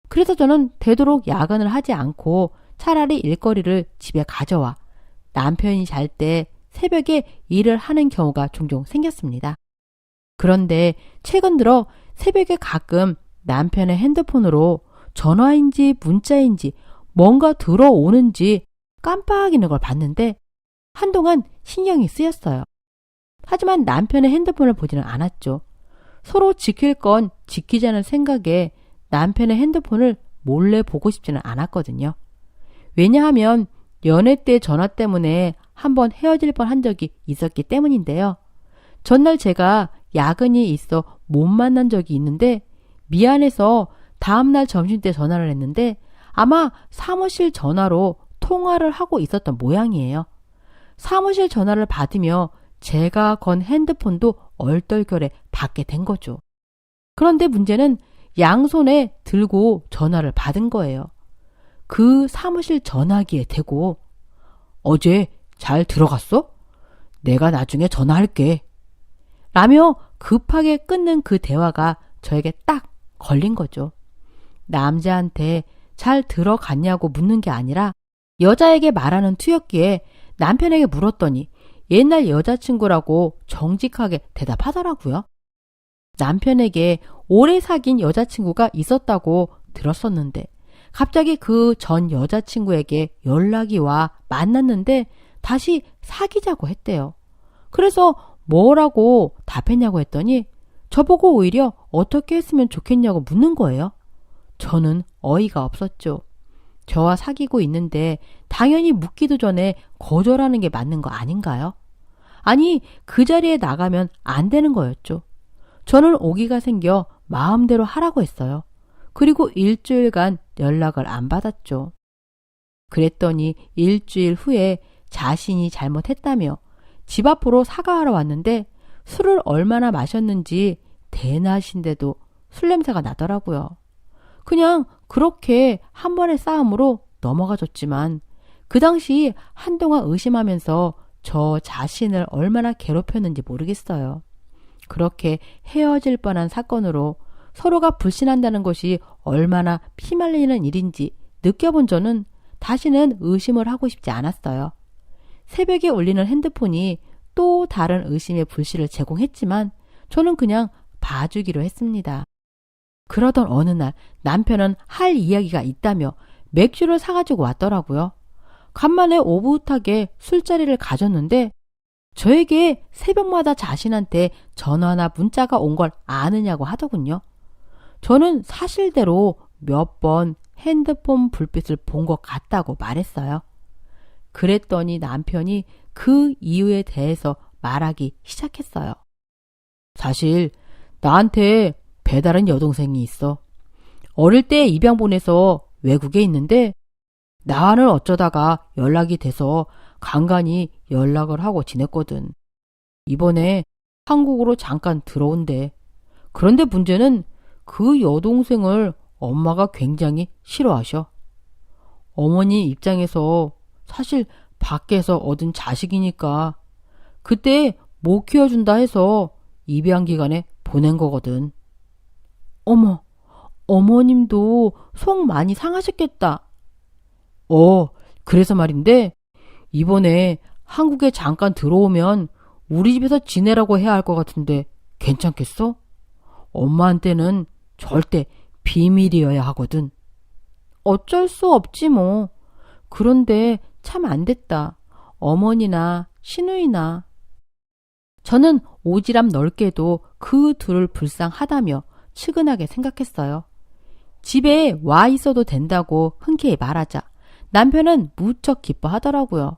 그래서 저는 되도록 야근을 하지 않고 차라리 일거리를 집에 가져와 남편이 잘 때 새벽에 일을 하는 경우가 종종 생겼습니다. 그런데 최근 들어 새벽에 가끔 남편의 핸드폰으로 전화인지 문자인지 뭔가 들어오는지 깜빡이는 걸 봤는데 한동안 신경이 쓰였어요. 하지만 남편의 핸드폰을 보지는 않았죠. 서로 지킬 건 지키자는 생각에 남편의 핸드폰을 몰래 보고 싶지는 않았거든요. 왜냐하면 연애 때 전화 때문에 한번 헤어질 뻔한 적이 있었기 때문인데요. 전날 제가 야근이 있어 못 만난 적이 있는데 미안해서 다음날 점심때 전화를 했는데 아마 사무실 전화로 통화를 하고 있었던 모양이에요. 사무실 전화를 받으며 제가 건 핸드폰도 얼떨결에 받게 된 거죠. 그런데 문제는 양손에 들고 전화를 받은 거예요. 그 사무실 전화기에 대고 어제 잘 들어갔어? 내가 나중에 전화할게. 라며 급하게 끊는 그 대화가 저에게 딱 걸린 거죠. 남자한테 잘 들어갔냐고 묻는 게 아니라 여자에게 말하는 투였기에 남편에게 물었더니 옛날 여자친구라고 정직하게 대답하더라고요. 남편에게 오래 사귄 여자친구가 있었다고 들었었는데 갑자기 그 전 여자친구에게 연락이 와 만났는데 다시 사귀자고 했대요. 그래서 뭐라고 답했냐고 했더니 저보고 오히려 어떻게 했으면 좋겠냐고 묻는 거예요. 저는 어이가 없었죠. 저와 사귀고 있는데 당연히 묻기도 전에 거절하는 게 맞는 거 아닌가요? 아니, 그 자리에 나가면 안 되는 거였죠. 저는 오기가 생겨 마음대로 하라고 했어요. 그리고 일주일간 연락을 안 받았죠. 그랬더니 일주일 후에 자신이 잘못했다며 집 앞으로 사과하러 왔는데 술을 얼마나 마셨는지 대낮인데도 술 냄새가 나더라고요. 그냥 그렇게 한 번의 싸움으로 넘어가 줬지만 그 당시 한동안 의심하면서 저 자신을 얼마나 괴롭혔는지 모르겠어요. 그렇게 헤어질 뻔한 사건으로 서로가 불신한다는 것이 얼마나 피말리는 일인지 느껴본 저는 다시는 의심을 하고 싶지 않았어요. 새벽에 울리는 핸드폰이 또 다른 의심의 불씨를 제공했지만 저는 그냥 봐주기로 했습니다. 그러던 어느 날 남편은 할 이야기가 있다며 맥주를 사가지고 왔더라고요. 간만에 오붓하게 술자리를 가졌는데 저에게 새벽마다 자신한테 전화나 문자가 온 걸 아느냐고 하더군요. 저는 사실대로 몇 번 핸드폰 불빛을 본 것 같다고 말했어요. 그랬더니 남편이 그 이유에 대해서 말하기 시작했어요. 사실 나한테 배다른 여동생이 있어. 어릴 때 입양 보내서 외국에 있는데 나와는 어쩌다가 연락이 돼서 간간히 연락을 하고 지냈거든. 이번에 한국으로 잠깐 들어온대. 그런데 문제는 그 여동생을 엄마가 굉장히 싫어하셔. 어머니 입장에서 사실 밖에서 얻은 자식이니까 그때 못 키워준다 해서 입양 기간에 보낸 거거든. 어머, 어머님도 속 많이 상하셨겠다. 그래서 말인데 이번에 한국에 잠깐 들어오면 우리 집에서 지내라고 해야 할 것 같은데 괜찮겠어? 엄마한테는 절대 비밀이어야 하거든. 어쩔 수 없지 뭐. 그런데 참 안 됐다. 어머니나 시누이나. 저는 오지랖 넓게도 그 둘을 불쌍하다며 측은하게 생각했어요. 집에 와 있어도 된다고 흔쾌히 말하자 남편은 무척 기뻐하더라고요.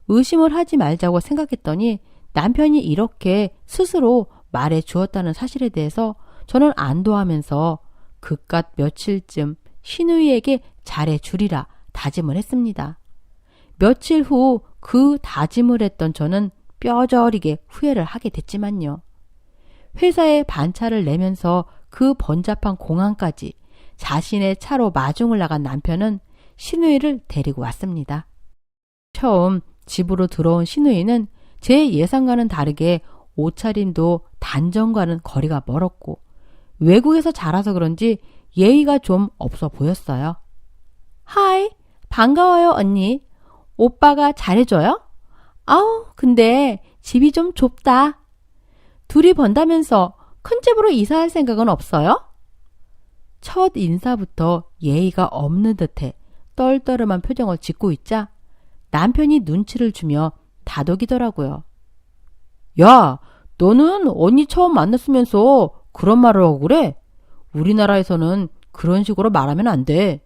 의심을 하지 말자고 생각했더니 남편이 이렇게 스스로 말해 주었다는 사실에 대해서 저는 안도하면서 그깟 며칠쯤 시누이에게 잘해 주리라 다짐을 했습니다. 며칠 후 그 다짐을 했던 저는 뼈저리게 후회를 하게 됐지만요. 회사에 반차를 내면서 그 번잡한 공항까지 자신의 차로 마중을 나간 남편은 시누이를 데리고 왔습니다. 처음 집으로 들어온 시누이는 제 예상과는 다르게 옷차림도 단정과는 거리가 멀었고 외국에서 자라서 그런지 예의가 좀 없어 보였어요. 하이, 반가워요 언니. 오빠가 잘해줘요? 아우, 근데 집이 좀 좁다. 둘이 번다면서 큰 집으로 이사할 생각은 없어요? 첫 인사부터 예의가 없는 듯해 떨떠름한 표정을 짓고 있자 남편이 눈치를 주며 다독이더라고요. 야, 너는 언니 처음 만났으면서 그런 말을 하고 그래? 우리나라에서는 그런 식으로 말하면 안 돼.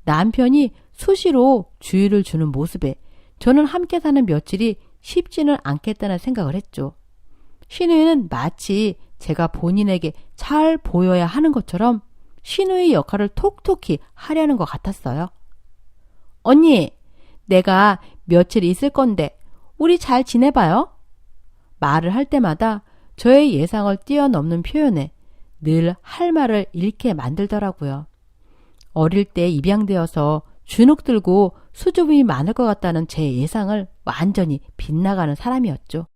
남편이 수시로 주의를 주는 모습에 저는 함께 사는 며칠이 쉽지는 않겠다는 생각을 했죠. 시누이는 마치 제가 본인에게 잘 보여야 하는 것처럼 시누이 역할을 톡톡히 하려는 것 같았어요. 언니, 내가 며칠 있을 건데 우리 잘 지내봐요. 말을 할 때마다 저의 예상을 뛰어넘는 표현에 늘 할 말을 잃게 만들더라고요. 어릴 때 입양되어서 주눅 들고 수줍음이 많을 것 같다는 제 예상을 완전히 빗나가는 사람이었죠.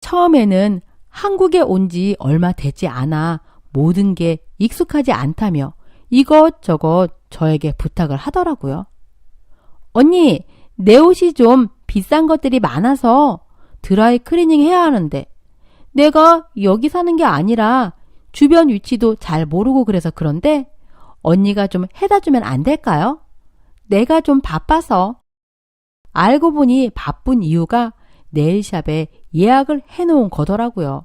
처음에는 한국에 온 지 얼마 되지 않아 모든 게 익숙하지 않다며 이것저것 저에게 부탁을 하더라고요. 언니, 내 옷이 좀 비싼 것들이 많아서 드라이 클리닝 해야 하는데 내가 여기 사는 게 아니라 주변 위치도 잘 모르고 그래서 그런데 언니가 좀 해다 주면 안 될까요? 내가 좀 바빠서. 알고 보니 바쁜 이유가 네일샵에 예약을 해놓은 거더라고요.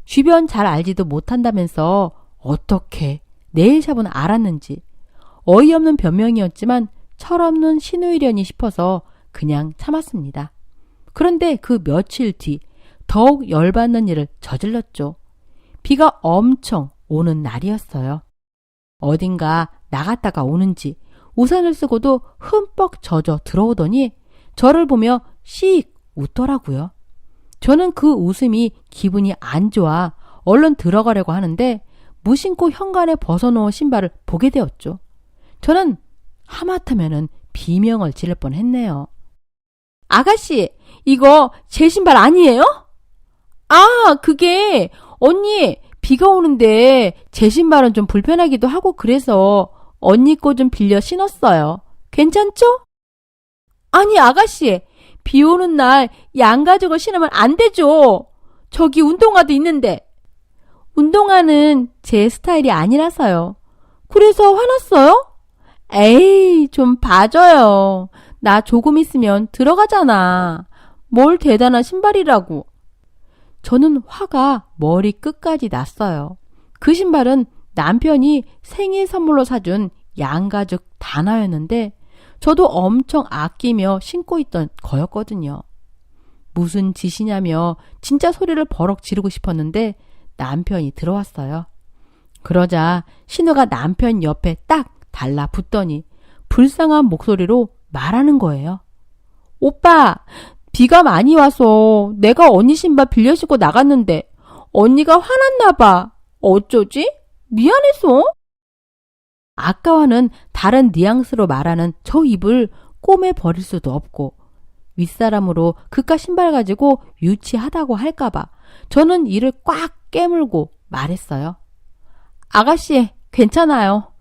주변 잘 알지도 못한다면서 어떻게 네일샵은 알았는지 어이없는 변명이었지만 철없는 시누이려니 싶어서 그냥 참았습니다. 그런데 그 며칠 뒤 더욱 열받는 일을 저질렀죠. 비가 엄청 오는 날이었어요. 어딘가 나갔다가 오는지 우산을 쓰고도 흠뻑 젖어 들어오더니 저를 보며 씩 웃더라고요. 저는 그 웃음이 기분이 안 좋아 얼른 들어가려고 하는데 무심코 현관에 벗어놓은 신발을 보게 되었죠. 저는 하마터면은 비명을 지를 뻔했네요. 아가씨, 이거 제 신발 아니에요? 아, 그게 언니 비가 오는데 제 신발은 좀 불편하기도 하고 그래서 언니 거 좀 빌려 신었어요. 괜찮죠? 아니 아가씨, 비 오는 날 양가죽을 신으면 안 되죠. 저기 운동화도 있는데. 운동화는 제 스타일이 아니라서요. 그래서 화났어요? 에이, 좀 봐줘요. 나 조금 있으면 들어가잖아. 뭘 대단한 신발이라고. 저는 화가 머리 끝까지 났어요. 그 신발은 남편이 생일 선물로 사준 양가죽 단화였는데 저도 엄청 아끼며 신고 있던 거였거든요. 무슨 짓이냐며 진짜 소리를 버럭 지르고 싶었는데 남편이 들어왔어요. 그러자 신우가 남편 옆에 딱 달라붙더니 불쌍한 목소리로 말하는 거예요. 오빠, 비가 많이 와서 내가 언니 신발 빌려 신고 나갔는데 언니가 화났나 봐. 어쩌지? 미안해서. 아까와는 다른 뉘앙스로 말하는 저 입을 꼬매 버릴 수도 없고 윗사람으로 그깟 신발 가지고 유치하다고 할까봐 저는 이를 꽉 깨물고 말했어요. 아가씨, 괜찮아요.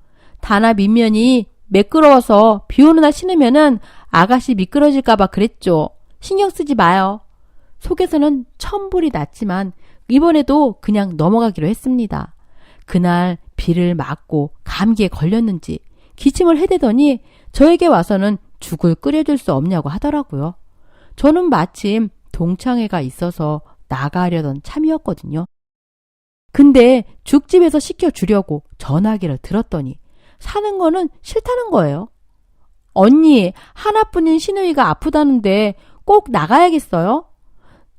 단화 밑면이 매끄러워서 비 오는 날 신으면은 아가씨 미끄러질까봐 그랬죠. 신경 쓰지 마요. 속에서는 천불이 났지만 이번에도 그냥 넘어가기로 했습니다. 그날 비를 맞고 감기에 걸렸는지 기침을 해대더니 저에게 와서는 죽을 끓여줄 수 없냐고 하더라고요. 저는 마침 동창회가 있어서 나가려던 참이었거든요. 근데 죽집에서 시켜주려고 전화기를 들었더니 사는 거는 싫다는 거예요. 언니, 하나뿐인 시누이가 아프다는데 꼭 나가야겠어요?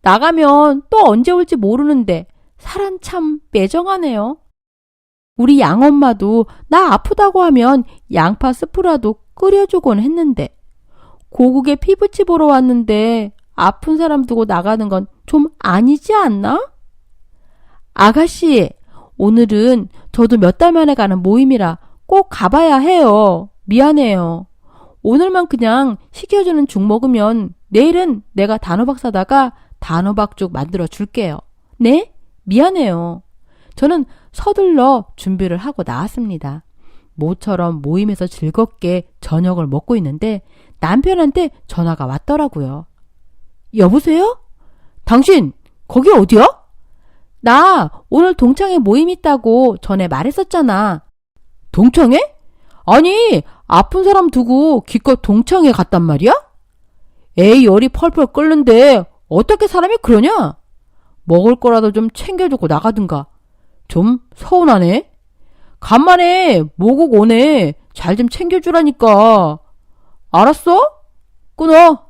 나가면 또 언제 올지 모르는데 사람 참 매정하네요. 우리 양엄마도 나 아프다고 하면 양파 스프라도 끓여주곤 했는데 고국에 피부치 보러 왔는데 아픈 사람 두고 나가는 건 좀 아니지 않나? 아가씨, 오늘은 저도 몇 달 만에 가는 모임이라 꼭 가봐야 해요. 미안해요. 오늘만 그냥 시켜주는 죽 먹으면 내일은 내가 단호박 사다가 단호박죽 만들어 줄게요. 네? 미안해요. 저는 서둘러 준비를 하고 나왔습니다. 모처럼 모임에서 즐겁게 저녁을 먹고 있는데 남편한테 전화가 왔더라고요. 여보세요? 당신 거기 어디야? 나 오늘 동창회 모임 있다고 전에 말했었잖아. 동창회? 아니, 아픈 사람 두고 기껏 동창회 갔단 말이야? 에이, 열이 펄펄 끓는데 어떻게 사람이 그러냐? 먹을 거라도 좀 챙겨주고 나가든가. 좀 서운하네. 간만에 모국 오네. 잘 좀 챙겨주라니까. 알았어? 끊어.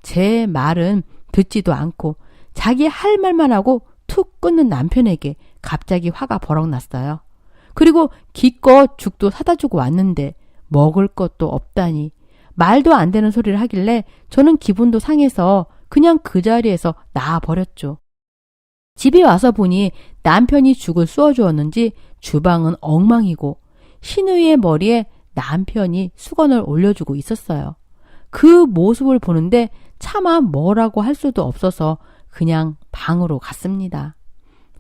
제 말은 듣지도 않고 자기 할 말만 하고 툭 끊는 남편에게 갑자기 화가 버럭 났어요. 그리고 기껏 죽도 사다 주고 왔는데 먹을 것도 없다니 말도 안 되는 소리를 하길래 저는 기분도 상해서 그냥 그 자리에서 나와버렸죠. 집에 와서 보니 남편이 죽을 쏘아주었는지 주방은 엉망이고 시누이의 머리에 남편이 수건을 올려주고 있었어요. 그 모습을 보는데 차마 뭐라고 할 수도 없어서 그냥 방으로 갔습니다.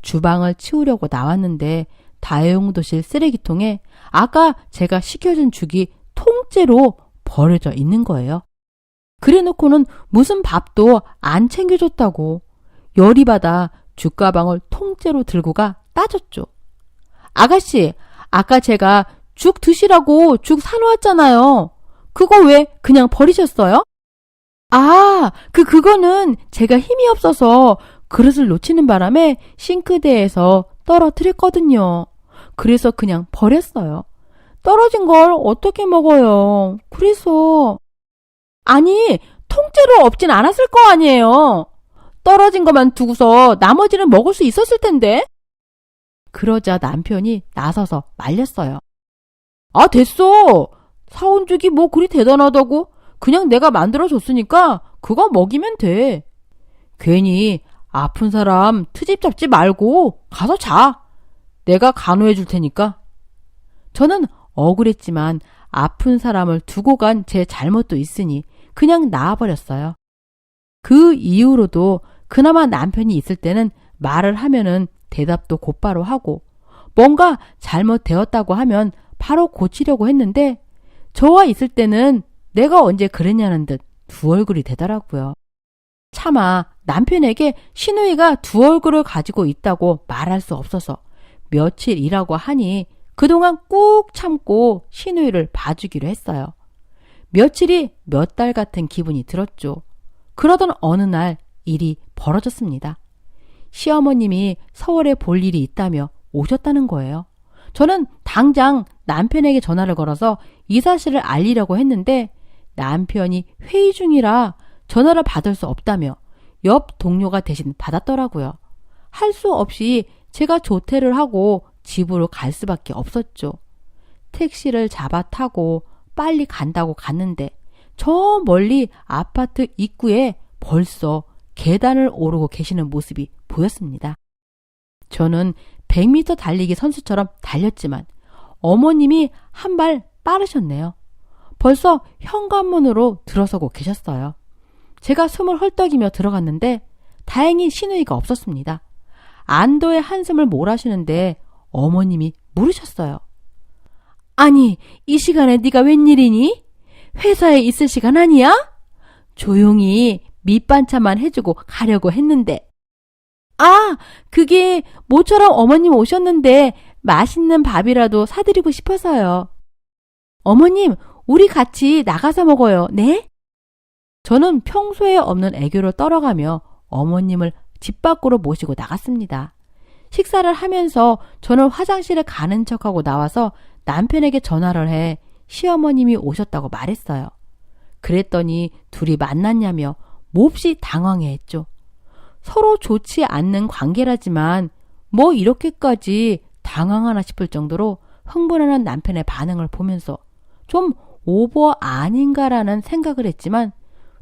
주방을 치우려고 나왔는데 다용도실 쓰레기통에 아까 제가 시켜준 죽이 통째로 버려져 있는 거예요. 그래놓고는 무슨 밥도 안 챙겨줬다고 열이 받아 죽가방을 통째로 들고 가 따졌죠. 아가씨, 아까 제가 죽 드시라고 죽 사놓았잖아요. 그거 왜 그냥 버리셨어요? 아, 그거는 제가 힘이 없어서 그릇을 놓치는 바람에 싱크대에서 떨어뜨렸거든요. 그래서 그냥 버렸어요. 떨어진 걸 어떻게 먹어요? 그래서 아니, 통째로 없진 않았을 거 아니에요. 떨어진 것만 두고서 나머지는 먹을 수 있었을 텐데. 그러자 남편이 나서서 말렸어요. 아, 됐어. 사온 죽이 뭐 그리 대단하다고. 그냥 내가 만들어줬으니까 그거 먹이면 돼. 괜히 아픈 사람 트집 잡지 말고 가서 자. 내가 간호해 줄 테니까. 저는 억울했지만 아픈 사람을 두고 간 제 잘못도 있으니 그냥 나와버렸어요. 그 이후로도 그나마 남편이 있을 때는 말을 하면은 대답도 곧바로 하고 뭔가 잘못되었다고 하면 바로 고치려고 했는데 저와 있을 때는 내가 언제 그랬냐는 듯 두 얼굴이 되더라고요. 차마 남편에게 시누이가 두 얼굴을 가지고 있다고 말할 수 없어서 며칠 일하고 하니 그동안 꾹 참고 시누이를 봐주기로 했어요. 며칠이 몇 달 같은 기분이 들었죠. 그러던 어느 날 일이 벌어졌습니다. 시어머님이 서울에 볼 일이 있다며 오셨다는 거예요. 저는 당장 남편에게 전화를 걸어서 이 사실을 알리려고 했는데 남편이 회의 중이라 전화를 받을 수 없다며 옆 동료가 대신 받았더라고요. 할 수 없이 제가 조퇴를 하고 집으로 갈 수밖에 없었죠. 택시를 잡아 타고 빨리 간다고 갔는데 저 멀리 아파트 입구에 벌써 계단을 오르고 계시는 모습이 보였습니다. 저는 100m 달리기 선수처럼 달렸지만 어머님이 한 발 빠르셨네요. 벌써 현관문으로 들어서고 계셨어요. 제가 숨을 헐떡이며 들어갔는데 다행히 시누이가 없었습니다. 안도의 한숨을 몰아쉬는데 어머님이 물으셨어요. 아니, 이 시간에 네가 웬일이니? 회사에 있을 시간 아니야? 조용히 밑반찬만 해주고 가려고 했는데. 아, 그게 모처럼 어머님 오셨는데 맛있는 밥이라도 사드리고 싶어서요. 어머님, 우리 같이 나가서 먹어요. 네? 저는 평소에 없는 애교를 떨어가며 어머님을 집 밖으로 모시고 나갔습니다. 식사를 하면서 저는 화장실에 가는 척하고 나와서 남편에게 전화를 해 시어머님이 오셨다고 말했어요. 그랬더니 둘이 만났냐며 몹시 당황해했죠. 서로 좋지 않는 관계라지만 뭐 이렇게까지 당황하나 싶을 정도로 흥분하는 남편의 반응을 보면서 좀 오버 아닌가라는 생각을 했지만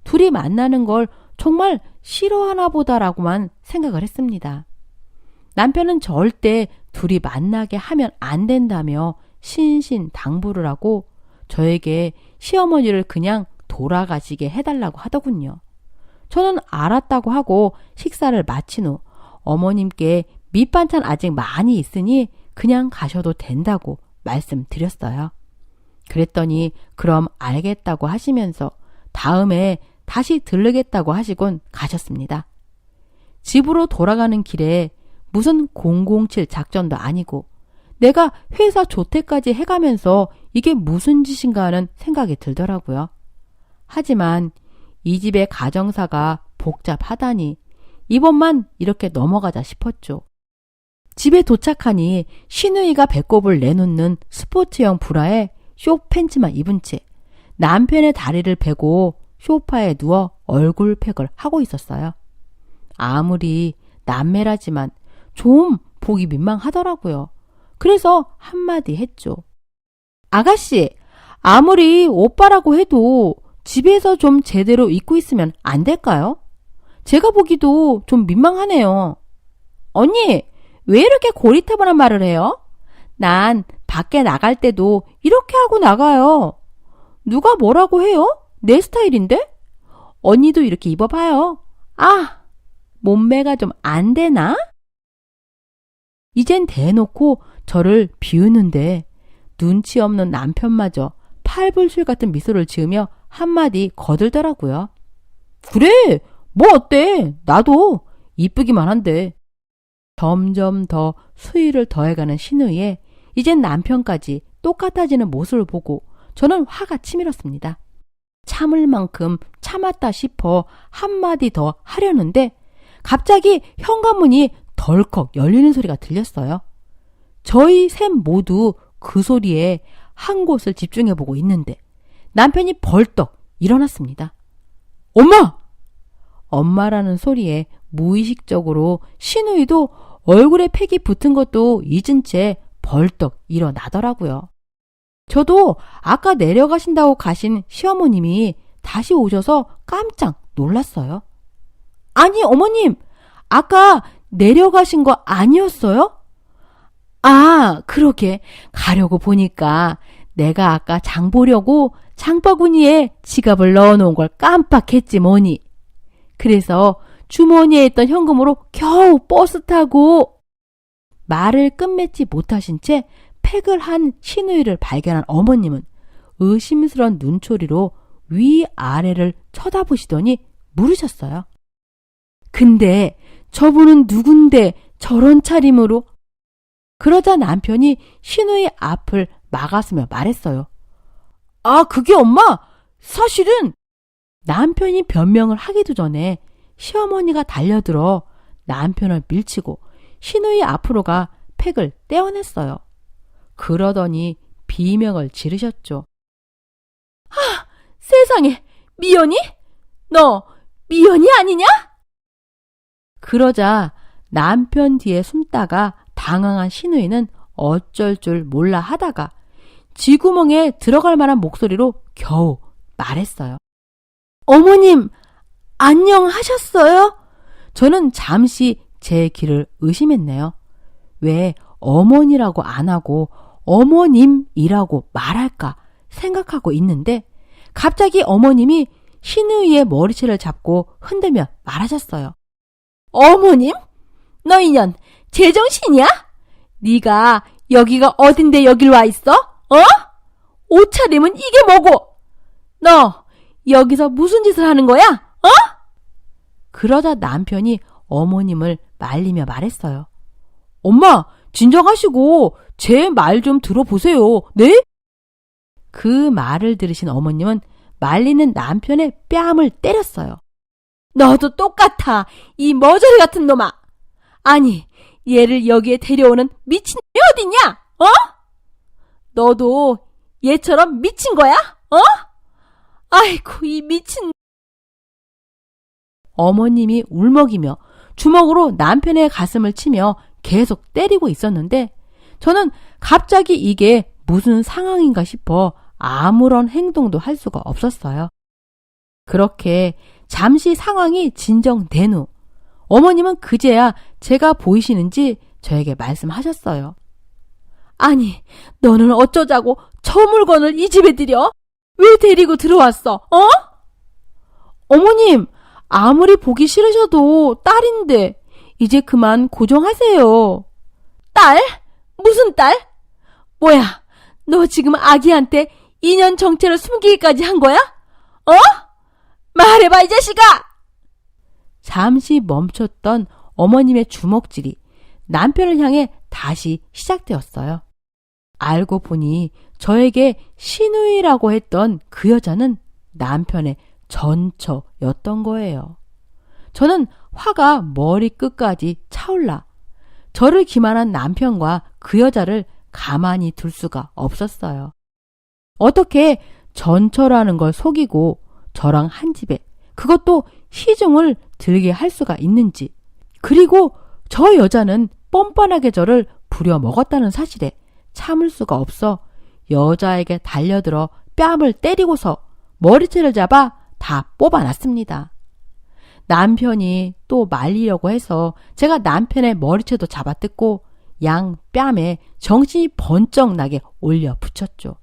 둘이 만나는 걸 정말 싫어하나 보다라고만 생각을 했습니다. 남편은 절대 둘이 만나게 하면 안 된다며 신신당부를 하고 저에게 시어머니를 그냥 돌아가시게 해달라고 하더군요. 저는 알았다고 하고 식사를 마친 후 어머님께 밑반찬 아직 많이 있으니 그냥 가셔도 된다고 말씀드렸어요. 그랬더니 그럼 알겠다고 하시면서 다음에 다시 들르겠다고 하시곤 가셨습니다. 집으로 돌아가는 길에 무슨 007 작전도 아니고 내가 회사 조퇴까지 해가면서 이게 무슨 짓인가 하는 생각이 들더라고요. 하지만 이 집의 가정사가 복잡하다니 이번만 이렇게 넘어가자 싶었죠. 집에 도착하니 시누이가 배꼽을 내놓는 스포츠형 브라에 쇼 팬츠만 입은 채 남편의 다리를 베고 소파에 누워 얼굴팩을 하고 있었어요. 아무리 남매라지만 좀 보기 민망하더라고요. 그래서 한마디 했죠. 아가씨, 아무리 오빠라고 해도 집에서 좀 제대로 입고 있으면 안 될까요? 제가 보기도 좀 민망하네요. 언니, 왜 이렇게 고리타분한 말을 해요? 난 밖에 나갈 때도 이렇게 하고 나가요. 누가 뭐라고 해요? 내 스타일인데? 언니도 이렇게 입어봐요. 아, 몸매가 좀 안 되나? 이젠 대놓고 저를 비웃는데 눈치 없는 남편마저 팔불출 같은 미소를 지으며 한마디 거들더라고요. 그래, 뭐 어때? 나도 이쁘기만 한데. 점점 더 수위를 더해가는 신우이에 이젠 남편까지 똑같아지는 모습을 보고 저는 화가 치밀었습니다. 참을 만큼 참았다 싶어 한마디 더 하려는데 갑자기 현관문이 덜컥 열리는 소리가 들렸어요. 저희 셋 모두 그 소리에 한 곳을 집중해보고 있는데 남편이 벌떡 일어났습니다. 엄마! 엄마라는 소리에 무의식적으로 시누이도 얼굴에 팩이 붙은 것도 잊은 채 벌떡 일어나더라고요. 저도 아까 내려가신다고 가신 시어머님이 다시 오셔서 깜짝 놀랐어요. 아니, 어머님, 아까 내려가신 거 아니었어요? 아, 그러게. 가려고 보니까 내가 아까 장 보려고 장바구니에 지갑을 넣어놓은 걸 깜빡했지 뭐니. 그래서 주머니에 있던 현금으로 겨우 버스 타고. 말을 끝맺지 못하신 채 팩을 한 시누이를 발견한 어머님은 의심스러운 눈초리로 위아래를 쳐다보시더니 물으셨어요. 근데 저분은 누군데 저런 차림으로? 그러자 남편이 시누이 앞을 막았으며 말했어요. 아, 그게 엄마! 사실은! 남편이 변명을 하기도 전에 시어머니가 달려들어 남편을 밀치고 시누이 앞으로 가 팩을 떼어냈어요. 그러더니 비명을 지르셨죠. 아, 세상에! 미연이? 너 미연이 아니냐? 그러자 남편 뒤에 숨다가 당황한 시누이는 어쩔 줄 몰라 하다가 쥐구멍에 들어갈 만한 목소리로 겨우 말했어요. 어머님, 안녕하셨어요? 저는 잠시 제 귀를 의심했네요. 왜 어머니라고 안 하고 어머님이라고 말할까 생각하고 있는데 갑자기 어머님이 시누이의 머리채를 잡고 흔들며 말하셨어요. 어머님? 너 이년 제정신이야? 네가 여기가 어딘데 여길 와 있어? 어? 옷차림은 이게 뭐고? 너 여기서 무슨 짓을 하는 거야? 어? 그러자 남편이 어머님을 말리며 말했어요. 엄마, 진정하시고 제 말 좀 들어보세요. 네? 그 말을 들으신 어머님은 말리는 남편의 뺨을 때렸어요. 너도 똑같아, 이 머저리 같은 놈아. 아니, 얘를 여기에 데려오는 미친 놈이 어딨냐? 너도 얘처럼 미친 거야? 아이고, 이 미친. 어머님이 울먹이며 주먹으로 남편의 가슴을 치며 계속 때리고 있었는데 저는 갑자기 이게 무슨 상황인가 싶어 아무런 행동도 할 수가 없었어요. 그렇게 잠시 상황이 진정된 후 어머님은 그제야 제가 보이시는지 저에게 말씀하셨어요. 아니, 너는 어쩌자고 저 물건을 이 집에 들여? 왜 데리고 들어왔어? 어머님, 아무리 보기 싫으셔도 딸인데 이제 그만 고정하세요. 딸? 무슨 딸? 뭐야, 너 지금 아기한테 인연 정체를 숨기기까지 한 거야? 말해봐, 이 자식아! 잠시 멈췄던 어머님의 주먹질이 남편을 향해 다시 시작되었어요. 알고 보니 저에게 신우이라고 했던 그 여자는 남편의 전처였던 거예요. 저는 화가 머리끝까지 차올라 저를 기만한 남편과 그 여자를 가만히 둘 수가 없었어요. 어떻게 전처라는 걸 속이고 저랑 한 집에 그것도 시중을 들게 할 수가 있는지, 그리고 저 여자는 뻔뻔하게 저를 부려먹었다는 사실에 참을 수가 없어 여자에게 달려들어 뺨을 때리고서 머리채를 잡아 다 뽑아놨습니다. 남편이 또 말리려고 해서 제가 남편의 머리채도 잡아뜯고 양 뺨에 정신이 번쩍 나게 올려 붙였죠.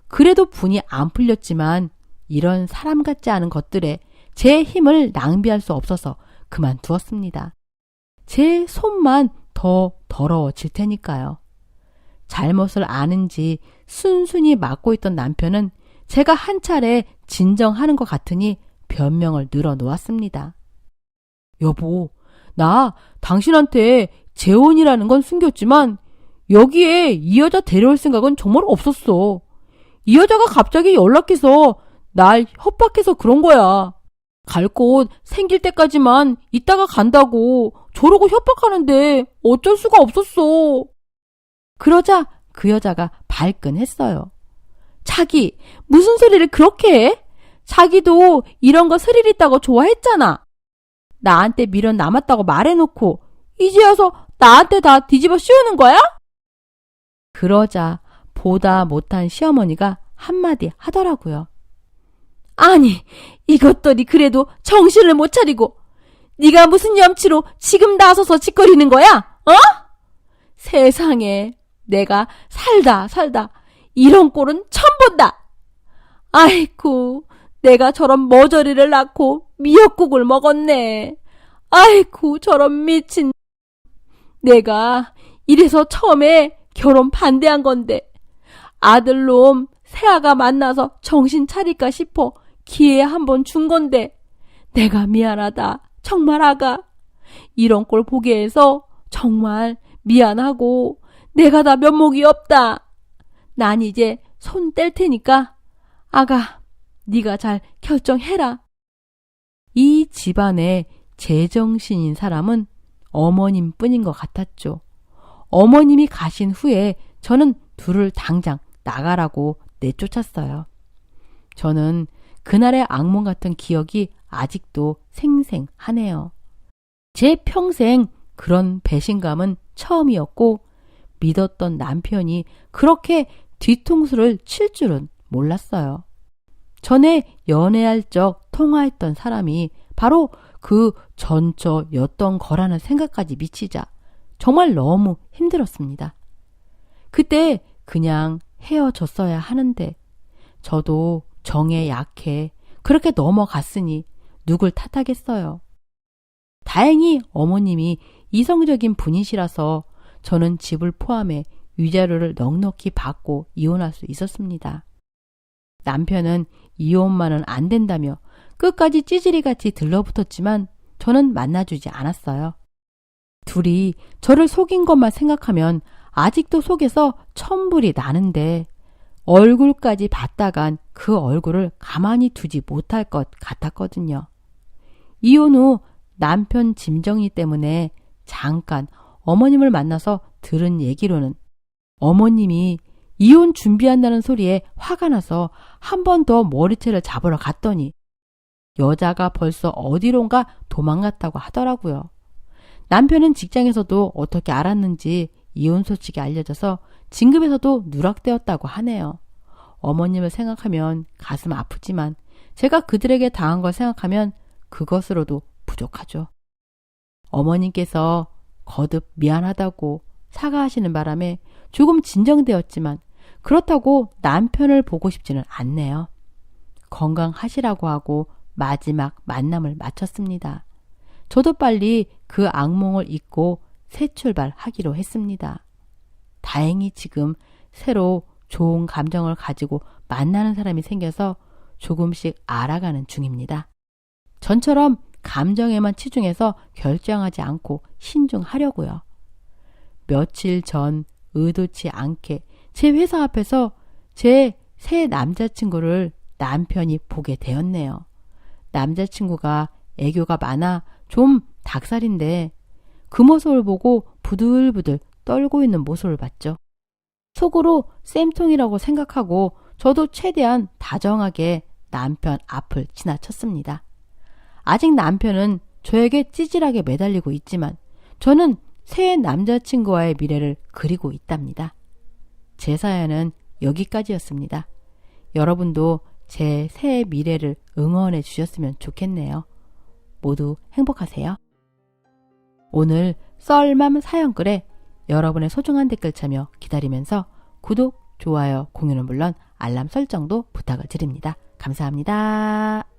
그래도 분이 안 풀렸지만 이런 사람 같지 않은 것들에 제 힘을 낭비할 수 없어서 그만두었습니다. 제 손만 더 더러워질 테니까요. 잘못을 아는지 순순히 맞고 있던 남편은 제가 한 차례 진정하는 것 같으니 변명을 늘어놓았습니다. 여보, 나 당신한테 재혼이라는 건 숨겼지만 여기에 이 여자 데려올 생각은 정말 없었어. 이 여자가 갑자기 연락해서 날 협박해서 그런 거야. 갈 곳 생길 때까지만 있다가 간다고 저러고 협박하는데 어쩔 수가 없었어. 그러자 그 여자가 발끈했어요. 자기, 무슨 소리를 그렇게 해? 자기도 이런 거 스릴 있다고 좋아했잖아. 나한테 미련 남았다고 말해놓고 이제 와서 나한테 다 뒤집어 씌우는 거야? 그러자 보다 못한 시어머니가 한마디 하더라고요. 아니, 이것들이 그래도 정신을 못 차리고 네가 무슨 염치로 지금 나서서 짓거리는 거야? 세상에, 내가 살다 이런 꼴은 처음 본다. 아이쿠, 내가 저런 머저리를 낳고 미역국을 먹었네. 아이쿠, 저런 미친. 내가 이래서 처음에 결혼 반대한 건데 아들놈 새아가 만나서 정신 차릴까 싶어 기회 한번 준 건데 내가 미안하다. 정말 아가. 이런 꼴 보게 해서 정말 미안하고 내가 다 면목이 없다. 난 이제 손 뗄 테니까 아가, 네가 잘 결정해라. 이 집안의 제정신인 사람은 어머님뿐인 것 같았죠. 어머님이 가신 후에 저는 둘을 당장 나가라고 내쫓았어요. 저는 그날의 악몽 같은 기억이 아직도 생생하네요. 제 평생 그런 배신감은 처음이었고 믿었던 남편이 그렇게 뒤통수를 칠 줄은 몰랐어요. 전에 연애할 적 통화했던 사람이 바로 그 전처였던 거라는 생각까지 미치자 정말 너무 힘들었습니다. 그때 그냥 헤어졌어야 하는데 저도 정에 약해 그렇게 넘어갔으니 누굴 탓하겠어요. 다행히 어머님이 이성적인 분이시라서 저는 집을 포함해 위자료를 넉넉히 받고 이혼할 수 있었습니다. 남편은 이혼만은 안 된다며 끝까지 찌질이같이 들러붙었지만 저는 만나주지 않았어요. 둘이 저를 속인 것만 생각하면 아직도 속에서 천불이 나는데 얼굴까지 봤다간 그 얼굴을 가만히 두지 못할 것 같았거든요. 이혼 후 남편 짐정리 때문에 잠깐 어머님을 만나서 들은 얘기로는 어머님이 이혼 준비한다는 소리에 화가 나서 한 번 더 머리채를 잡으러 갔더니 여자가 벌써 어디론가 도망갔다고 하더라고요. 남편은 직장에서도 어떻게 알았는지 이혼 소식이 알려져서 진급에서도 누락되었다고 하네요. 어머님을 생각하면 가슴 아프지만 제가 그들에게 당한 걸 생각하면 그것으로도 부족하죠. 어머님께서 거듭 미안하다고 사과하시는 바람에 조금 진정되었지만 그렇다고 남편을 보고 싶지는 않네요. 건강하시라고 하고 마지막 만남을 마쳤습니다. 저도 빨리 그 악몽을 잊고 새 출발하기로 했습니다. 다행히 지금 새로 좋은 감정을 가지고 만나는 사람이 생겨서 조금씩 알아가는 중입니다. 전처럼 감정에만 치중해서 결정하지 않고 신중하려고요. 며칠 전 의도치 않게 제 회사 앞에서 제 새 남자친구를 남편이 보게 되었네요. 남자친구가 애교가 많아 좀 닭살인데 그 모습을 보고 부들부들 떨고 있는 모습을 봤죠. 속으로 쌤통이라고 생각하고 저도 최대한 다정하게 남편 앞을 지나쳤습니다. 아직 남편은 저에게 찌질하게 매달리고 있지만 저는 새 남자친구와의 미래를 그리고 있답니다. 제 사연은 여기까지였습니다. 여러분도 제 새 미래를 응원해 주셨으면 좋겠네요. 모두 행복하세요. 오늘 썰맘 사연글에 여러분의 소중한 댓글 참여 기다리면서 구독, 좋아요, 공유는 물론 알람 설정도 부탁을 드립니다. 감사합니다.